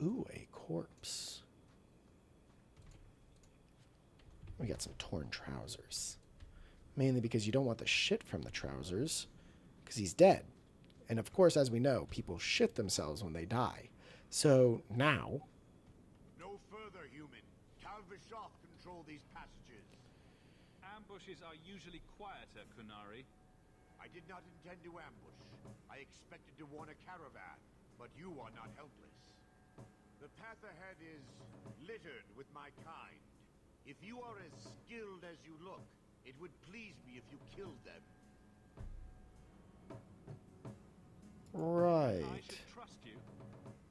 Ooh, a corpse. We got some torn trousers. Mainly because you don't want the shit from the trousers. Because he's dead. And of course, as we know, people shit themselves when they die. So now... No further, human. Calvishov control these passages. Ambushes are usually quieter, Kunari. I did not intend to ambush. I expected to warn a caravan, but you are not helpless. The path ahead is littered with my kind. If you are as skilled as you look, it would please me if you killed them. Right. I should trust you.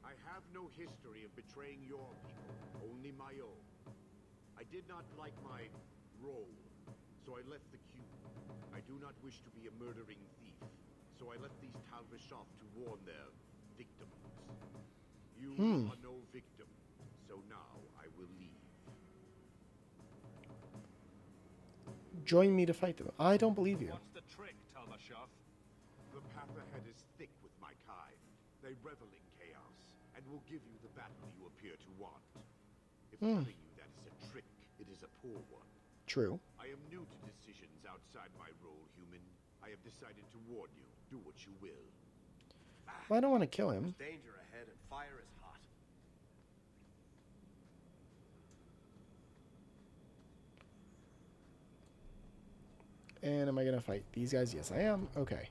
I have no history of betraying your people, only my own. I did not like my role, so I left the cube. I do not wish to be a murdering thief, so I left these Talvishov to warn their victims. You are no victim, so now I will leave. Join me to fight them. I don't believe you. What's the trick, Talvashov? The path ahead is thick with my kind. They revel in chaos, and will give you the battle you appear to want. If telling you that is a trick, it is a poor one. True. I am new to decisions outside my role, human. I have decided to warn you. Do what you will. Well, I don't want to kill him. There's danger ahead and fire is hot. And am I going to fight these guys? Yes, I am. Okay.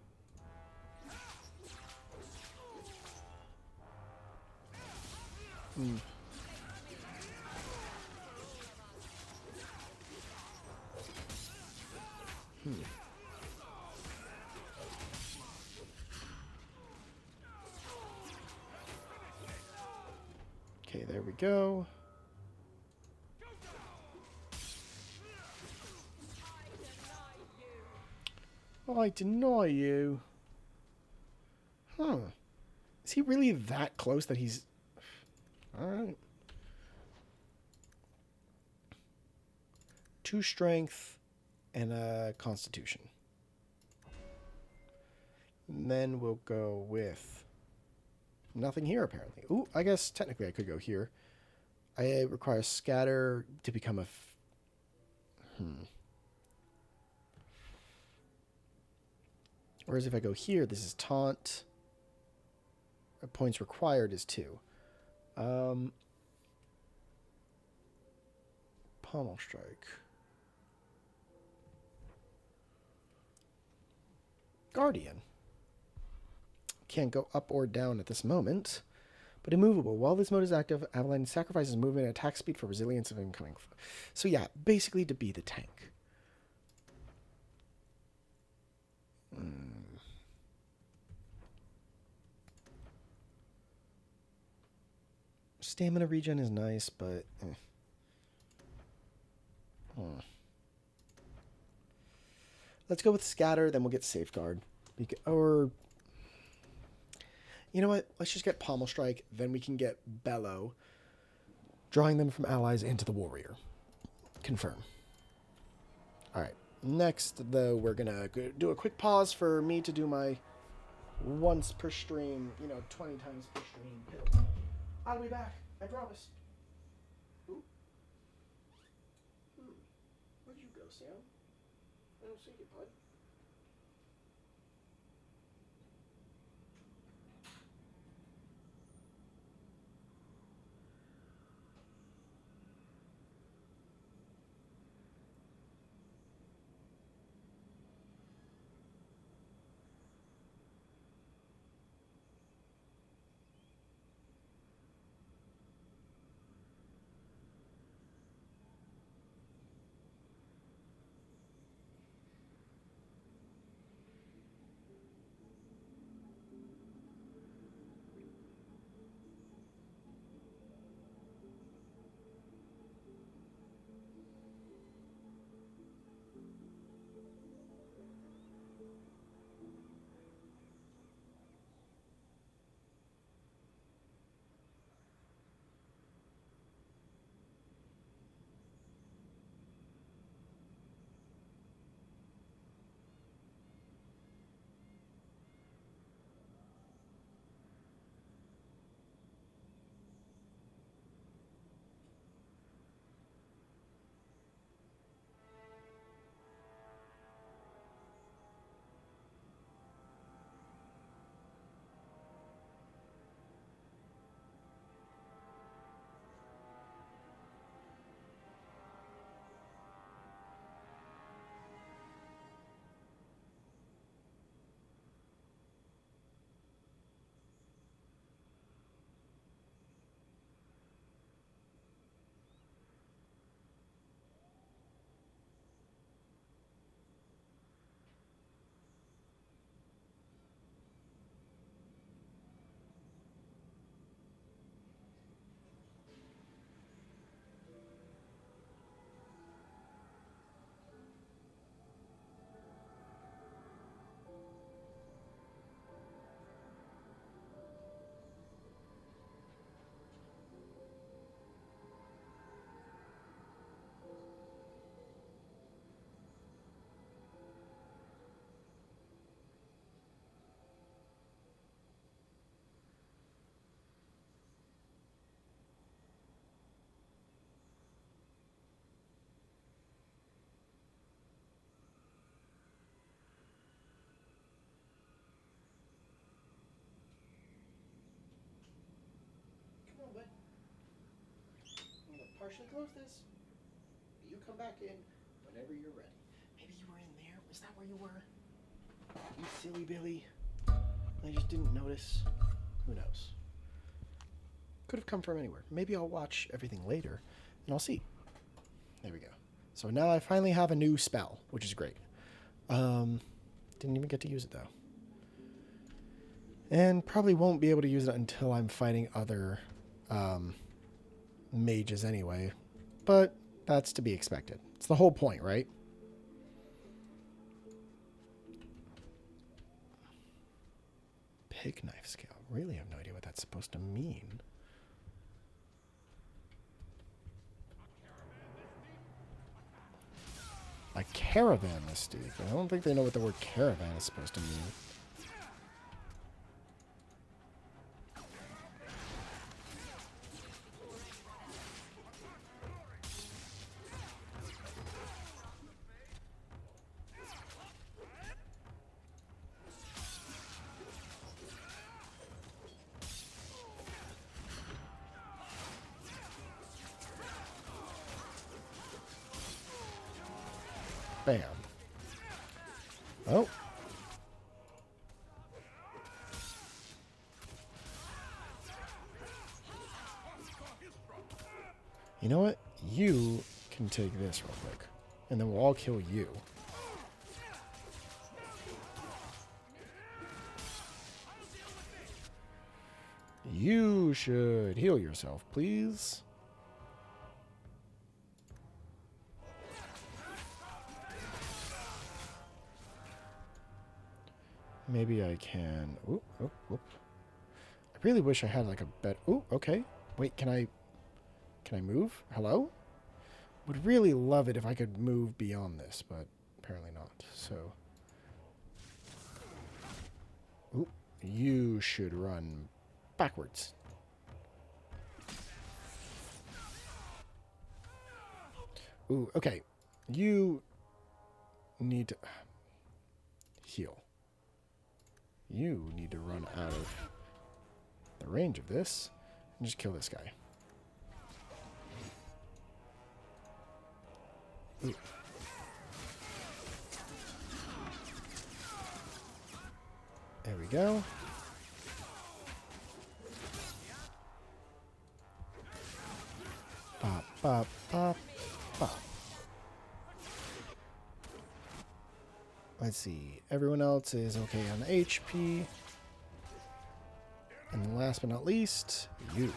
Okay, there we go. I deny you. Huh. Is he really that close that he's... Alright. 2 strength and a constitution. And then we'll go with... Nothing here, apparently. Ooh, I guess technically I could go here. I require scatter to become a... Whereas if I go here, this is taunt. Points required is 2. Pommel strike. Guardian. Can't go up or down at this moment, but immovable. While this mode is active, Avalanche sacrifices movement and attack speed for resilience of incoming. So yeah, basically to be the tank. Stamina regen is nice, but... Let's go with Scatter, then we'll get Safeguard. Or... You know what? Let's just get Pommel Strike, then we can get Bellow, drawing them from allies into the Warrior. Confirm. Alright. Next, though, we're going to do a quick pause for me to do my once per stream, 20 times per stream pill. I'll be back. I promise. Ooh. Where'd you go, Sam? I don't see you, bud. partially close this. You come back in whenever you're ready. Maybe you were in there. Is that where you were? You silly Billy. I just didn't notice. Who knows? Could have come from anywhere. Maybe I'll watch everything later and I'll see. There we go. So now I finally have a new spell, which is great. Didn't even get to use it though. And probably won't be able to use it until I'm fighting other mages anyway. But that's to be expected. It's the whole point, right? Pig knife scale. Really have no idea what that's supposed to mean. A caravan mystique. I don't think they know what the word caravan is supposed to mean. Bam. Oh. You know what? You can take this real quick. And then we'll all kill you. You should heal yourself, please. Maybe I can... Ooh, oh, whoop. I really wish I had like a bet... Ooh, okay. Wait, can I move? Hello? Would really love it if I could move beyond this, but apparently not. So... Ooh, you should run backwards. Ooh, okay. You need to... heal. You need to run out of the range of this and just kill this guy. Ooh. There we go. Bop, bop, bop, bop. Let's see. Everyone else is okay on the HP. And then last but not least, you.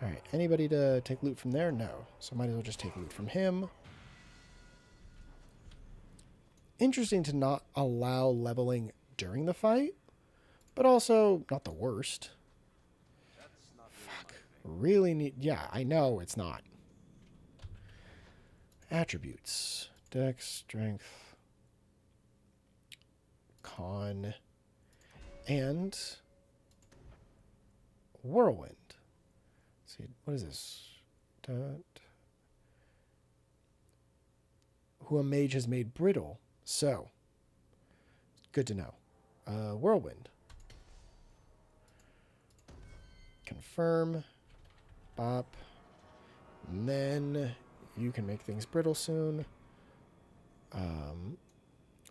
Alright, anybody to take loot from there? No. So might as well just take loot from him. Interesting to not allow leveling during the fight, but also not the worst. Fuck. Really need... Yeah, I know it's not. Attributes. Dex, strength, con, and whirlwind. Let's see, what is this? Who a mage has made brittle. So, good to know. Whirlwind. Confirm. Bop. And then you can make things brittle soon.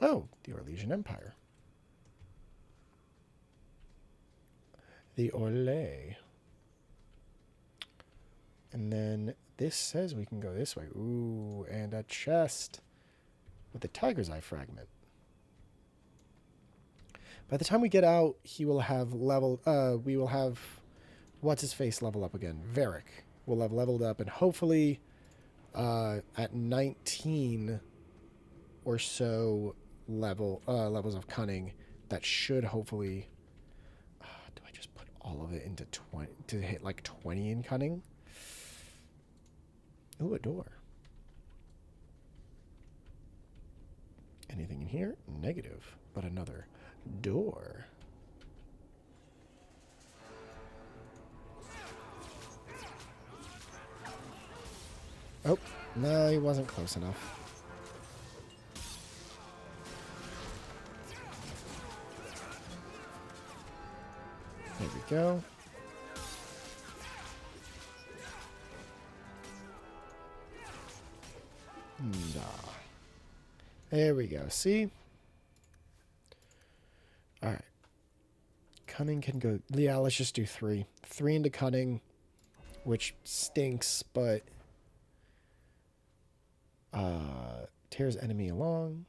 Oh, the Orlesian Empire. The Orlais. And then this says we can go this way. Ooh, and a chest with the Tiger's Eye fragment. By the time we get out, he will have leveled... we will have... What's-his-face level up again? Varric will have leveled up, and hopefully at 19 or so levels of cunning, that should hopefully... do I just put all of it into 20 to hit like 20 in cunning? Ooh, a door. Anything in here? Negative, but another door. Oh, no, he wasn't close enough. There we go. There we go. See? All right. Cunning can go... Yeah, let's just do 3. 3 into cunning, which stinks, but... tears enemy along.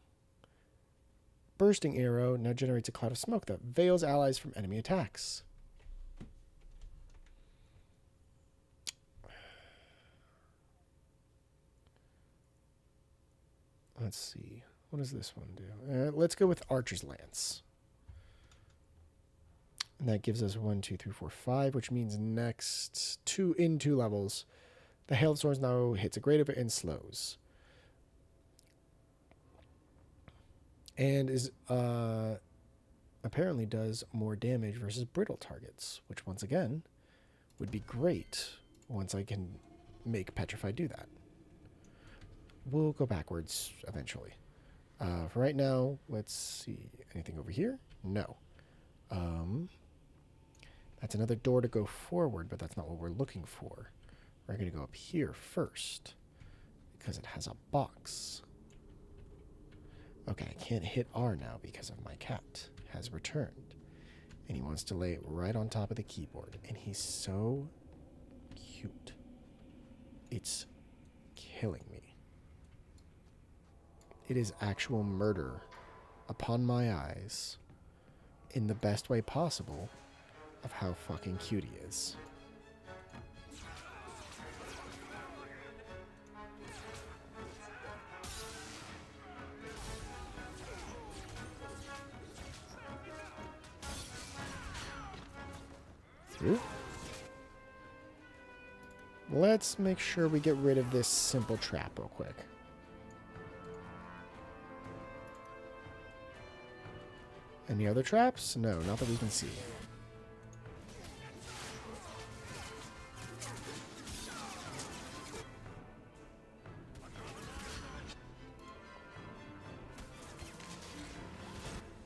Bursting arrow now generates a cloud of smoke that veils allies from enemy attacks. Let's see. What does this one do? Let's go with Archer's Lance. And that gives us 1, 2, 3, 4, 5, which means next 2 levels. The Hail of Storms now hits a greater and slows. And is apparently does more damage versus brittle targets, which once again would be great once I can make Petrify do that. We'll go backwards eventually. For right now, let's see. Anything over here? No. That's another door to go forward, but that's not what we're looking for. We're going to go up here first because it has a box. Okay, I can't hit R now because of my cat has returned. And he wants to lay it right on top of the keyboard. And he's so cute. It's killing me. It is actual murder upon my eyes in the best way possible of how fucking cute he is. Through. Let's make sure we get rid of this simple trap real quick. Any other traps? No, not that we can see.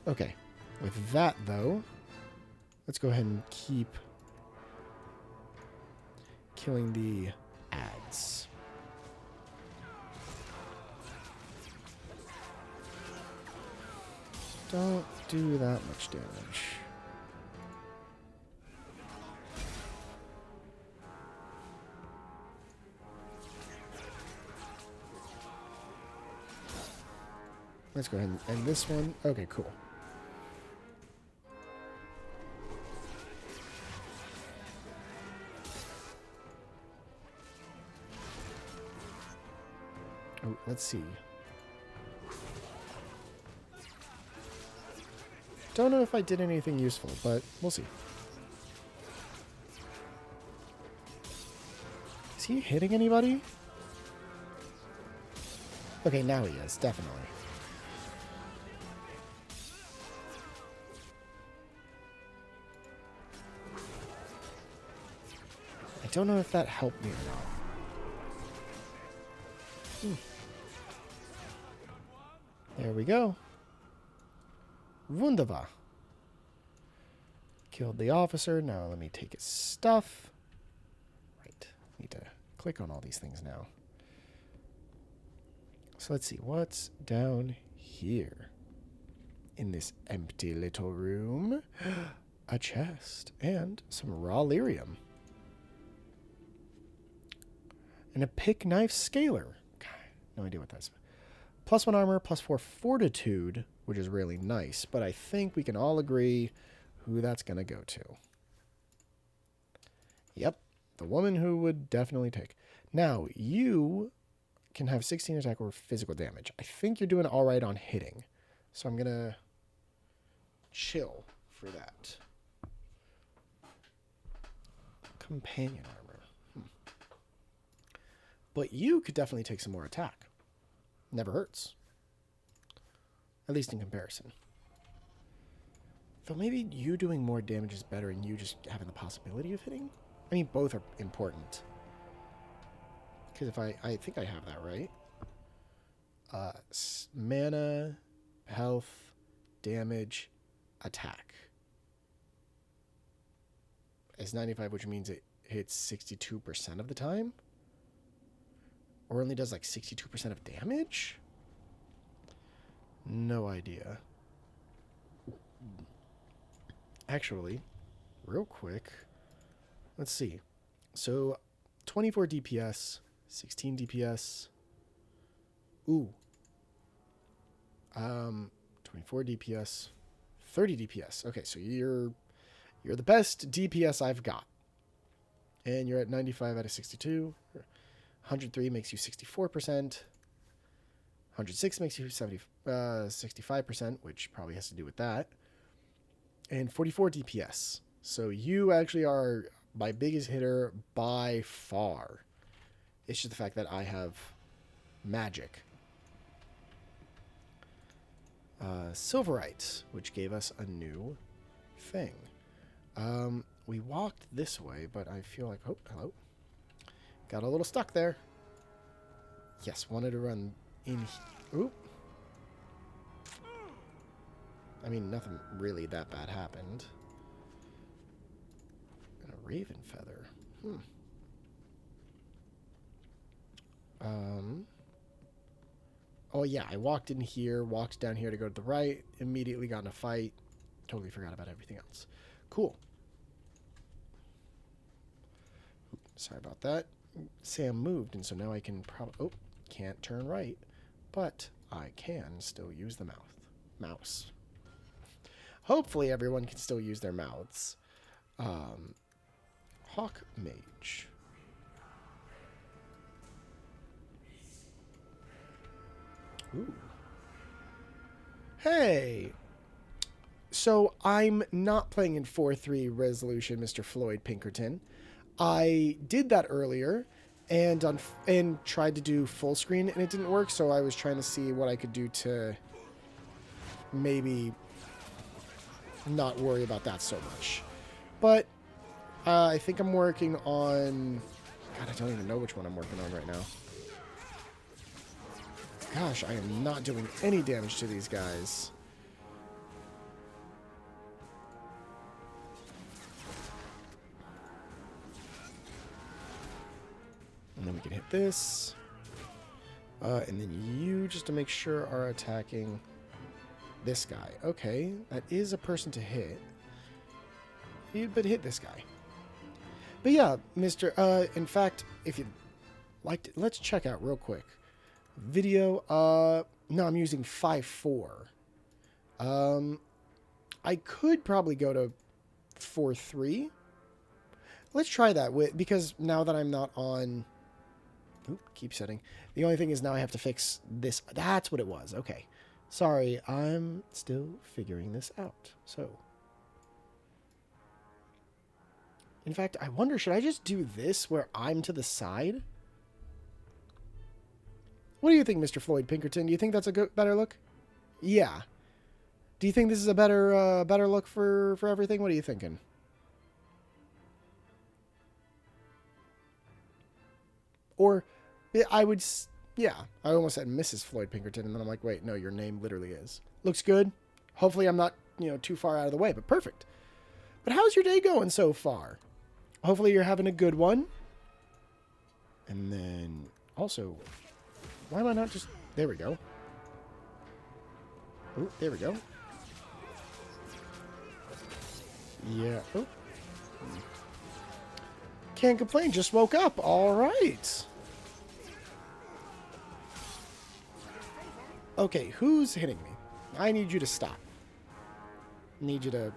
Okay. With that, though, let's go ahead and keep killing the ads. Don't do that much damage. Let's go ahead and end this one. Okay, cool. Oh, let's see. Don't know if I did anything useful, but we'll see. Is he hitting anybody? Okay, now he is, definitely. I don't know if that helped me or not. There we go. Wunderbar. Killed the officer. Now let me take his stuff. Right. Need to click on all these things now. So let's see. What's down here? In this empty little room. A chest. And some raw lyrium. And a pick knife scaler. God, no idea what that's. +1 armor, +4 fortitude, which is really nice. But I think we can all agree who that's going to go to. Yep, the woman who would definitely take. Now, you can have 16 attack or physical damage. I think you're doing all right on hitting. So I'm going to chill for that. Companion armor. But you could definitely take some more attack. Never hurts. At least in comparison. Though maybe you doing more damage is better and you just having the possibility of hitting? I mean, both are important. Because if I think I have that right. Mana, health, damage, attack. It's 95, which means it hits 62% of the time? Or only does like 62% of damage? No idea. Actually, real quick, let's see. So, 24 DPS, 16 DPS. Ooh. 24 DPS, 30 DPS. Okay, so you're the best DPS I've got. And you're at 95 out of 62. 103 makes you 64%. 106 makes you 65%, which probably has to do with that. And 44 DPS. So you actually are my biggest hitter by far. It's just the fact that I have magic. Silverite, which gave us a new thing. We walked this way, but I feel like... Oh, hello. Got a little stuck there. Yes, wanted to run in... Oop. I mean, nothing really that bad happened. And a raven feather. Oh, yeah, I walked in here, walked down here to go to the right, immediately got in a fight. Totally forgot about everything else. Cool. Sorry about that. Sam moved, and so now I can probably... Oh, can't turn right. But I can still use the mouse. Hopefully everyone can still use their mouths. Hawke Mage. Ooh. Hey! So I'm not playing in 4-3 resolution, Mr. Floyd Pinkerton. I did that earlier and tried to do full screen and it didn't work, so I was trying to see what I could do to maybe not worry about that so much. But I think I'm working on... God, I don't even know which one I'm working on right now. Gosh, I am not doing any damage to these guys. And then we can hit this. And then you, just to make sure, are attacking this guy. Okay, that is a person to hit. But hit this guy. But yeah, in fact, if you'd like to, let's check out real quick. Video, no, I'm using 5.4. I could probably go to 4.3. Let's try that because now that I'm not on... Oop, keep setting. The only thing is now I have to fix this. That's what it was. Okay. Sorry, I'm still figuring this out. So, in fact, I wonder, should I just do this where I'm to the side? What do you think, Mr. Floyd Pinkerton? Do you think that's a better look? Yeah. Do you think this is a better look for everything? What are you thinking? Or, I would... Yeah, I almost said Mrs. Floyd Pinkerton, and then I'm like, wait, no, your name literally is. Looks good. Hopefully I'm not, too far out of the way, but perfect. But how's your day going so far? Hopefully you're having a good one. And then, also, why am I not just... There we go. Oh, there we go. Yeah. Oh. Can't complain, just woke up. All right. Okay, who's hitting me? I need you to stop. Need you to...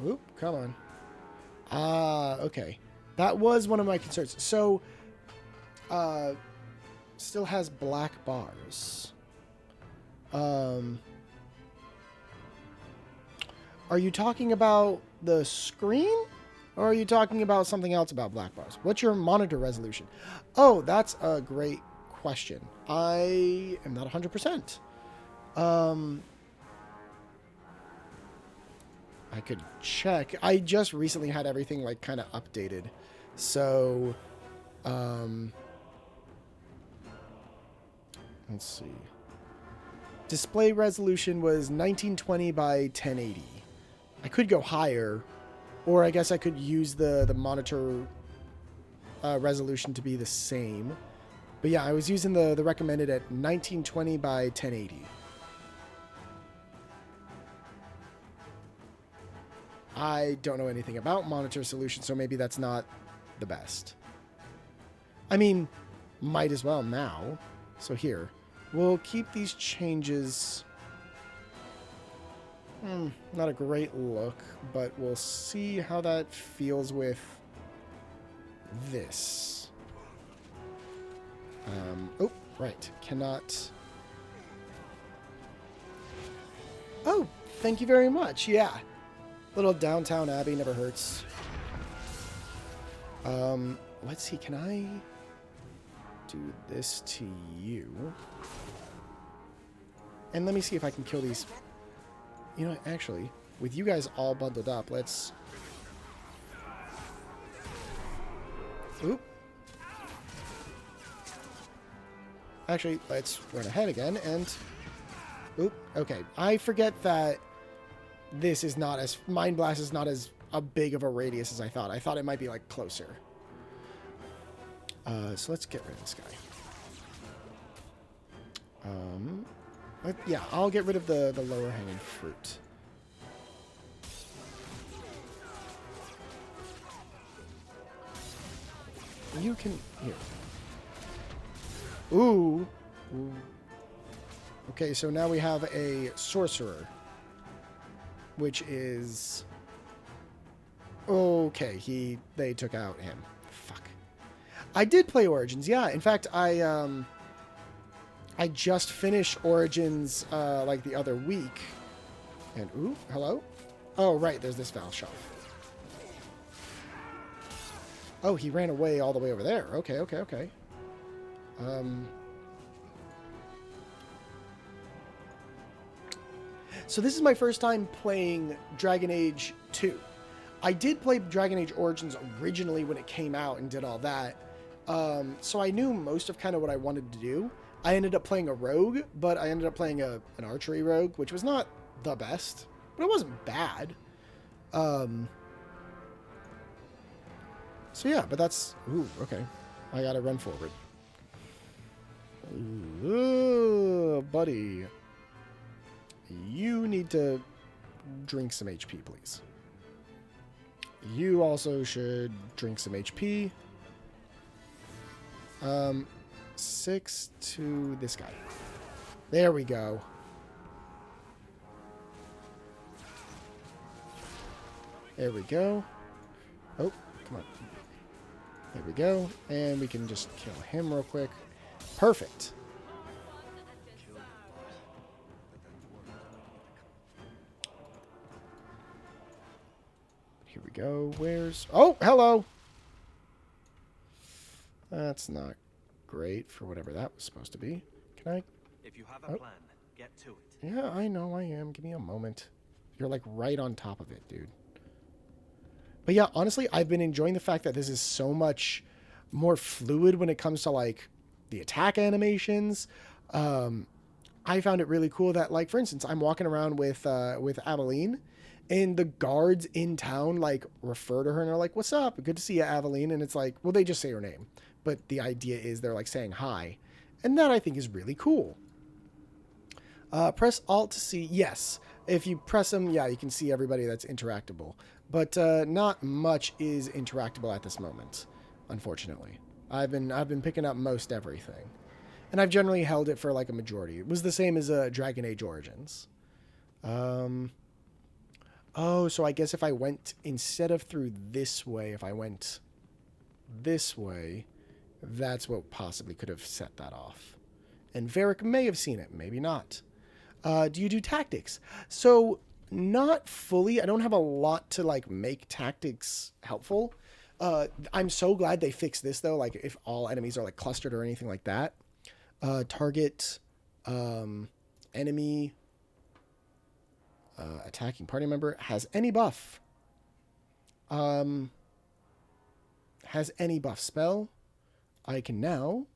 Oop, come on. Okay. That was one of my concerns. So, still has black bars. Are you talking about the screen? Or are you talking about something else about black bars? What's your monitor resolution? Oh, that's a great question. I am not 100%. I could check. I just recently had everything like kind of updated. So, let's see. Display resolution was 1920 by 1080. I could go higher, or I guess I could use the monitor resolution to be the same. But yeah, I was using the recommended at 1920 by 1080. I don't know anything about monitor solutions, so maybe that's not the best. I mean, might as well now. So here, we'll keep these changes. Not a great look, but we'll see how that feels with this. Oh, right. Cannot. Oh, thank you very much. Yeah. Little Downtown Abbey never hurts. Let's see. Can I do this to you? And let me see if I can kill these. You know, actually, with you guys all bundled up, let's... Oop. Actually, let's run ahead again and... Oop. Okay. I forget that this is not as... Mind Blast is not as a big of a radius as I thought. I thought it might be, like, closer. So let's get rid of this guy. Yeah, I'll get rid of the lower hanging fruit. You can... Here. Ooh. Ooh. Okay, so now we have a sorcerer. Which is... Okay, they took out him. Fuck. I did play Origins, yeah. In fact, I just finished Origins, like, the other week. And, ooh, hello? Oh, right, there's this Val shelf. Oh, he ran away all the way over there. Okay, okay, okay. So this is my first time playing Dragon Age 2. I did play Dragon Age Origins originally when it came out and did all that. So I knew most of kind of what I wanted to do. I ended up playing a rogue, but I ended up playing an archery rogue, which was not the best, but it wasn't bad. So yeah, but that's... Ooh, okay. I gotta run forward. Ooh, buddy. You need to drink some HP, please. You also should drink some HP. 6 to this guy. There we go. There we go. Oh, come on. There we go. And we can just kill him real quick. Perfect. Here we go. Where's... Oh, hello! That's not great for whatever that was supposed to be. Can I... If you have a plan, get to it. Yeah, I know I am. Give me a moment. You're like right on top of it, dude. But yeah, honestly, I've been enjoying the fact that this is so much more fluid when it comes to like the attack animations. I found it really cool that, like, for instance, I'm walking around with Aveline, and the guards in town like refer to her and they're like, "What's up? Good to see you, Aveline." And it's like, well, they just say her name, but the idea is they're like saying hi, and that I think is really cool. Press Alt to see. Yes, if you press them, yeah, you can see everybody that's interactable. But not much is interactable at this moment, unfortunately. I've been picking up most everything, and I've generally held it for like a majority. It was the same as Dragon Age Origins. Oh, so I guess if I went instead of through this way, if I went this way, that's what possibly could have set that off. And Varric may have seen it, maybe not. Do you do tactics? So not fully. I don't have a lot to like make tactics helpful. I'm so glad they fixed this though. Like if all enemies are like clustered or anything like that. Target enemy attacking party member has any buff. Has any buff spell. I can now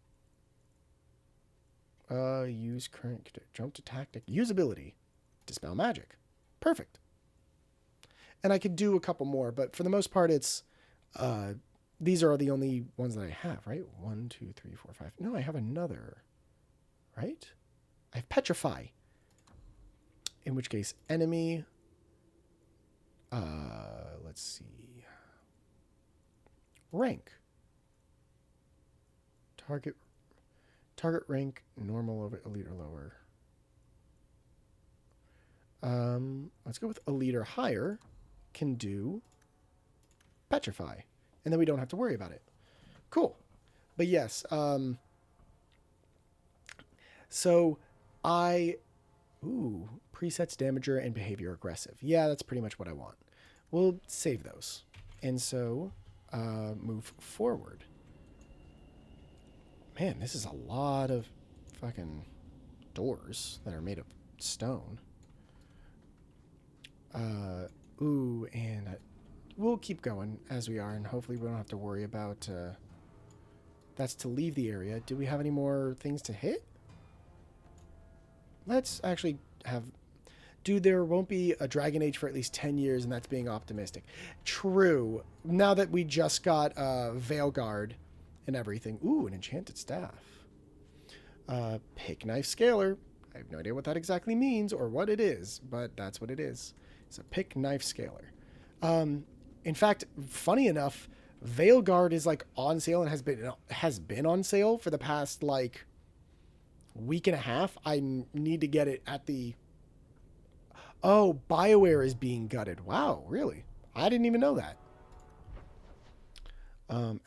use current jump to tactic. Use ability. Dispel magic. Perfect. And I could do a couple more, but for the most part, it's these are the only ones that I have, right? 1, 2, 3, 4, 5. No, I have another. Right? I have Petrify. In which case, enemy. let's see. Rank. Target rank, normal over elite or lower. Let's go with elite or higher. Can do petrify. And then we don't have to worry about it. Cool. But yes, so presets damager and behavior aggressive. Yeah, that's pretty much what I want. We'll save those. And so, move forward. Man, this is a lot of fucking doors that are made of stone. And we'll keep going as we are, and hopefully we don't have to worry about, that's to leave the area. Do we have any more things to hit? Let's actually have... Dude, there won't be a Dragon Age for at least 10 years, and that's being optimistic. True. Now that we just got Veilguard and everything. Ooh, an enchanted staff. Pick knife scaler. I have no idea what that exactly means or what it is, but that's what it is. It's a pick knife scaler. In fact, funny enough, Veilguard is like on sale and has been on sale for the past like week and a half. I need to get it at the... Oh, BioWare is being gutted. Wow, really? I didn't even know that.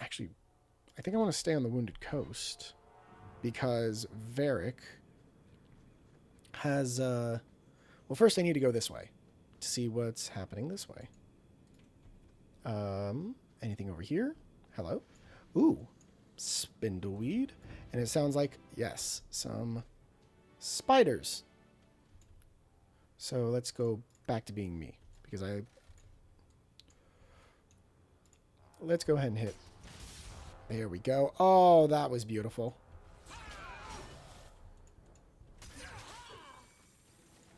Actually, I think I want to stay on the Wounded Coast because Varric has... Well, first I need to go this way to see what's happening this way. Anything over here? Hello? Ooh, spindleweed. And it sounds like, yes, some spiders. So let's go back to being me because let's go ahead and hit. There we go. Oh, that was beautiful.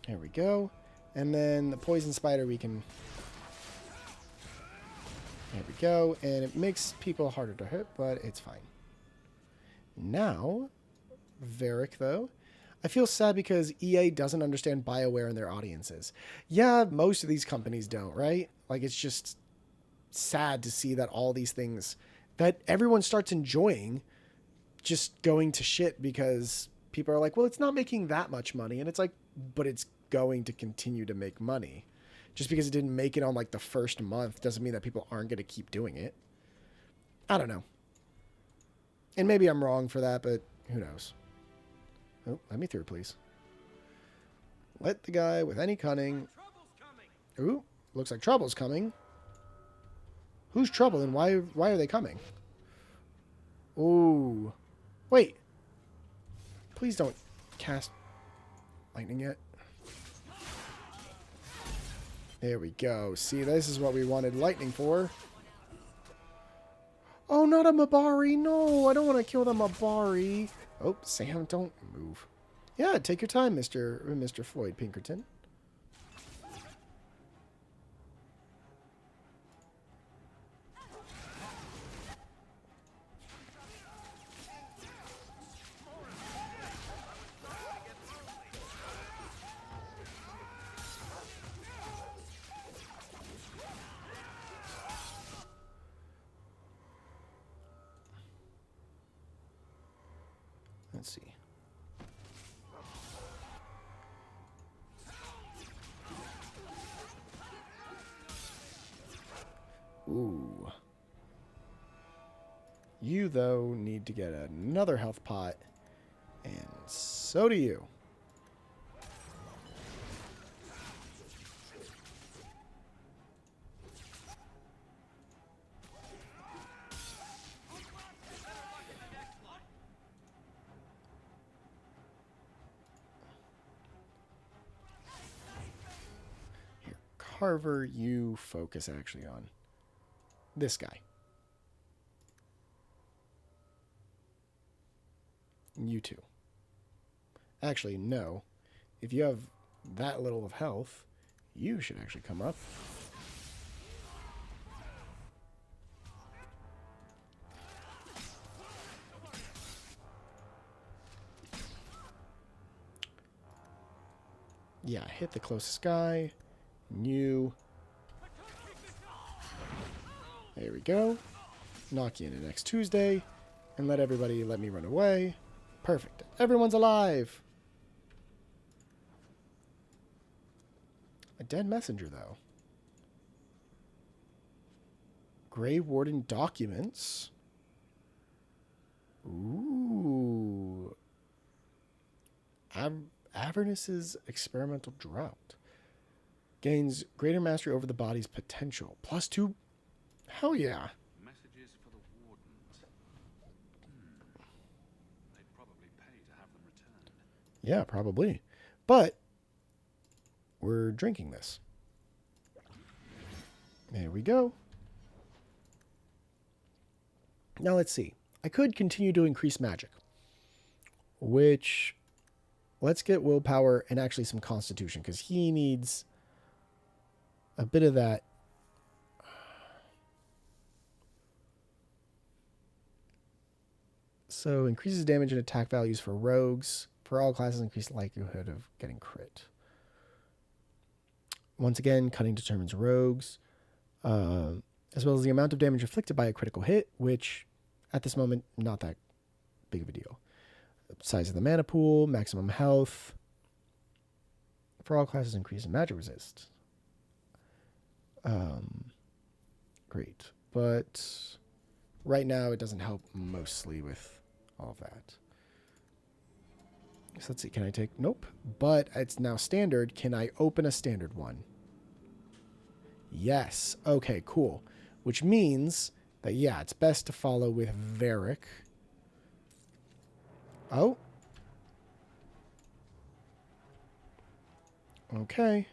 There we go. And then the poison spider we can... There we go. And it makes people harder to hit, but it's fine. Now, Varric, though. I feel sad because EA doesn't understand BioWare and their audiences. Yeah, most of these companies don't, right? Like, it's just sad to see that all these things that everyone starts enjoying just going to shit because people are like, well, it's not making that much money. And it's like, but it's going to continue to make money. Just because it didn't make it on like the first month doesn't mean that people aren't going to keep doing it. I don't know. And maybe I'm wrong for that, but who knows? Oh, let me through, please. Let the guy with any cunning... Ooh, looks like trouble's coming. Who's trouble and why are they coming? Ooh. Wait. Please don't cast lightning yet. There we go. See, this is what we wanted lightning for. Oh, not a Mabari. No, I don't want to kill the Mabari. Oh, Sam, don't move. Yeah, take your time, Mr. Floyd Pinkerton. Let's see. Ooh. You, though, need to get another health pot. And so do you. Carver, you focus actually on this guy. You too. Actually, no. If you have that little of health, you should actually come up. Yeah, hit the closest guy. You. There we go. Knock you in next Tuesday. And let me run away. Perfect. Everyone's alive. A dead messenger, though. Grey Warden documents. Ooh. Avernus's experimental drought. Gains greater mastery over the body's potential. +2. Hell yeah. Messages for the wardens. They'd probably pay to have them returned. Yeah, probably. But we're drinking this. There we go. Now let's see. I could continue to increase magic, which let's get willpower and actually some constitution because he needs a bit of that. So increases damage and attack values for rogues. For all classes, increased likelihood of getting crit. Once again, cutting determines rogues, as well as the amount of damage inflicted by a critical hit, which at this moment, not that big of a deal. Size of the mana pool, maximum health. For all classes, increase in magic resist. Great. But right now, it doesn't help mostly with all of that. So let's see. Can I take... Nope. But it's now standard. Can I open a standard one? Yes. Okay, cool. Which means that, yeah, it's best to follow with Varric. Oh. Okay.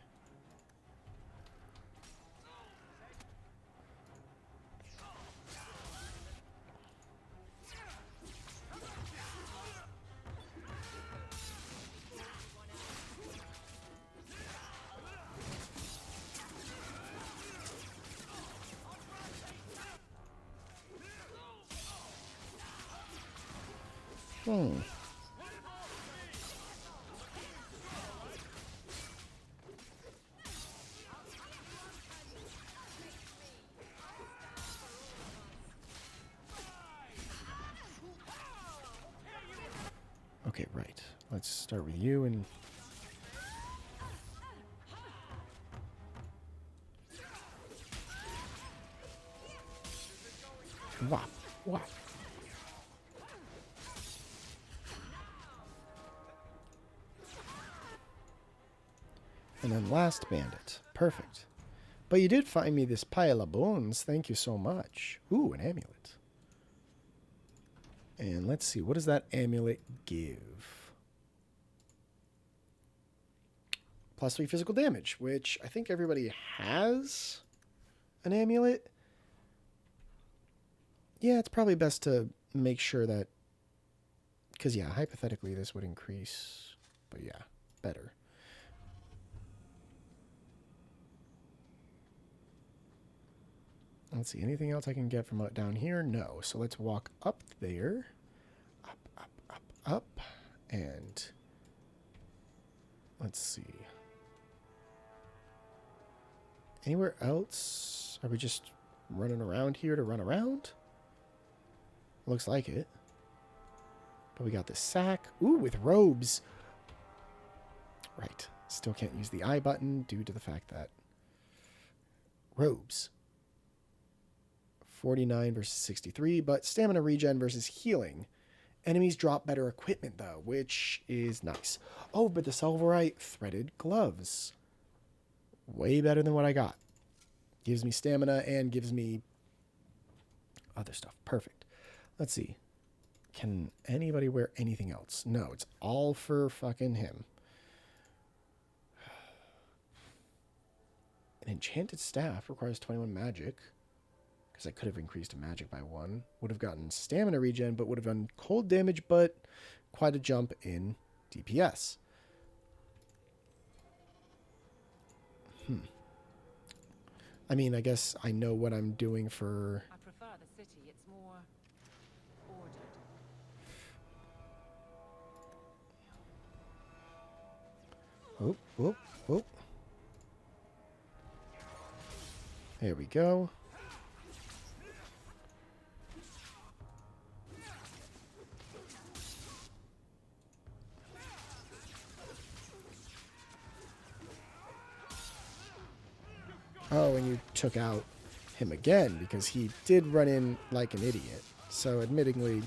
Okay, right. Let's start with you and... Whop, whop. And then last bandit. Perfect. But you did find me this pile of bones. Thank you so much. Ooh, an amulet. And let's see. What does that amulet give? +3 physical damage, which I think everybody has an amulet. Yeah, it's probably best to make sure that... Because, yeah, hypothetically this would increase. But, yeah, better. Let's see, anything else I can get from down here? No. So let's walk up there. Up, up, up, up. And let's see. Anywhere else? Are we just running around here to run around? Looks like it. But we got the sack. Ooh, with robes. Right. Still can't use the I button due to the fact that robes. 49 versus 63, but stamina regen versus healing. Enemies drop better equipment, though, which is nice. Oh, but the Silverite threaded gloves. Way better than what I got. Gives me stamina and gives me other stuff. Perfect. Let's see. Can anybody wear anything else? No, it's all for fucking him. An enchanted staff requires 21 magic. Because I could have increased magic by 1. Would have gotten stamina regen, but would have done cold damage, but quite a jump in DPS. I mean, I guess I know what I'm doing for... I prefer the city. It's more ordered. Oh, oh, oh. There we go. Oh, and you took out him again because he did run in like an idiot. So, admittingly...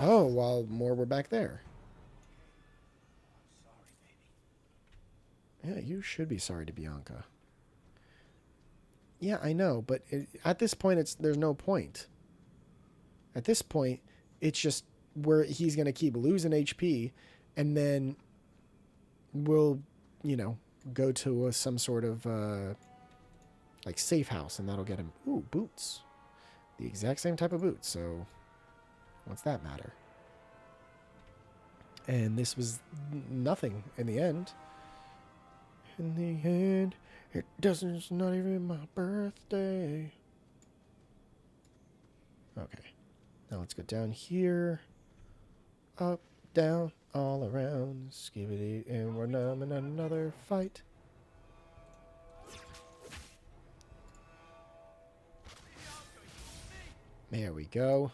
Oh, while more were back there. Yeah, you should be sorry to Bianca. Yeah, I know, but at this point, there's no point. At this point, it's just where he's going to keep losing HP, and then we'll, you know, go to some sort of, like, safe house, and that'll get him... Ooh, boots. The exact same type of boots, so what's that matter? And this was nothing in the end. In the end, it's not even my birthday. Okay. Now let's go down here. Up, down, all around. Skibidi, and we're numb in another fight. There we go.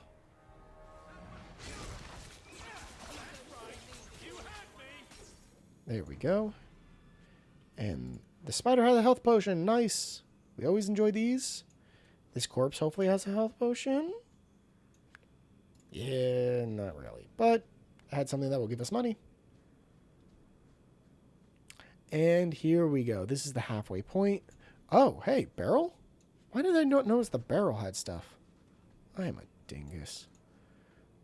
There we go. And the spider has a health potion. Nice. We always enjoy these. This corpse hopefully has a health potion. Yeah, not really. But I had something that will give us money. And here we go. This is the halfway point. Oh, hey, barrel? Why did I not notice the barrel had stuff? I am a dingus.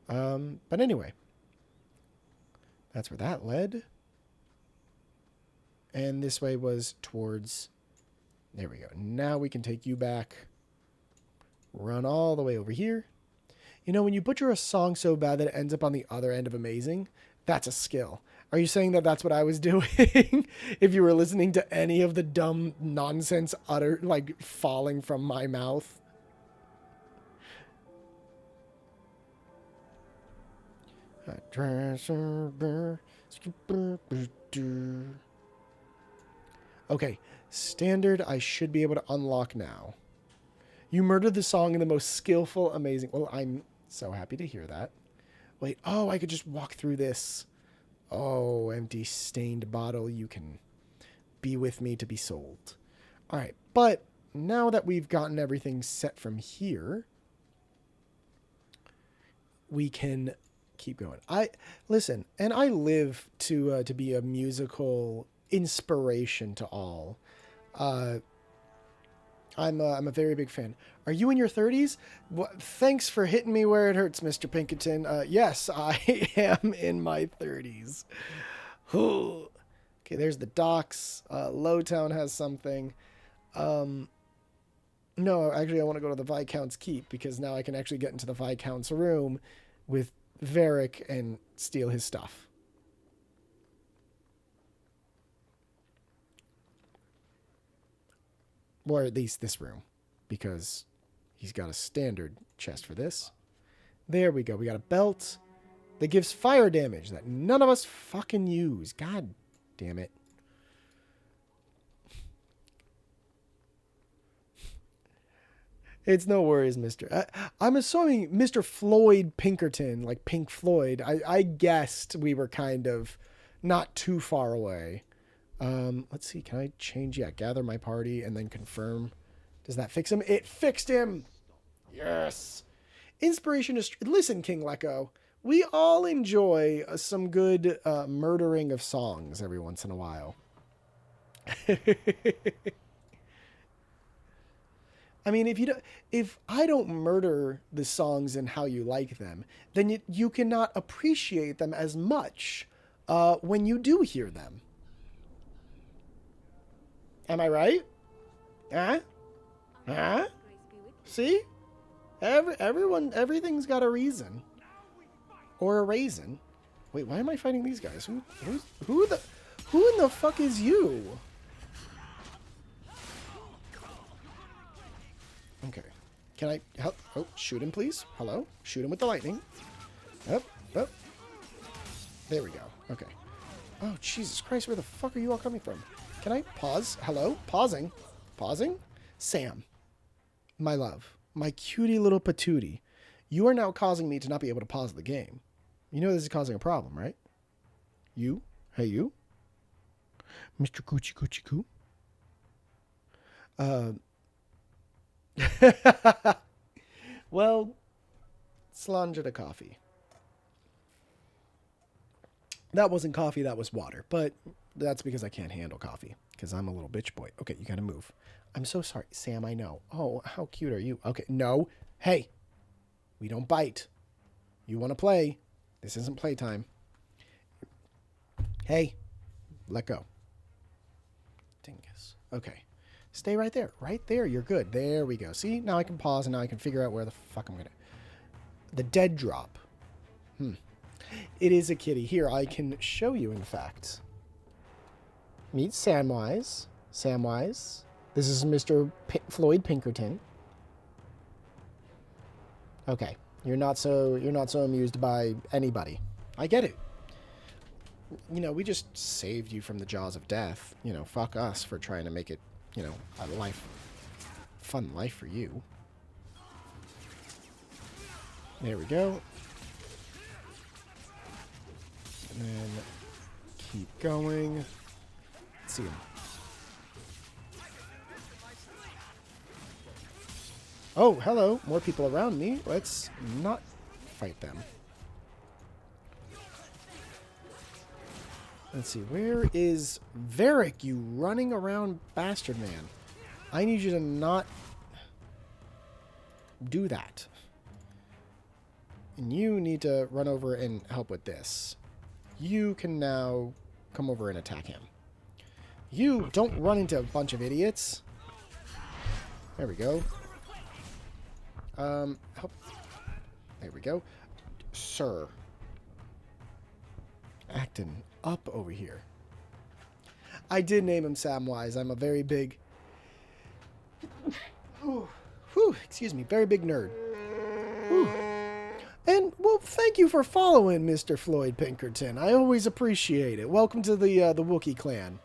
But anyway. That's where that led. And this way was towards... There we go. Now we can take you back. Run all the way over here. You know, when you butcher a song so bad that it ends up on the other end of amazing, that's a skill. Are you saying that that's what I was doing? If you were listening to any of the dumb nonsense like, falling from my mouth? Okay, standard I should be able to unlock now. You murdered the song in the most skillful, amazing... Well, I'm so happy to hear that. Wait, oh, I could just walk through this. Oh, empty, stained bottle, you can be with me to be sold. All right, but now that we've gotten everything set from here, we can keep going. Listen, and I live to be a musical inspiration to all. I'm a very big fan. Are you in your 30s? Well, thanks for hitting me where it hurts, Mr. Pinkerton. Yes, I am in my 30s. Okay, there's the docks. Lowtown has something. No, actually, I want to go to the Viscount's Keep because now I can actually get into the Viscount's room with Varric and steal his stuff. Or at least this room, because he's got a standard chest for this. There we go. We got a belt that gives fire damage that none of us fucking use. God damn it. It's no worries, Mr. I'm assuming Mr. Floyd Pinkerton, like Pink Floyd. I guessed we were kind of not too far away. Let's see. Can I change? Yeah, gather my party and then confirm. Does that fix him? It fixed him. Yes. Inspiration is... Listen, King Lecco. We all enjoy some good murdering of songs every once in a while. I mean, if I don't murder the songs and how you like them, then you cannot appreciate them as much when you do hear them. Am I right? Huh? Huh? See? Everything's got a reason. Or a raisin. Wait, why am I fighting these guys? Who in the fuck is you? Okay. Can I help? Oh, shoot him, please. Hello? Shoot him with the lightning. Up, up. There we go. Okay. Oh, Jesus Christ, where the fuck are you all coming from? Can I pause? Hello? Pausing. Pausing? Sam. My love. My cutie little patootie. You are now causing me to not be able to pause the game. You know this is causing a problem, right? You? Hey, you? Mr. Coochie Coochie Coo? Well, Slanger to coffee. That wasn't coffee, that was water. But that's because I can't handle coffee. Because I'm a little bitch boy. Okay, you gotta move. I'm so sorry. Sam, I know. Oh, how cute are you? Okay, no. Hey. We don't bite. You want to play. This isn't playtime. Hey. Let go. Dingus. Okay. Stay right there. Right there. You're good. There we go. See? Now I can pause and now I can figure out where the fuck I'm going to... The dead drop. It is a kitty. Here, I can show you, in fact. Meet Samwise. Samwise. This is Mr. Floyd Pinkerton. Okay. You're not so amused by anybody. I get it. You know, we just saved you from the jaws of death. You know, fuck us for trying to make it, you know, a fun life for you. There we go. And then keep going. Let's see him. Oh, hello. More people around me. Let's not fight them. Let's see. Where is Varric, you running around bastard man? I need you to not do that. And you need to run over and help with this. You can now come over and attack him. You don't run into a bunch of idiots. There we go. Help. There we go. Sir. Acting up over here. I did name him Samwise. I'm a very big... excuse me. Very big nerd. Whew. And, well, thank you for following, Mr. Floyd Pinkerton. I always appreciate it. Welcome to the Wookiee clan.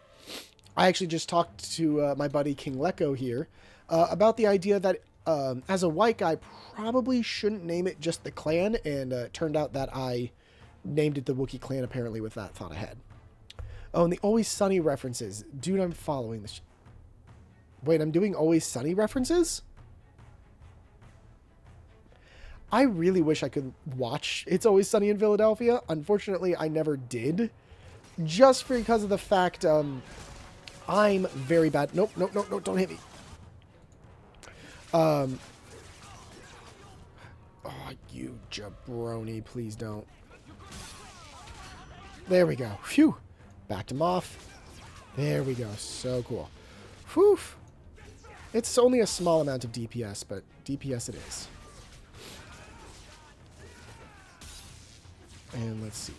I actually just talked to my buddy King Lecco here about the idea that as a white guy, probably shouldn't name it just the clan, and it turned out that I named it the Wookiee clan apparently with that thought ahead. Oh, and the Always Sunny references. Dude, I'm following this. Wait, I'm doing Always Sunny references? I really wish I could watch It's Always Sunny in Philadelphia. Unfortunately, I never did. Just because of the fact I'm very bad. Nope, don't hit me. Oh, you jabroni, please don't. There we go. Phew. Backed him off. There we go. So cool. Whew. It's only a small amount of DPS, but DPS it is. And let's see.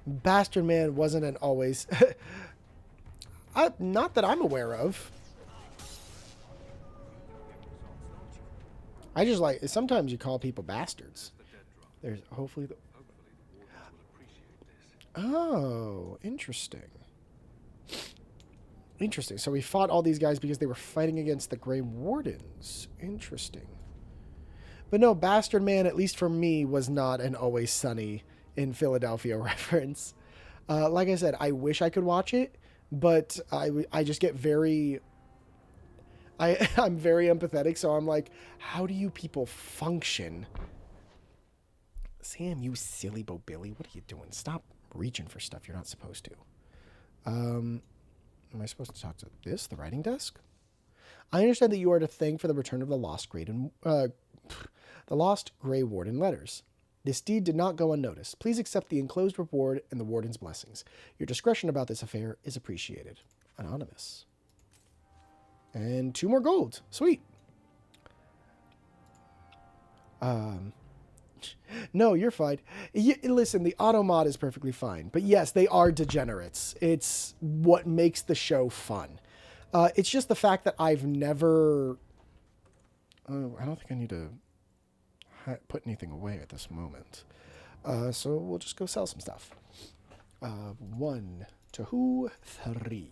Bastard Man wasn't an always... not that I'm aware of. I just like... Sometimes you call people bastards. There's hopefully... Oh, interesting. Interesting. So we fought all these guys because they were fighting against the Grey Wardens. Interesting. But no, Bastard Man, at least for me, was not an Always Sunny in Philadelphia reference. Like I said, I wish I could watch it, but I just get very... I'm very empathetic, so I'm like, how do you people function? Sam, you silly Bo Billy, what are you doing? Stop reaching for stuff you're not supposed to. Am I supposed to talk to this, the writing desk? I understand that you are to thank for the return of the lost Grey Warden letters. This deed did not go unnoticed. Please accept the enclosed reward and the Warden's blessings. Your discretion about this affair is appreciated. Anonymous. And 2 more gold. Sweet. No, you're fine. Listen, the auto mod is perfectly fine. But yes, they are degenerates. It's what makes the show fun. It's just the fact that I've never... Oh, I don't think I need to put anything away at this moment. So we'll just go sell some stuff. 1, 2, 3.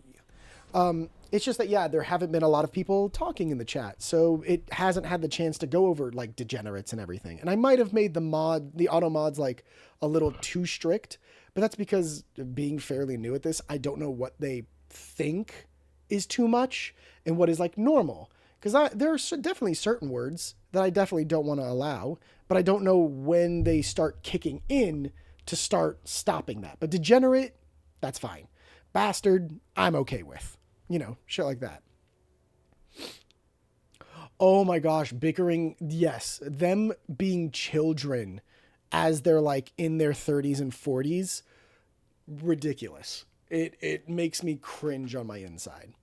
It's just that, yeah, there haven't been a lot of people talking in the chat, so it hasn't had the chance to go over like degenerates and everything. And I might have made the auto mods like a little too strict, but that's because being fairly new at this, I don't know what they think is too much and what is like normal. Because there are definitely certain words that I definitely don't want to allow, but I don't know when they start kicking in to start stopping that. But degenerate, that's fine. Bastard, I'm okay with. You know, shit like that. Oh my gosh, bickering. Yes, them being children as they're like in their 30s and 40s. Ridiculous. It makes me cringe on my inside.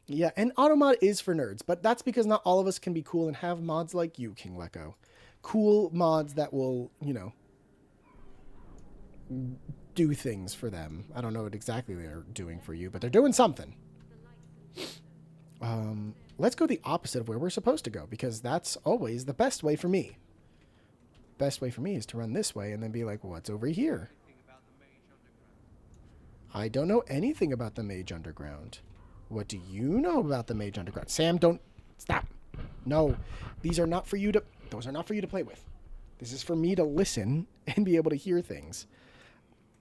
Yeah, and Automod is for nerds, but that's because not all of us can be cool and have mods like you, King Lecco. Cool mods that will, you know, do things for them. I don't know what exactly they're doing for you, but they're doing something. Let's go the opposite of where we're supposed to go, because that's always the best way for me. Best way for me is to run this way and then be like, what's over here? I don't know anything about the Mage Underground. What do you know about the Mage Underground? Sam, don't... Stop. No. These are not for you to... Those are not for you to play with. This is for me to listen and be able to hear things.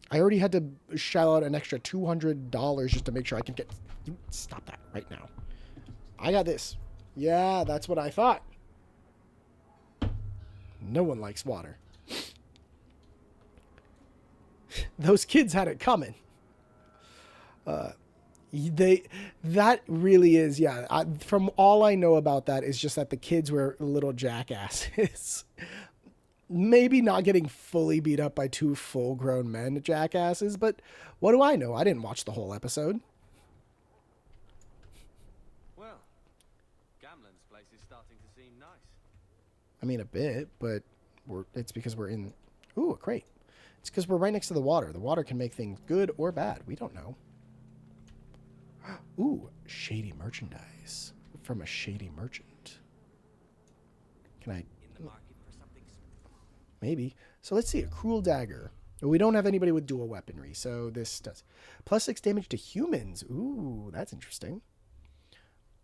I already had to shell out an extra $200 just to make sure I can get... You stop that right now. I got this. Yeah, that's what I thought. No one likes water. Those kids had it coming. That really is, yeah. From all I know about that is just that the kids were little jackasses. Maybe not getting fully beat up by two full-grown men jackasses, but what do I know? I didn't watch the whole episode. Well, Gamlen's place is starting to seem nice. I mean, a bit, but it's because we're in... Ooh, a crate. It's because we're right next to the water. The water can make things good or bad. We don't know. Ooh, shady merchandise from a shady merchant. Can I... Maybe. So let's see. A cruel dagger. We don't have anybody with dual weaponry, so this does. Plus 6 damage to humans. Ooh, that's interesting.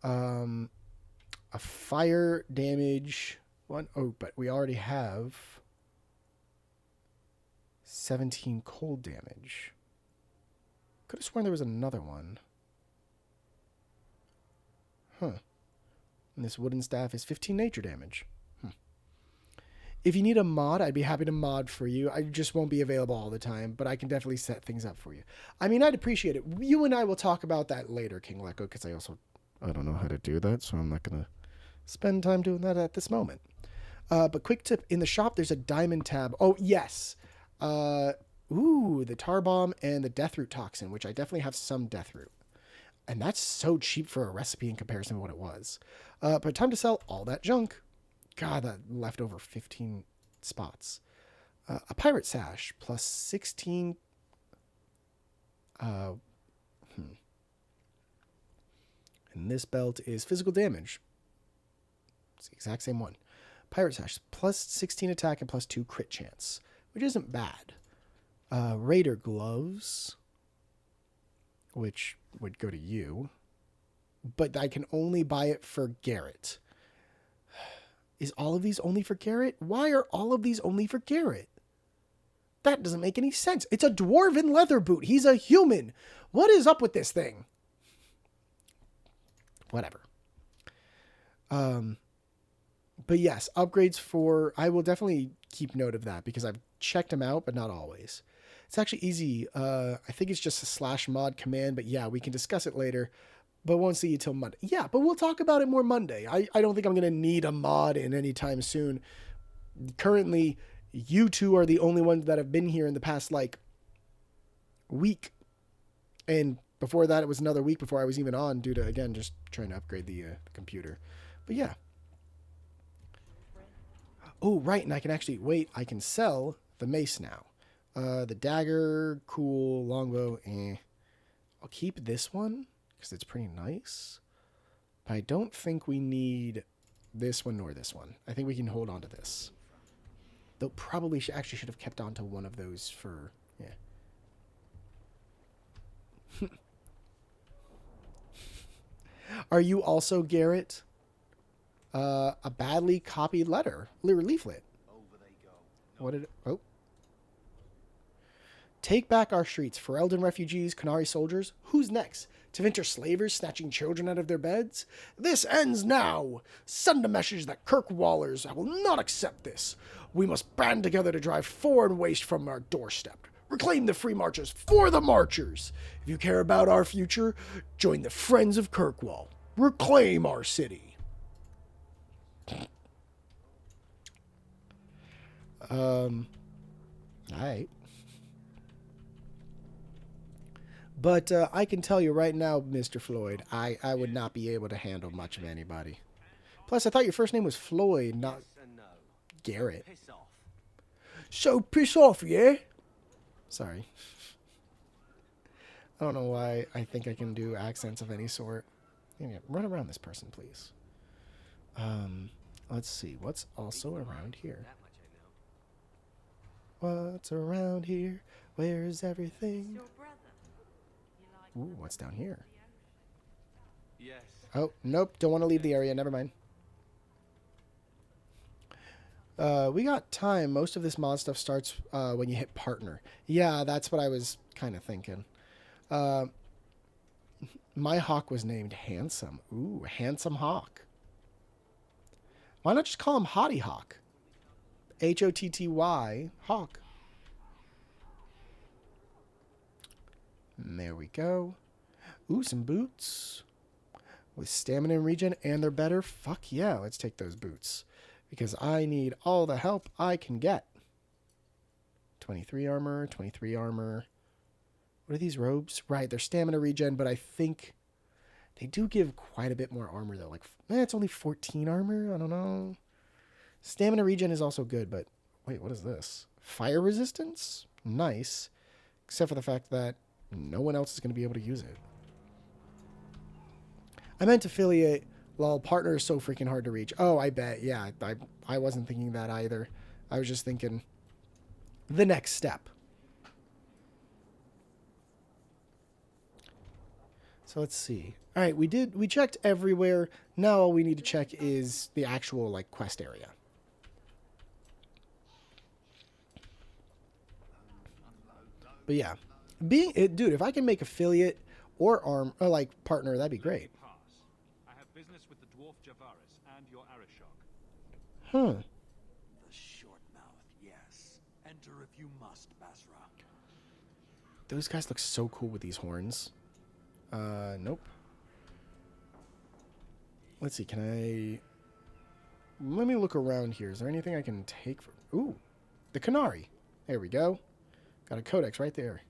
A fire damage one. Oh, but we already have 17 cold damage. Could have sworn there was another one. Huh. And this wooden staff is 15 nature damage. If you need a mod, I'd be happy to mod for you. I just won't be available all the time, but I can definitely set things up for you. I mean, I'd appreciate it. You and I will talk about that later, King Lecco, because I don't know how to do that, so I'm not going to spend time doing that at this moment. But quick tip, in the shop, there's a diamond tab. Oh, yes. Ooh, the tar bomb and the deathroot toxin, which I definitely have some deathroot. And that's so cheap for a recipe in comparison to what it was. But time to sell all that junk. God, that left over 15 spots. A pirate sash plus 16. And this belt is physical damage. It's the exact same one. Pirate sash plus 16 attack and plus 2 crit chance, which isn't bad. Raider gloves, which would go to you, but I can only buy it for Garrett. Is all of these only for Garrett? Why are all of these only for Garrett? That doesn't make any sense. It's a dwarven leather boot. He's a human. What is up with this thing? Whatever. But yes, upgrades for... I will definitely keep note of that because I've checked them out, but not always. It's actually easy. I think it's just a /mod command, but yeah, we can discuss it later. But won't see you till Monday. Yeah, but we'll talk about it more Monday. I don't think I'm going to need a mod in any time soon. Currently, you two are the only ones that have been here in the past, week. And before that, it was another week before I was even on due to, again, just trying to upgrade the computer. But yeah. Oh, right, and I can actually... Wait, I can sell the mace now. The dagger, cool. Longbow, I'll keep this one because it's pretty nice. But I don't think we need this one nor this one. I think we can hold on to this. Though probably actually should have kept on to one of those for... Yeah. Are you also Garrett? A badly copied leaflet. What did? Oh. Take back our streets, Ferelden refugees, Canary soldiers. Who's next? Tevinter slavers snatching children out of their beds? This ends now! Send a message that Kirkwallers will not accept this. We must band together to drive foreign waste from our doorstep. Reclaim the free marchers for the marchers. If you care about our future, join the Friends of Kirkwall. Reclaim our city. Alright. But I can tell you right now, Mr. Floyd, I would not be able to handle much of anybody. Plus, I thought your first name was Floyd, not Garrett. So piss off, yeah? Sorry. I don't know why I think I can do accents of any sort. Yeah, run around this person, please. Let's see. What's also around here? What's around here? Where's everything? Ooh, what's down here? Yes. Oh, nope. Don't want to leave the area. Never mind. We got time. Most of this mod stuff starts when you hit partner. Yeah, that's what I was kind of thinking. My Hawke was named Handsome. Ooh, Handsome Hawke. Why not just call him Hottie Hawke? Hotty Hawke. And there we go. Ooh, some boots. With stamina and regen, and they're better. Fuck yeah, let's take those boots. Because I need all the help I can get. 23 armor, 23 armor. What are these robes? Right, they're stamina regen, but I think they do give quite a bit more armor, though. Like, it's only 14 armor? I don't know. Stamina regen is also good, but... Wait, what is this? Fire resistance? Nice. Except for the fact that no one else is going to be able to use it. I meant affiliate. Lol, partner is so freaking hard to reach. Oh, I bet. Yeah, I wasn't thinking that either. I was just thinking the next step. So let's see. All right, we checked everywhere. Now all we need to check is the actual like quest area. But yeah, dude, if I can make affiliate or like partner, that'd be great. I have business with the dwarf Javaris and your Arishok. Huh. The short mouth, yes. Enter if you must, Basra. Those guys look so cool with these horns. Nope. Let's see, let me look around here. Is there anything I can take from... Ooh, the Canary. There we go. Got a codex right there.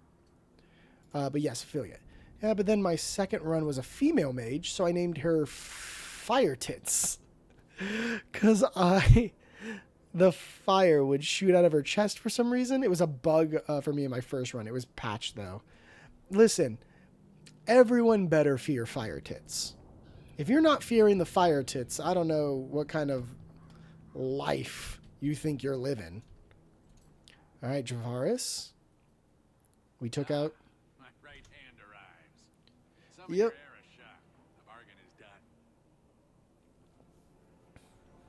But yes, affiliate. Yeah, but then my second run was a female mage, so I named her Fire Tits. Because the fire would shoot out of her chest for some reason. It was a bug for me in my first run. It was patched, though. Listen, everyone better fear Fire Tits. If you're not fearing the Fire Tits, I don't know what kind of life you think you're living. All right, Javaris. We took out... My right hand arrives. Some Yep. of your Arishok. The bargain is done.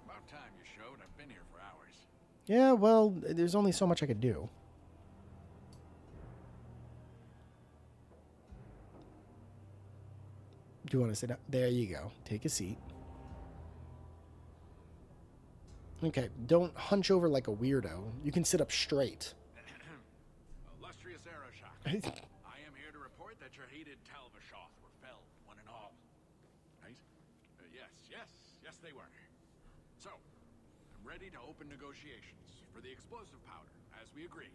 About time you showed. I've been here for hours. Yeah, well, there's only so much I could do. Do you want to sit down? There you go. Take a seat. Okay, don't hunch over like a weirdo. You can sit up straight. Illustrious Arishok. I am here to report that your hated Talvashoth were felled, one and all. Right? Yes, they were. So, I'm ready to open negotiations for the explosive powder, as we agreed.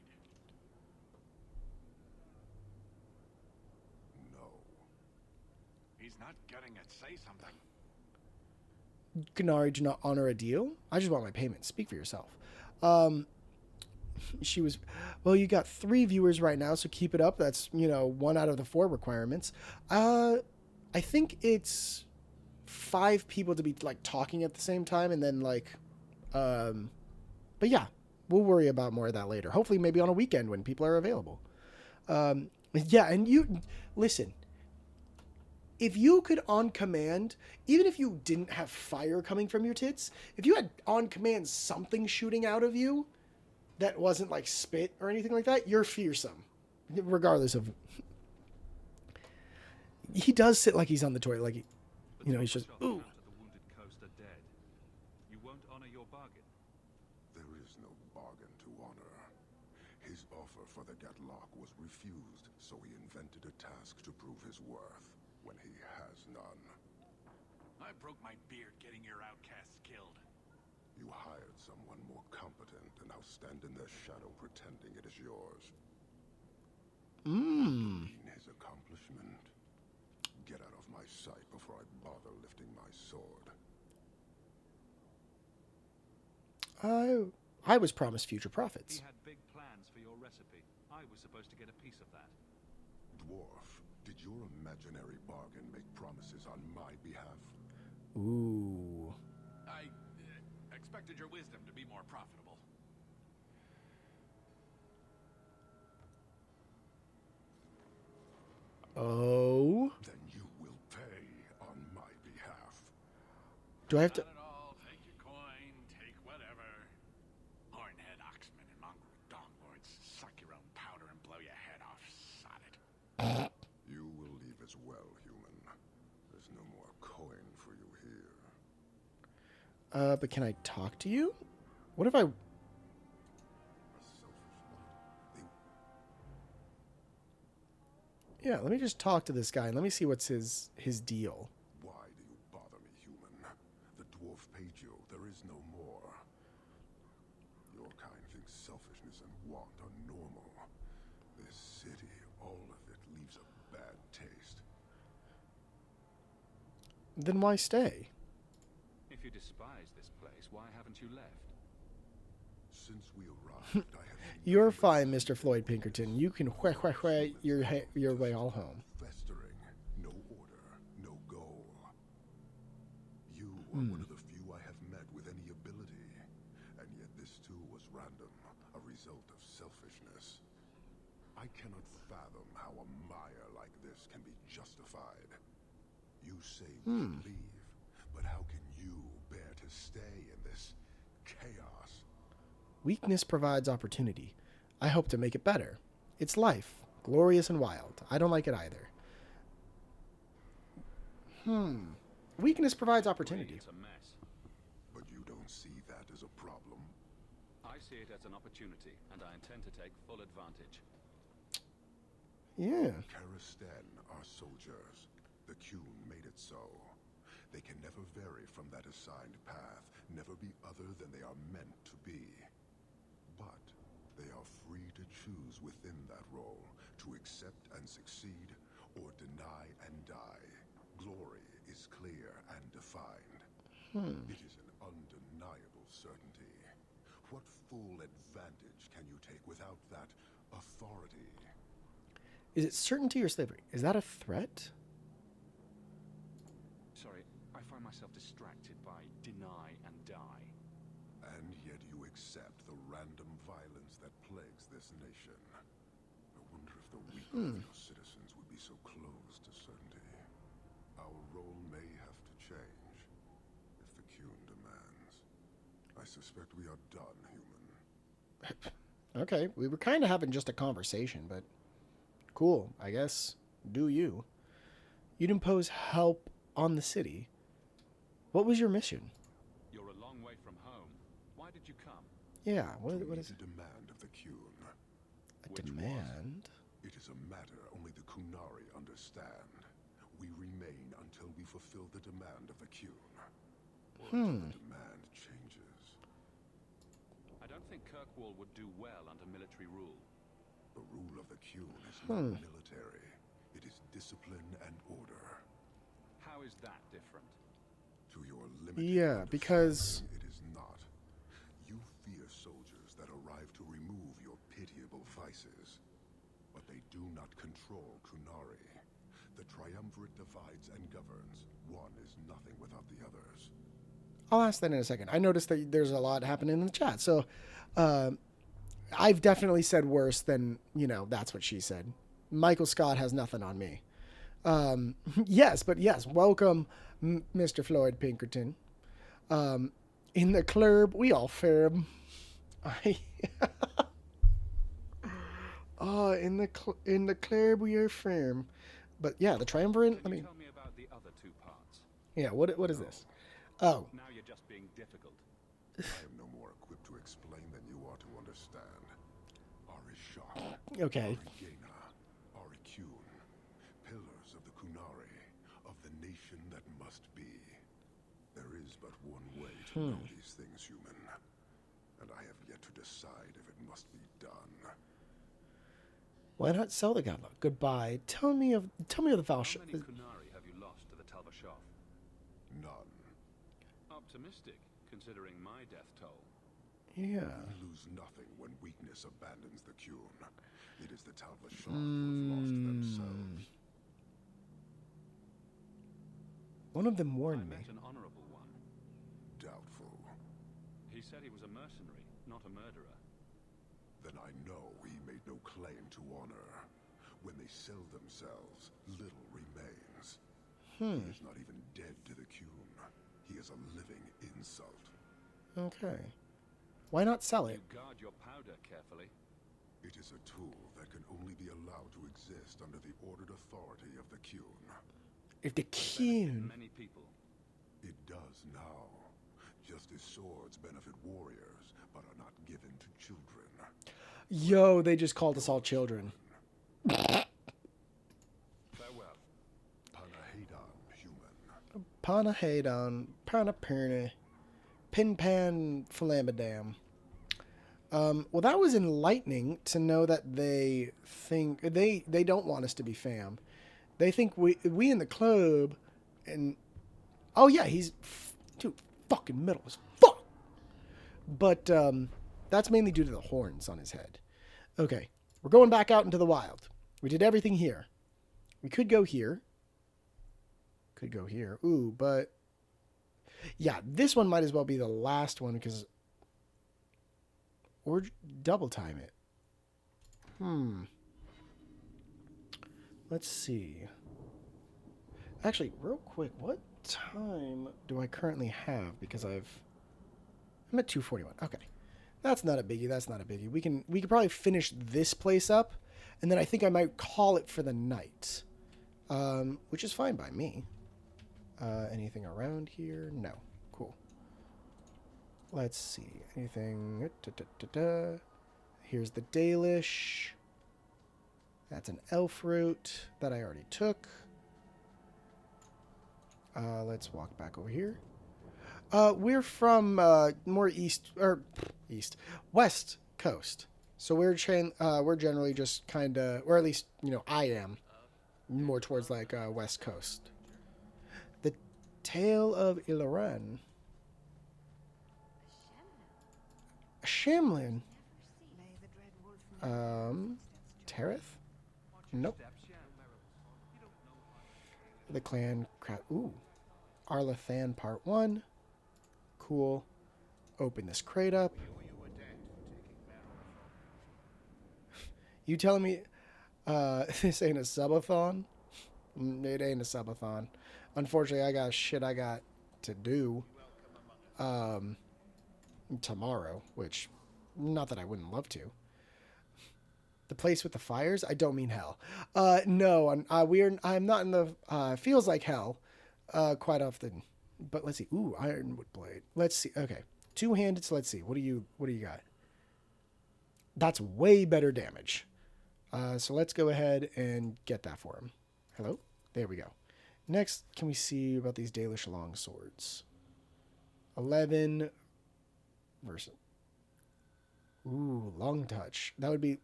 No. He's not getting it. Say something. Gennari do not honor a deal. I just want my payment. Speak for yourself. She was, well, you got 3 viewers right now, so keep it up. That's, 1 out of the 4 requirements. I think it's 5 people to be like talking at the same time, and then like, but yeah, we'll worry about more of that later. Hopefully, maybe on a weekend when people are available. Yeah, and you listen. if you could on command, even if you didn't have fire coming from your tits, if you had on command something shooting out of you that wasn't like spit or anything like that, you're fearsome. Regardless of... He does sit like he's on the toilet, like, you know, he's just... Ooh. The wounded coast are dead. You won't honor your bargain. There is no bargain to honor. His offer for the Gatlock was refused, so he invented a task to prove his worth, when he has none. I broke my beard getting your outcasts killed. You hired someone more competent and now stand in their shadow pretending it is yours. His accomplishment. Get out of my sight before I bother lifting my sword. I was promised future profits. He had big plans for your recipe. I was supposed to get a piece of that. Dwarf, did your imaginary bargain make promises on my behalf? Ooh. I expected your wisdom to be more profitable. Oh. Then you will pay on my behalf. Do I have to... Not at all. Take your coin, take whatever. Hornhead, Oxman, and mongrel donglords, suck your own powder and blow your head off. Sod it. You will leave as well, human. There's no more coin for you here. But can I talk to you? What if I... Yeah, let me just talk to this guy and let me see what's his deal. Why do you bother me, human? The dwarf paid you. There is no more. Your kind thinks selfishness and want are normal. This city, all of it, leaves a bad taste. Then why stay? If you despise this place, why haven't you left? Since we arrived, I have... You're fine, Mr. Floyd Pinkerton. You can your way all home. Festering, no order, no goal. You are one of the few I have met with any ability, and yet this too was random, a result of selfishness. I cannot fathom how a mire like this can be justified. You say we should leave, but how can you bear to stay in this chaos? Weakness provides opportunity. I hope to make it better. It's life, glorious and wild. I don't like it either. Weakness provides opportunity. It's a mess. But you don't see that as a problem? I see it as an opportunity, and I intend to take full advantage. Yeah. Karastan are soldiers. The Qun made it so. They can never vary from that assigned path, never be other than they are meant to be. But they are free to choose within that role, to accept and succeed, or deny and die. Glory is clear and defined. It is an undeniable certainty. What full advantage can you take without that authority? Is it certainty or slavery? Is that a threat? Sorry, I find myself distracted by deny and die. And yet you accept the random violence that plagues this nation. I wonder if the weaker of your citizens would be so close to certainty. Our role may have to change, if the Qun demands. I suspect we are done, human. Okay, we were kind of having just a conversation, but cool, I guess. Do you? You'd impose help on the city. What was your mission? You're a long way from home. Why did you come? Yeah, what is a demand of the Qun? a demand? It is a matter only the Qunari understand. We remain until we fulfill the demand of the Qun. Or until the demand changes. I don't think Kirkwall would do well under military rule. The rule of the Qun is not military. It is discipline and order. How is that different? To your limited because it is not. You fear soldiers that arrive to remove your pitiable vices. But they do not control Qunari. The triumvirate divides and governs. One is nothing without the others. I'll ask that in a second. I noticed that there's a lot happening in the chat. So I've definitely said worse than, that's what she said. Michael Scott has nothing on me. Yes, but yes, welcome, Mr. Floyd Pinkerton. In the club, we all firm. I oh, in the club, we are firm. But yeah, the triumvirate. Can you tell me about the other two parts? Yeah, what is this? Oh. Now you're just being difficult. I am no more equipped to explain than you are to understand. Ari Shah. Okay. Ari Gaina. Ari Kuhn. Pillars of the Kunari, of the nation that must be. There is but one way to know these things, human. And I have yet to decide if it must be done. Why not sell the goblet? Goodbye. Tell me of the foul. How many Kunari have you lost to the Talbashov? None. Optimistic, considering my death toll. Yeah. We lose nothing when weakness abandons the Kuhn. It is the Talbashov who have lost themselves. One of them warned me. I met an honorable one. Doubtful. He said he was a mercenary, not a murderer. Then I know he made no claim to honor. When they sell themselves, little remains. He is not even dead to the Kuhn. He is a living insult. Okay. Why not sell it? You guard your powder carefully. It is a tool that can only be allowed to exist under the ordered authority of the Kuhn. If the Kuhn. Many people. It does now. Just as swords benefit warriors, but are not given to children. Yo, they just called us all children. Farewell. Panahedon, human. Panahedon, Panapurna, Pinpan Falambadam. Well, that was enlightening to know that they think they don't want us to be fam. They think we in the club, and oh yeah, he's dude fucking metal as fuck. But that's mainly due to the horns on his head. Okay, we're going back out into the wild. We did everything here. We could go here. Could go here. Ooh, but yeah, this one might as well be the last one because, or double time it. Let's see. Actually, real quick, what time do I currently have? Because I'm at 2:41. Okay. That's not a biggie. That's not a biggie. We can probably finish this place up, and then I think I might call it for the night. Which is fine by me. Anything around here? No. Cool. Let's see. Anything? Here's the Dalish. That's an elf route that I already took. Let's walk back over here. We're from more west coast. So we're generally just kind of, or at least I am more towards like west coast. The Tale of Ilaran. Shamlin. Tereth? Nope. The clan crowd. Ooh. Arlathan Part 1. Cool. Open this crate up. You telling me this ain't a subathon? It ain't a subathon. Unfortunately, I got shit I got to do tomorrow, which, not that I wouldn't love to. The place with the fires? I don't mean hell. No, I'm not in the feels like hell quite often. But let's see. Ooh, ironwood blade. Let's see. Okay. Two-handed, so let's see. What do you got? That's way better damage. So let's go ahead and get that for him. Hello? There we go. Next, can we see about these Dalish longswords? 11 versus... Ooh, long touch. That would be...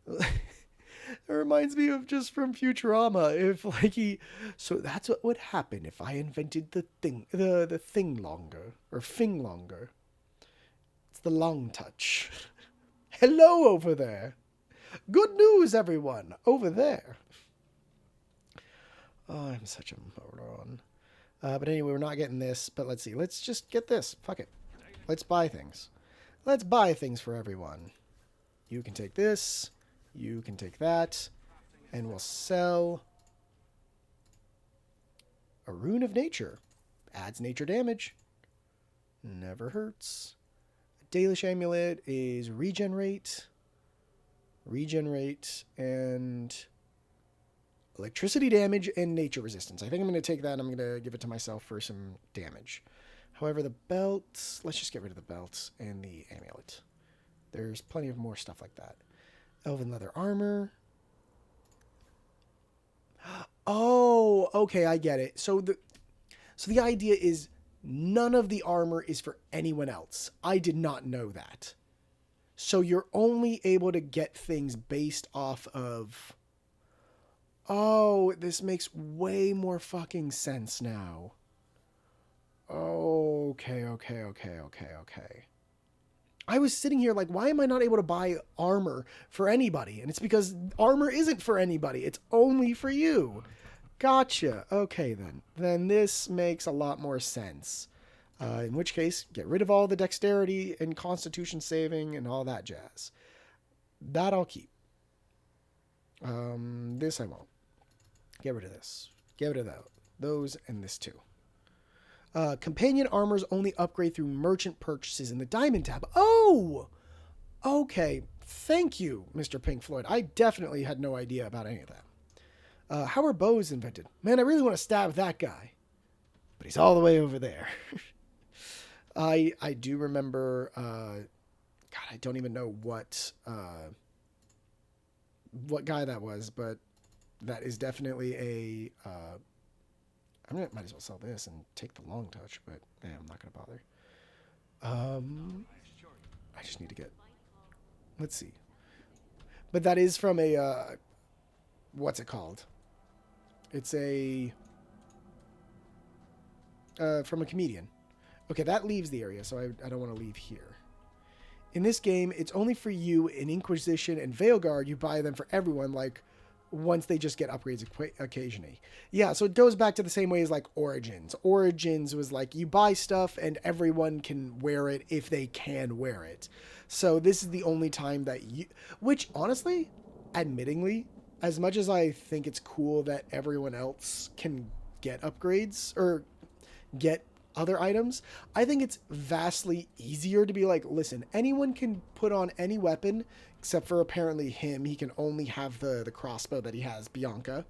It reminds me of just from Futurama. If like so that's what would happen if I invented the thing longer or fing longer. It's the long touch. Hello over there. Good news, everyone over there. Oh, I'm such a moron. But anyway, we're not getting this. But let's see. Let's just get this. Fuck it. Let's buy things. Let's buy things for everyone. You can take this. You can take that. And we'll sell a Rune of Nature. Adds nature damage. Never hurts. A Dalish Amulet is regenerate, and electricity damage and nature resistance. I think I'm going to take that and I'm going to give it to myself for some damage. However, the belt, let's just get rid of the belt and the amulet. There's plenty of more stuff like that. Elven leather armor. Oh, okay, I get it. So the idea is none of the armor is for anyone else. I did not know that. So you're only able to get things based off of... Oh, this makes way more fucking sense now. Okay. I was sitting here like, why am I not able to buy armor for anybody? And it's because armor isn't for anybody. It's only for you. Gotcha. Okay, then. Then this makes a lot more sense. In which case, get rid of all the dexterity and constitution saving and all that jazz. That I'll keep. This I won't. Get rid of this. Get rid of those and this too. Companion armors only upgrade through merchant purchases in the Diamond tab. Oh! Okay. Thank you, Mr. Pink Floyd. I definitely had no idea about any of that. How are bows invented? Man, I really want to stab that guy. But he's all the way over there. I do remember... God, I don't even know what guy that was, but that is definitely a... I might as well sell this and take the long touch, but I'm not going to bother. I just need to get... Let's see. But that is from a... what's it called? It's a... from a comedian. Okay, that leaves the area, so I don't want to leave here. In this game, it's only for you in Inquisition and Veilguard. You buy them for everyone, like... once they just get upgrades occasionally. Yeah, so it goes back to the same way as like Origins. Origins was like you buy stuff and everyone can wear it if they can wear it. So this is the only time that you... Which, honestly, admittingly, as much as I think it's cool that everyone else can get upgrades or get other items, I think it's vastly easier to be like, listen, anyone can put on any weapon except for apparently him. He can only have the crossbow that he has, Bianca.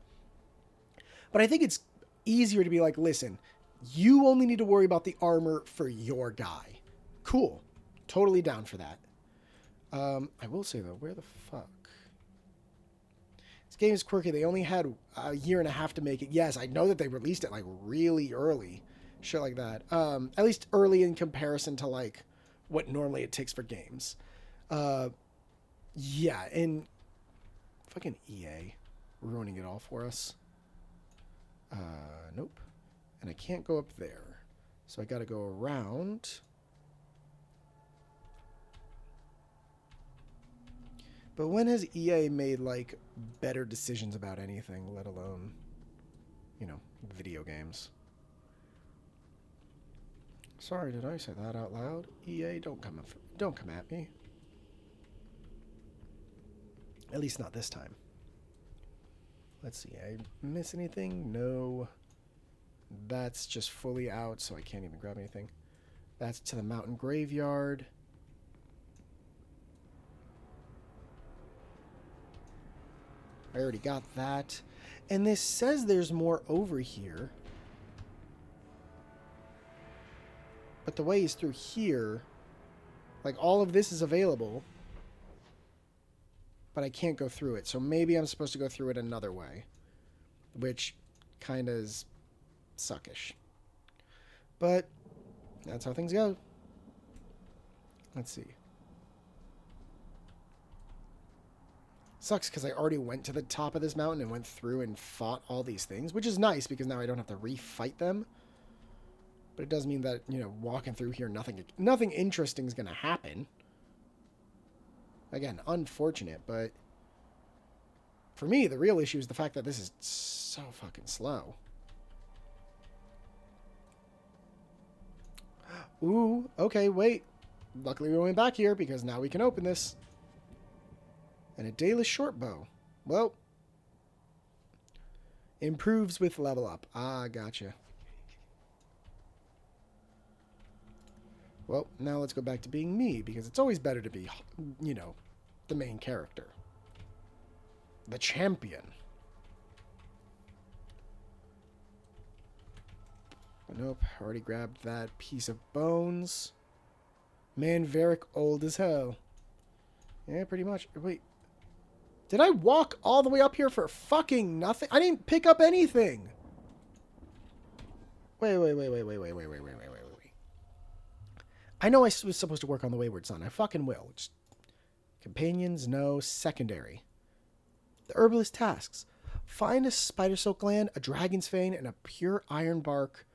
But I think it's easier to be like, listen, you only need to worry about the armor for your guy. Cool. Totally down for that. I will say, though, where the fuck? This game is quirky. They only had a year and a half to make it. Yes, I know that they released it, like, really early. Shit like that. At least early in comparison to, like, what normally it takes for games. Yeah, and fucking EA ruining it all for us. Nope. And I can't go up there. So I gotta go around. But when has EA made, like, better decisions about anything, let alone, you know, video games? Sorry, did I say that out loud? EA, don't come at me. At least not this time. Let's see, I miss anything? No. That's just fully out, so I can't even grab anything. That's to the mountain graveyard. I already got that. And this says there's more over here. But the way is through here. Like, all of this is available. But I can't go through it. So maybe I'm supposed to go through it another way. Which kind of is suckish. But that's how things go. Let's see. Sucks because I already went to the top of this mountain and went through and fought all these things. Which is nice because now I don't have to refight them. But it does mean that, you know, walking through here, nothing interesting is going to happen. Again, unfortunate, but for me, the real issue is the fact that this is so fucking slow. Ooh, okay, wait. Luckily we went back here because now we can open this. And a Dalish short bow. Well, Improves with level up. Ah, gotcha. Well, now let's go back to being me, because it's always better to be, you know, the main character. The champion. Nope, already grabbed that piece of bones. Man, Varric old as hell. Yeah, pretty much. Wait. Did I walk all the way up here for fucking nothing? I didn't pick up anything. Wait. I know I was supposed to work on the Wayward Son. I fucking will. Just companions, no. Secondary. The herbalist tasks. Find a spider silk gland, a dragon's fang, and a pure iron bark.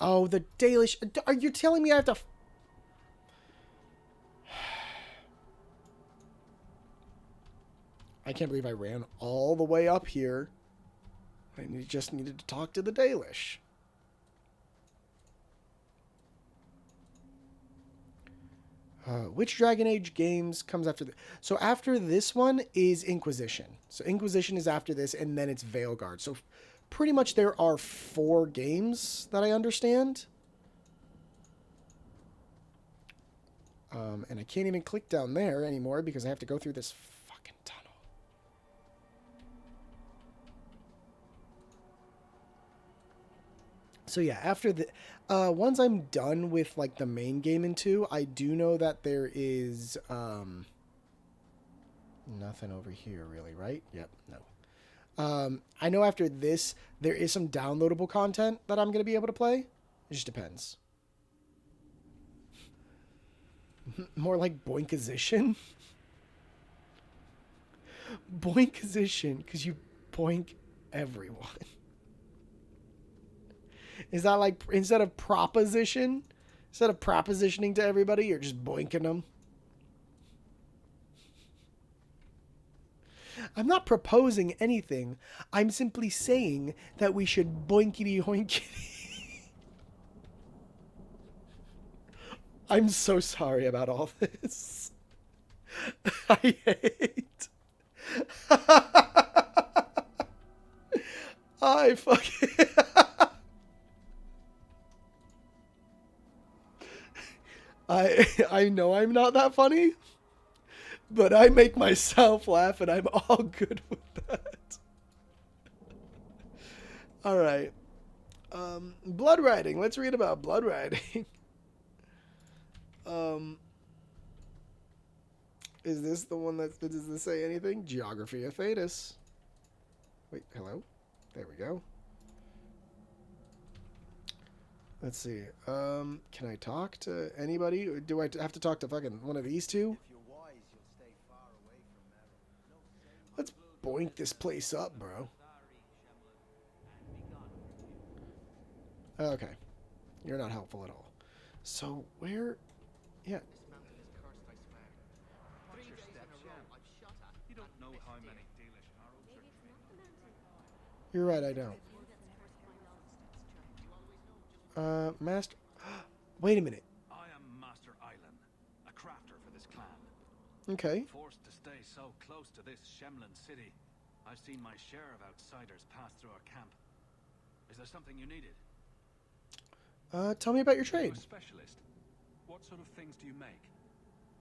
Oh, the Dalish. Are you telling me I have to... I can't believe I ran all the way up here. I just needed to talk to the Dalish. Which Dragon Age games comes after this? So after this one is Inquisition. So Inquisition is after this, and then it's Veilguard. So pretty much there are 4 games that I understand. And I can't even click down there anymore because I have to go through this fucking tunnel. So yeah, after the once I'm done with like the main game in 2, I do know that there is nothing over here really, right? Yep, no. I know after this there is some downloadable content that I'm going to be able to play. It just depends. More like Boinkposition. Boinkposition, because you boink everyone. Is that like, instead of proposition, instead of propositioning to everybody, you're just boinking them? I'm not proposing anything. I'm simply saying that we should boinkity hoinkity. I'm so sorry about all this. I hate. I fucking... I know I'm not that funny, but I make myself laugh and I'm all good with that. All right. Blood riding. Let's read about blood riding. Is this the one that does this say anything? Geography of Thetis. Wait, hello? There we go. Let's see. Can I talk to anybody? Or do I have to talk to fucking one of these two? Let's boink this place up, bro. Okay. You're not helpful at all. So, where... Yeah. You don't know how many Dalish arrows are... You're right, I don't. Master... Wait a minute. I am Master Island, a crafter for this clan. Okay. Forced to stay so close to this Shemlin city, I've seen my share of outsiders pass through our camp. Is there something you needed? Tell me about your trade. You're a specialist. What sort of things do you make?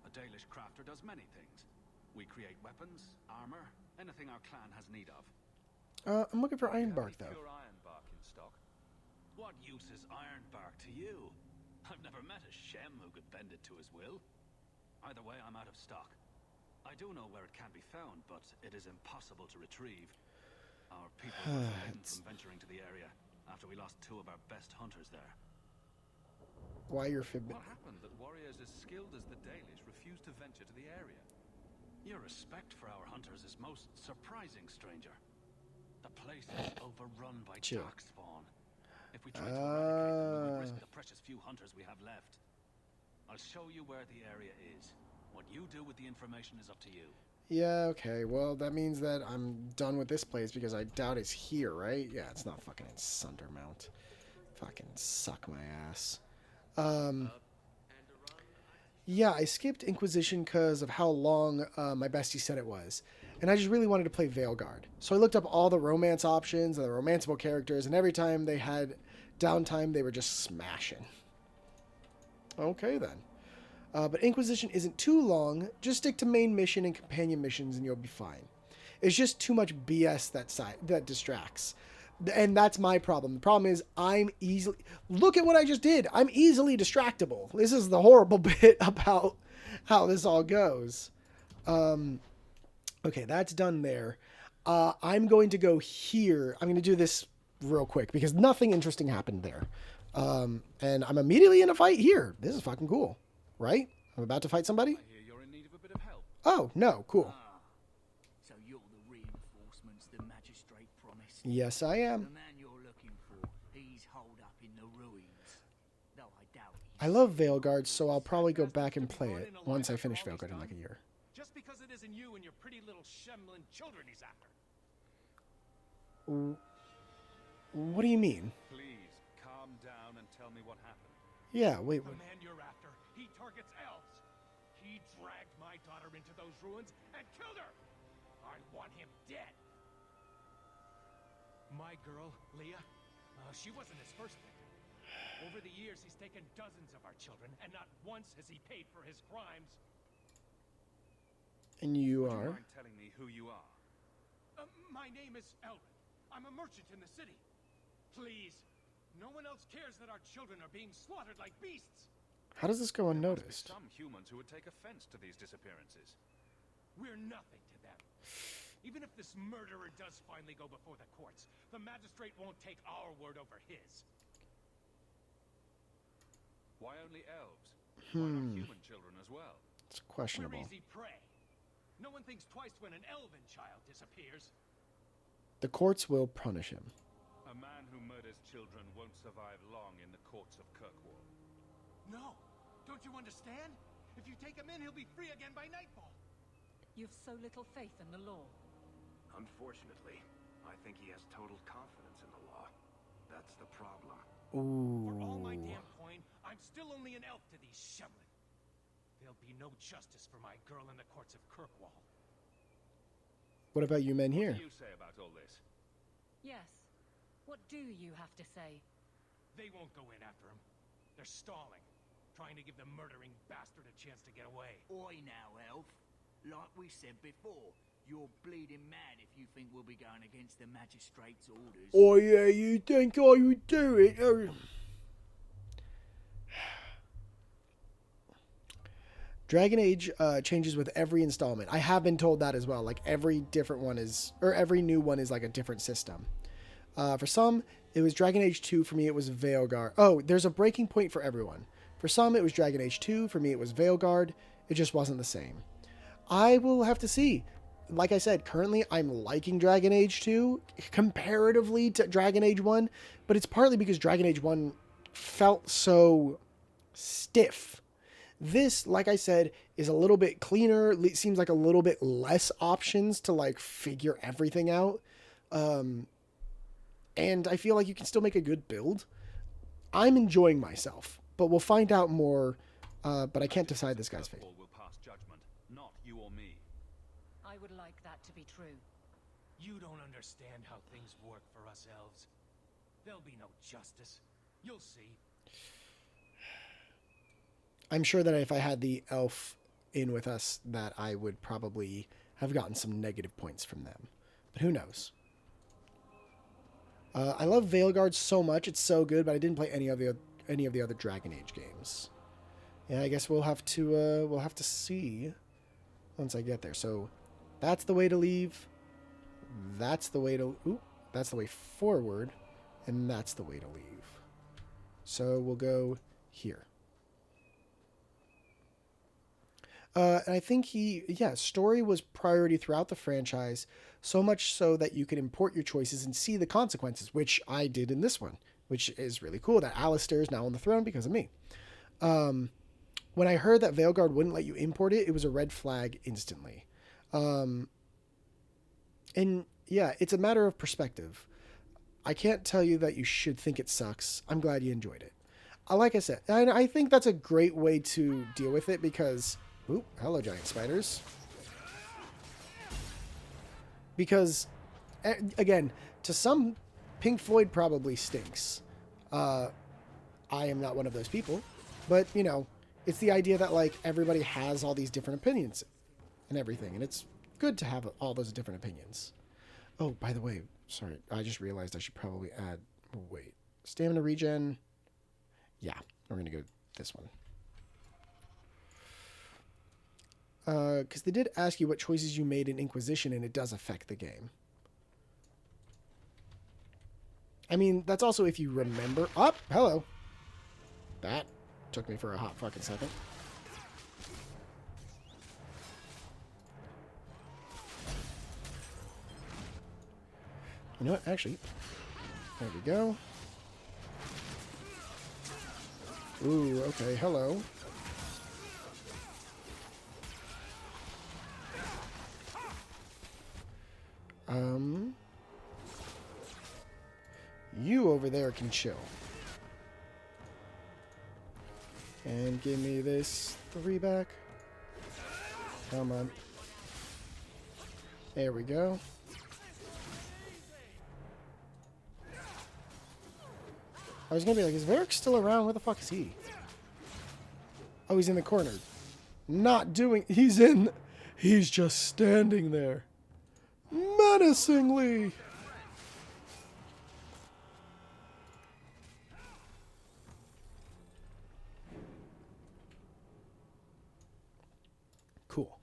A Dalish crafter does many things. We create weapons, armor, anything our clan has need of. I'm looking for ironbark, though. Pure ironbark in stock. What use is ironbark to you? I've never met a Shem who could bend it to his will. Either way, I'm out of stock. I do know where it can be found, but it is impossible to retrieve. Our people were forbidden from venturing to the area after we lost 2 of our best hunters there. Why you're forbidden? What happened that warriors as skilled as the Dalish refused to venture to the area? Your respect for our hunters is most surprising, stranger. The place is overrun by darkspawn. If we try to eradicate them, we would risk the precious few hunters we have left. I'll show you where the area is. What you do with the information is up to you. Yeah, okay. Well, that means that I'm done with this place because I doubt it's here, right? Yeah, it's not fucking in Sundermount. Fucking suck my ass. Yeah, I skipped Inquisition because of how long my bestie said it was. and I just really wanted to play Veilguard. So I looked up all the romance options and the romanceable characters, and every time they had downtime, they were just smashing. Okay, then. But Inquisition isn't too long. Just stick to main mission and companion missions, and you'll be fine. It's just too much BS that distracts. And that's my problem. The problem is I'm easily... Look at what I just did. I'm easily distractible. This is the horrible bit about how this all goes. Okay, that's done there. I'm going to go here. I'm going to do this real quick because nothing interesting happened there. And I'm immediately in a fight here. This is fucking cool. Right? I'm about to fight somebody? I hear you're in need of a bit of help. Oh, no. Cool. So you're the reinforcements the magistrate promised? Yes, I am. The man you're looking for, he's holed up in the ruins. Though I doubt it. I love Veilguard, so I'll probably go back and play it once I finish Veilguard in like a year. Just because it isn't you and your pretty little shemlin children he's after. What do you mean? Please, calm down and tell me what happened. Yeah, wait. The man you're after, he targets elves. He dragged my daughter into those ruins and killed her. I want him dead. My girl, Leah, she wasn't his first victim. Over the years, he's taken dozens of our children, and not once has he paid for his crimes. And you Would are? you mind telling me who you are? My name is Elvin. I'm a merchant in the city. Please, no one else cares that our children are being slaughtered like beasts. How does this go There must be unnoticed? some humans who would take offense to these disappearances. We're nothing to them. Even if this murderer does finally go before the courts, the magistrate won't take our word over his. Why only elves? Why not human children as well? It's questionable. We're easy prey. No one thinks twice when an elven child disappears. The courts will punish him. A man who murders children won't survive long in the courts of Kirkwall. No, don't you understand? If you take him in, he'll be free again by nightfall. You've so little faith in the law. Unfortunately, I think he has total confidence in the law. That's the problem. Ooh. For all my damn coin, I'm still only an elf to these shemlin. There'll be no justice for my girl in the courts of Kirkwall. What about you men here? What do you say about all this? Yes. What do you have to say? They won't go in after him. They're stalling, trying to give the murdering bastard a chance to get away. Oi now, elf. Like we said before, you're bleeding mad if you think we'll be going against the magistrate's orders. Oh yeah, you think I would do it? Oh. Dragon Age changes with every installment. I have been told that as well. Like every different one is, or every new one is like a different system. For some, it was Dragon Age 2. For me, it was Veilguard. Oh, there's a breaking point for everyone. For some, it was Dragon Age 2. For me, it was Veilguard. It just wasn't the same. I will have to see. Like I said, currently I'm liking Dragon Age 2 comparatively to Dragon Age 1, but it's partly because Dragon Age 1 felt so stiff. This, like I said, is a little bit cleaner. It seems like a little bit less options to like figure everything out. And I feel like you can still make a good build. I'm enjoying myself, but we'll find out more. But I can't decide this guy's fate. Will pass judgment, not you or me. I would like that to be true. You don't understand how things work for us elves. There'll be no justice. You'll see. I'm sure that if I had the elf in with us, that I would probably have gotten some negative points from them. But who knows? I love Veilguard so much; it's so good. But I didn't play any of the other Dragon Age games. Yeah, I guess we'll have to see once I get there. So that's the way to leave. That's the way to. Ooh, that's the way forward, and that's the way to leave. So we'll go here. And I think story was priority throughout the franchise, so much so that you can import your choices and see the consequences, which I did in this one, which is really cool that Alistair is now on the throne because of me. When I heard that Veilguard wouldn't let you import it, it was a red flag instantly. And yeah, it's a matter of perspective. I can't tell you that you should think it sucks. I'm glad you enjoyed it. Like I said, and I think that's a great way to deal with it because... Ooh, hello, giant spiders. because, again, to some, Pink Floyd probably stinks. I am not one of those people, but, you know, it's the idea that, like, everybody has all these different opinions and everything, and it's good to have all those different opinions. Oh, by the way, sorry, I just realized I should probably add, wait, stamina regen. Yeah, we're going to go this one. Because they did ask you what choices you made in Inquisition, and it does affect the game. I mean, that's also if you remember. Oh, hello. That took me for a hot fucking second. You know what? Actually, there we go. Ooh, okay. Hello. You over there can chill. And give me this 3 back. Come on. There we go. I was gonna be like, is Varric still around? Where the fuck is he? Oh, he's in the corner. Not doing... He's just standing there. Menacingly. Cool.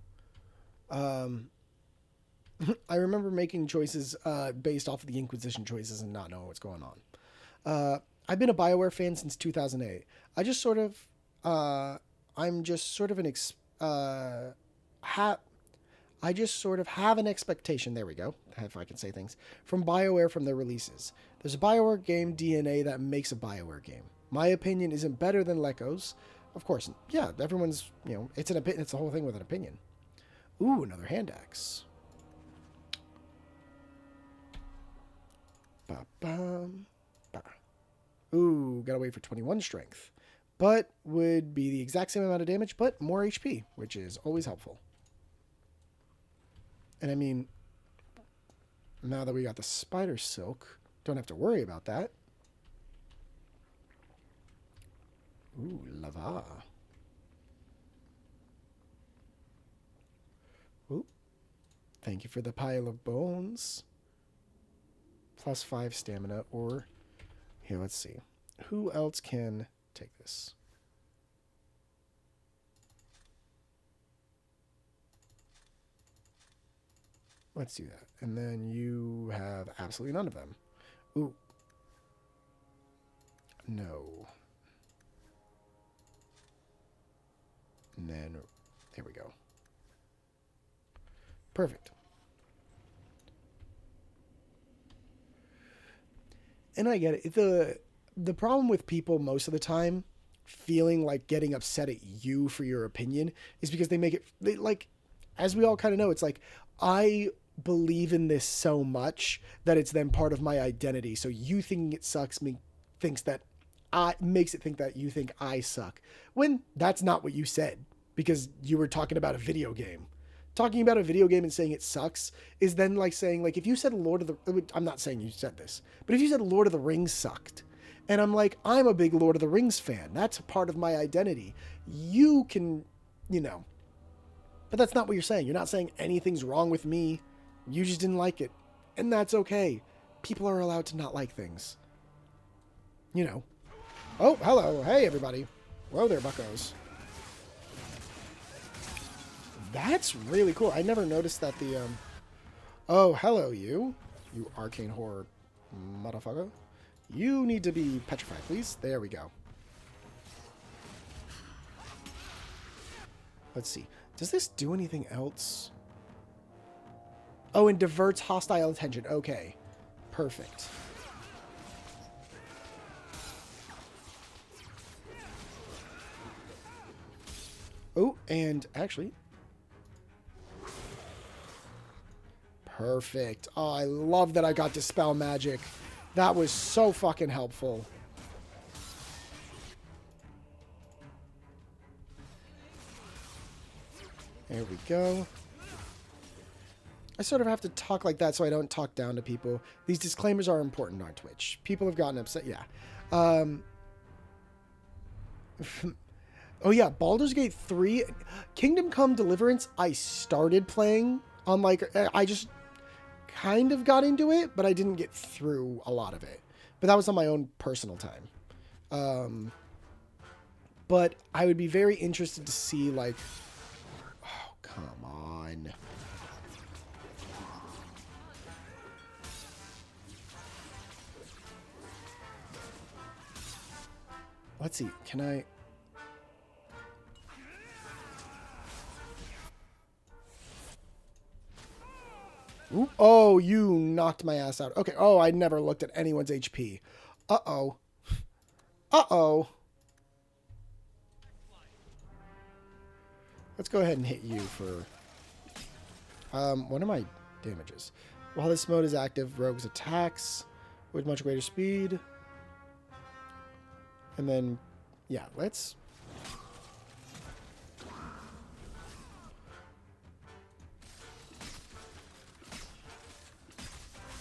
I remember making choices based off of the Inquisition choices and not knowing what's going on. I've been a BioWare fan since 2008. I just sort of... I'm just sort of an... I just sort of have an expectation, there we go, if I can say things, from BioWare from their releases. There's a BioWare game DNA that makes a BioWare game. My opinion isn't better than Leco's. Of course, yeah, everyone's, you know, it's the whole thing with an opinion. Ooh, another hand axe. Ba-bum, ba. Ooh, gotta wait for 21 strength. But would be the exact same amount of damage, but more HP, which is always helpful. And I mean, now that we got the spider silk, don't have to worry about that. Ooh, lava. Ooh. Thank you for the pile of bones. +5 stamina, or... Here, let's see. Who else can take this? Let's do that. And then you have absolutely none of them. Ooh. No. And then, there we go. Perfect. And I get it. The problem with people most of the time feeling like getting upset at you for your opinion is because they make it, like, as we all kind of know, it's like, I believe in this so much that it's then part of my identity. So you thinking it sucks makes it think that you think I suck, when that's not what you said, because you were talking about a video game. Talking about a video game and saying it sucks is then like saying, like, if you said I'm not saying you said this, but if you said Lord of the Rings sucked, and I'm like, I'm a big Lord of the Rings fan, that's a part of my identity, you can, you know, but that's not what you're saying. You're not saying anything's wrong with me. You just didn't like it. And that's okay. People are allowed to not like things. You know. Oh, hello. Hey, everybody. Whoa there, buckos. That's really cool. I never noticed that the... Oh, hello, you. You arcane horror motherfucker. You need to be petrified, please. There we go. Let's see. Does this do anything else? Oh, and diverts hostile attention. Okay. Perfect. Oh, and actually... Perfect. Oh, I love that I got Dispel Magic. That was so fucking helpful. There we go. sort of have to talk like that so I don't talk down to people. These disclaimers are important on Twitch. People have gotten upset. Yeah. Oh yeah, Baldur's Gate 3, Kingdom Come Deliverance, I started playing on like, I just kind of got into it, but I didn't get through a lot of it. But that was on my own personal time. But I would be very interested to see like, oh, come on. Let's see, can I... Ooh, oh, you knocked my ass out. Okay, oh, I never looked at anyone's HP. Uh-oh. Uh-oh. Let's go ahead and hit you for... what are my damages? While this mode is active, rogues attacks with much greater speed. And then, yeah, let's...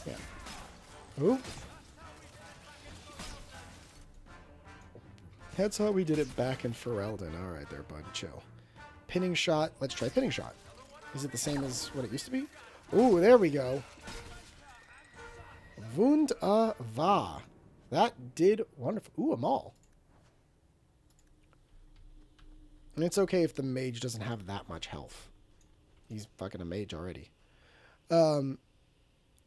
Yeah. Ooh. That's how we did it back in Ferelden. All right there, bud. Chill. Pinning shot. Let's try pinning shot. Is it the same as what it used to be? Ooh, there we go. Wunderbar. That did wonderful. Ooh, a maul. And it's okay if the mage doesn't have that much health. He's fucking a mage already.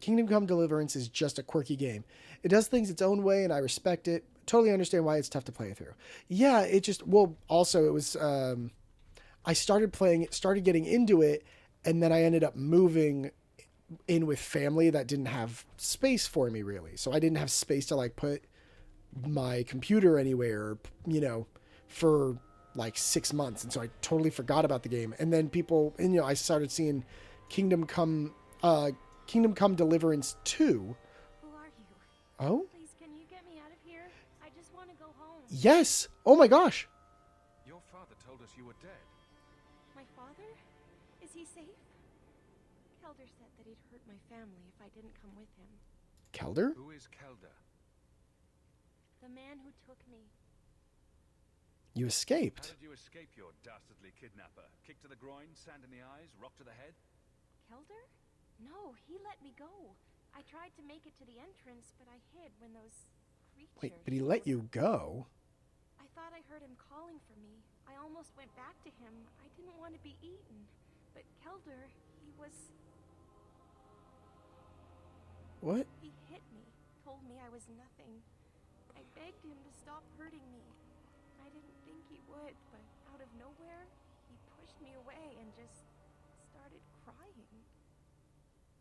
Kingdom Come Deliverance is just a quirky game. It does things its own way, and I respect it. Totally understand why it's tough to play through. Yeah, it just... Well, also, it was... I started playing it, started getting into it, and then I ended up moving in with family that didn't have space for me, really. So I didn't have space to, like, put my computer anywhere, you know, for, like, 6 months. And so I totally forgot about the game. And then people... And, you know, I started seeing Kingdom Come Deliverance 2. Who are you? Oh? Please, can you get me out of here? I just want to go home. Yes! Oh my gosh! Your father told us you were dead. My father? Is he safe? Kelder said that he'd hurt my family if I didn't come with him. Kelder? Who is Kelder? The man who took me. You escaped. How did you escape your dastardly kidnapper? Kick to the groin, sand in the eyes, rock to the head? Kelder? No, he let me go. I tried to make it to the entrance, but I hid when those creatures... Wait, but he let you go? I thought I heard him calling for me. I almost went back to him. I didn't want to be eaten. But Kelder, he was... What? He hit me, told me I was nothing. I begged him to stop hurting me. I didn't think he would, but out of nowhere, he pushed me away and just started crying.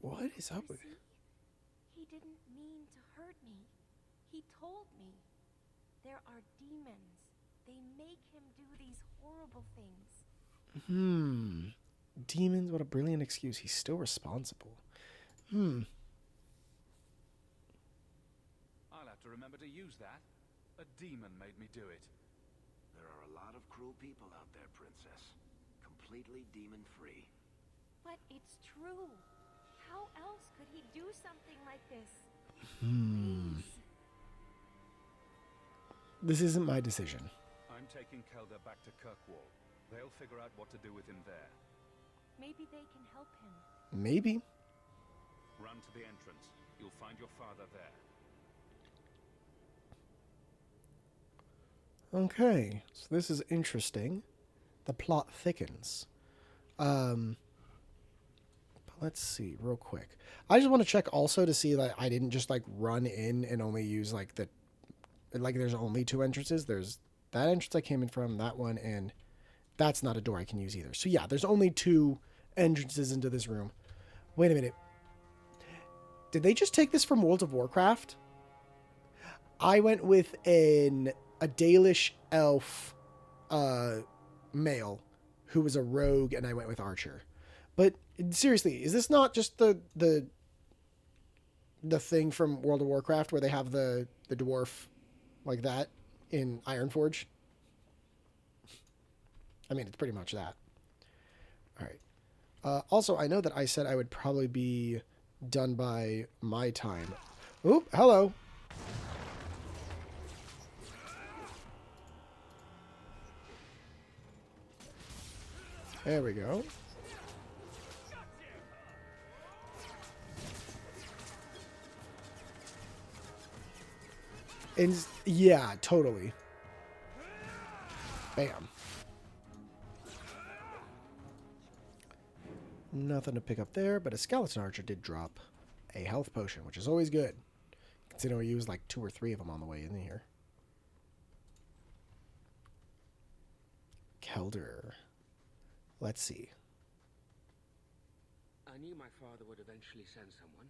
What is up with you? He didn't mean to hurt me. He told me. There are demons. They make him do these horrible things. Demons, what a brilliant excuse. He's still responsible. I'll have to remember to use that. A demon made me do it. There are a lot of cruel people out there, Princess. Completely demon-free. But it's true. How else could he do something like this? This isn't my decision. I'm taking Kelder back to Kirkwall. They'll figure out what to do with him there. Maybe they can help him. Maybe. Run to the entrance. You'll find your father there. Okay, so this is interesting. The plot thickens. Let's see real quick. I just want to check also to see that I didn't just like run in and only use like the, like there's only 2 entrances. There's that entrance I came in from, that one, and that's not a door I can use either. So yeah, there's only 2 entrances into this room. Wait a minute. Did they just take this from World of Warcraft? I went with a Dalish elf male who was a rogue, and I went with archer. But seriously, is this not just the thing from World of Warcraft where they have the dwarf like that in Ironforge? I mean, it's pretty much that. All right. Also, I know that I said I would probably be done by my time. Oop, hello. There we go. And yeah, totally. Bam. Nothing to pick up there, but a skeleton archer did drop a health potion, which is always good. Considering we used like 2 or 3 of them on the way in here. Kelder. Let's see. I knew my father would eventually send someone.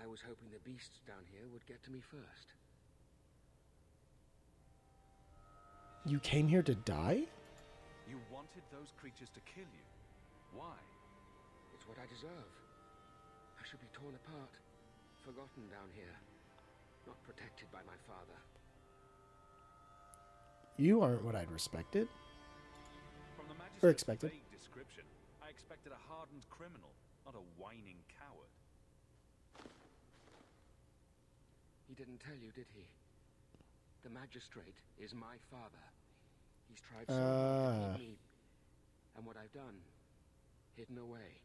I was hoping the beasts down here would get to me first. You came here to die? You wanted those creatures to kill you. Why? It's what I deserve. I should be torn apart, forgotten down here, not protected by my father. You aren't what I'd respected. From the Or magistrate's expected. vague description, I expected a hardened criminal, not a whining coward. He didn't tell you, did he? The magistrate is my father. He's tried so hard to keep me, and what I've done, hidden away.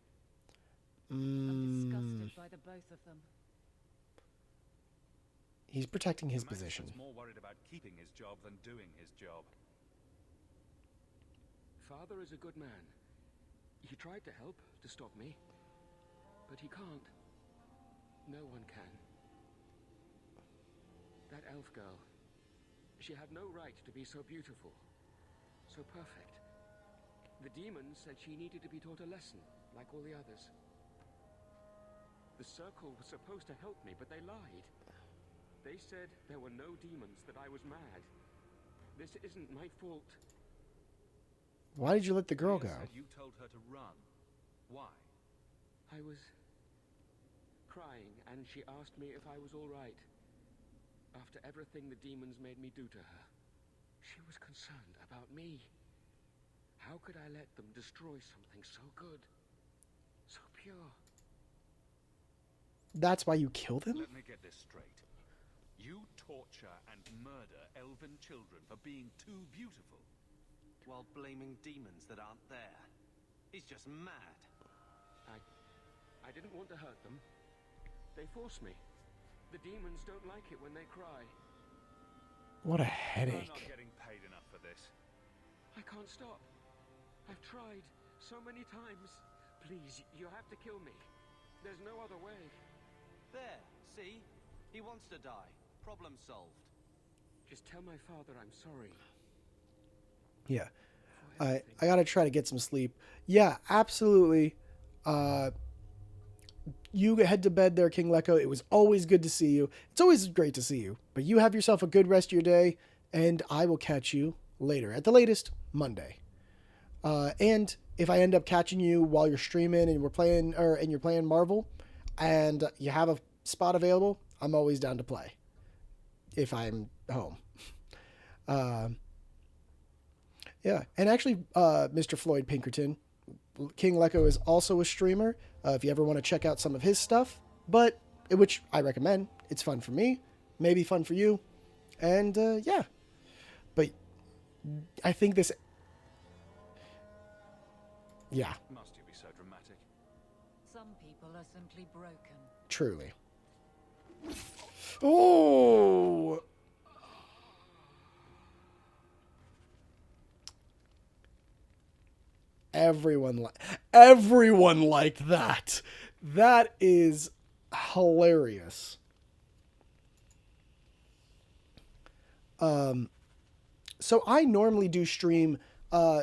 I'm disgusted by the both of them. He's protecting his The position. magistrate's more worried about keeping his job than doing his job. Father is a good man. He tried to help, to stop me, but he can't. No one can. That elf girl, she had no right to be so beautiful, so perfect. The demons said she needed to be taught a lesson, like all the others. The circle was supposed to help me, but they lied. They said there were no demons, that I was mad. This isn't my fault. Why did you let the girl go? Said you told her to run. Why? I was crying, and she asked me if I was all right. After everything the demons made me do to her, she was concerned about me. How could I let them destroy something so good, so pure? That's why you killed him? Let me get this straight. You torture and murder elven children for being too beautiful, while blaming demons that aren't there. He's just mad. I didn't want to hurt them. They forced me. The demons don't like it when they cry. What a I'm headache. not getting paid enough for this. I can't stop. I've tried so many times. Please, you have to kill me. There's no other way. There, see? He wants to die. Problem solved. Just tell my father I'm sorry. Yeah. I gotta try to get some sleep. Yeah, absolutely. You head to bed there, King Lecco. It was always good to see you. It's always great to see you. But you have yourself a good rest of your day, and I will catch you later. At the latest, Monday. And if I end up catching you while you're streaming and we're playing, and you're playing Marvel, and you have a spot available, I'm always down to play. If I'm home. Yeah, and actually, Mr. Floyd Pinkerton, King Lecco is also a streamer. If you ever want to check out some of his stuff, which I recommend. It's fun for me, maybe fun for you, and yeah. But I think this, yeah. Must you be so dramatic? Some people are simply broken. Truly. Oh. Everyone liked that. That is hilarious. So I normally do stream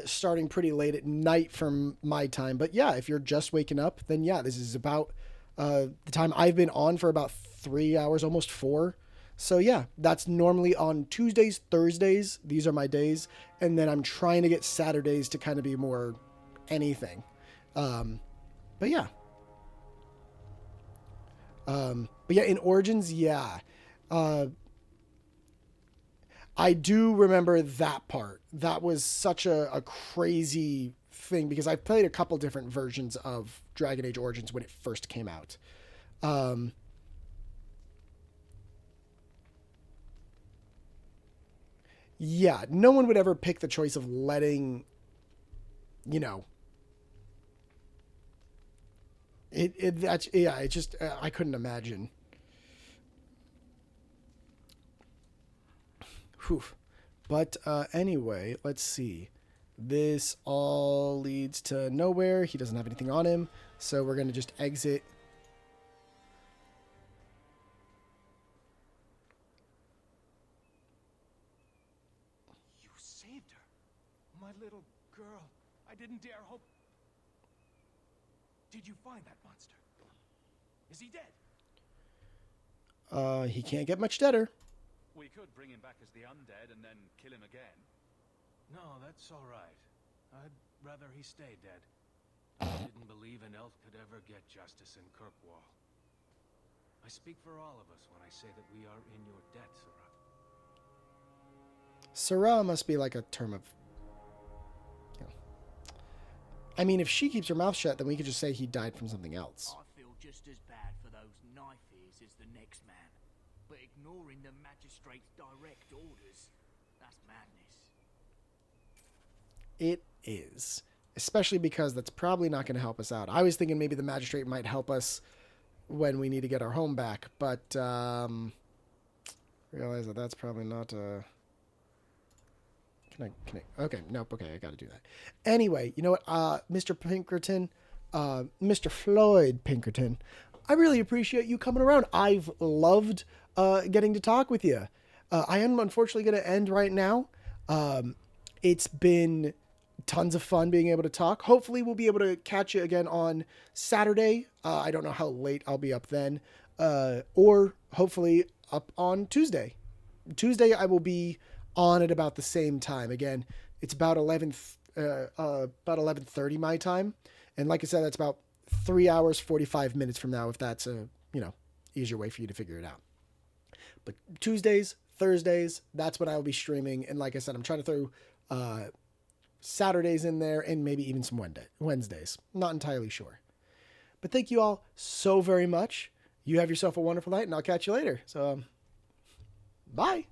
starting pretty late at night from my time, but yeah, if you're just waking up, then yeah, this is about the time I've been on for about 3 hours, almost 4. So yeah, that's normally on Tuesdays, Thursdays. These are my days, and then I'm trying to get Saturdays to kind of be more anything. But yeah. In Origins, yeah. I do remember that part. That was such a crazy thing because I've played a couple different versions of Dragon Age Origins when it first came out. Yeah, no one would ever pick the choice of letting, you know, that's, yeah, it just, I couldn't imagine. Whew. But anyway, let's see. This all leads to nowhere. He doesn't have anything on him, so we're going to just exit. You saved her. My little girl. I didn't dare hope. Did you find that monster? Is he dead? He can't get much deader. We could bring him back as the undead and then kill him again. No, that's all right. I'd rather he stay dead. I didn't believe an elf could ever get justice in Kirkwall. I speak for all of us when I say that we are in your debt, Sarah. Sarah must be like a term of... You know. I mean, if she keeps her mouth shut, then we could just say he died from something else. I feel just as bad for those knife ears as the next man. But ignoring the magistrate's direct orders, that's madness. It is. Especially because that's probably not going to help us out. I was thinking maybe the magistrate might help us when we need to get our home back. But realize that that's probably not... Can I... Okay, nope, okay, I got to do that. Anyway, you know what, Mr. Pinkerton, Mr. Floyd Pinkerton, I really appreciate you coming around. I've loved getting to talk with you. I am unfortunately going to end right now. It's been tons of fun being able to talk. Hopefully we'll be able to catch you again on Saturday. I don't know how late I'll be up then. Or hopefully up on Tuesday. Tuesday I will be on at about the same time. Again, it's about 11:30 my time. And like I said, that's about 3 hours, 45 minutes from now, if that's a, you know, easier way for you to figure it out. But Tuesdays, Thursdays, that's when I will be streaming. And like I said, I'm trying to throw Saturdays in there and maybe even some Wednesdays. Not entirely sure. But thank you all so very much. You have yourself a wonderful night, and I'll catch you later. So, bye.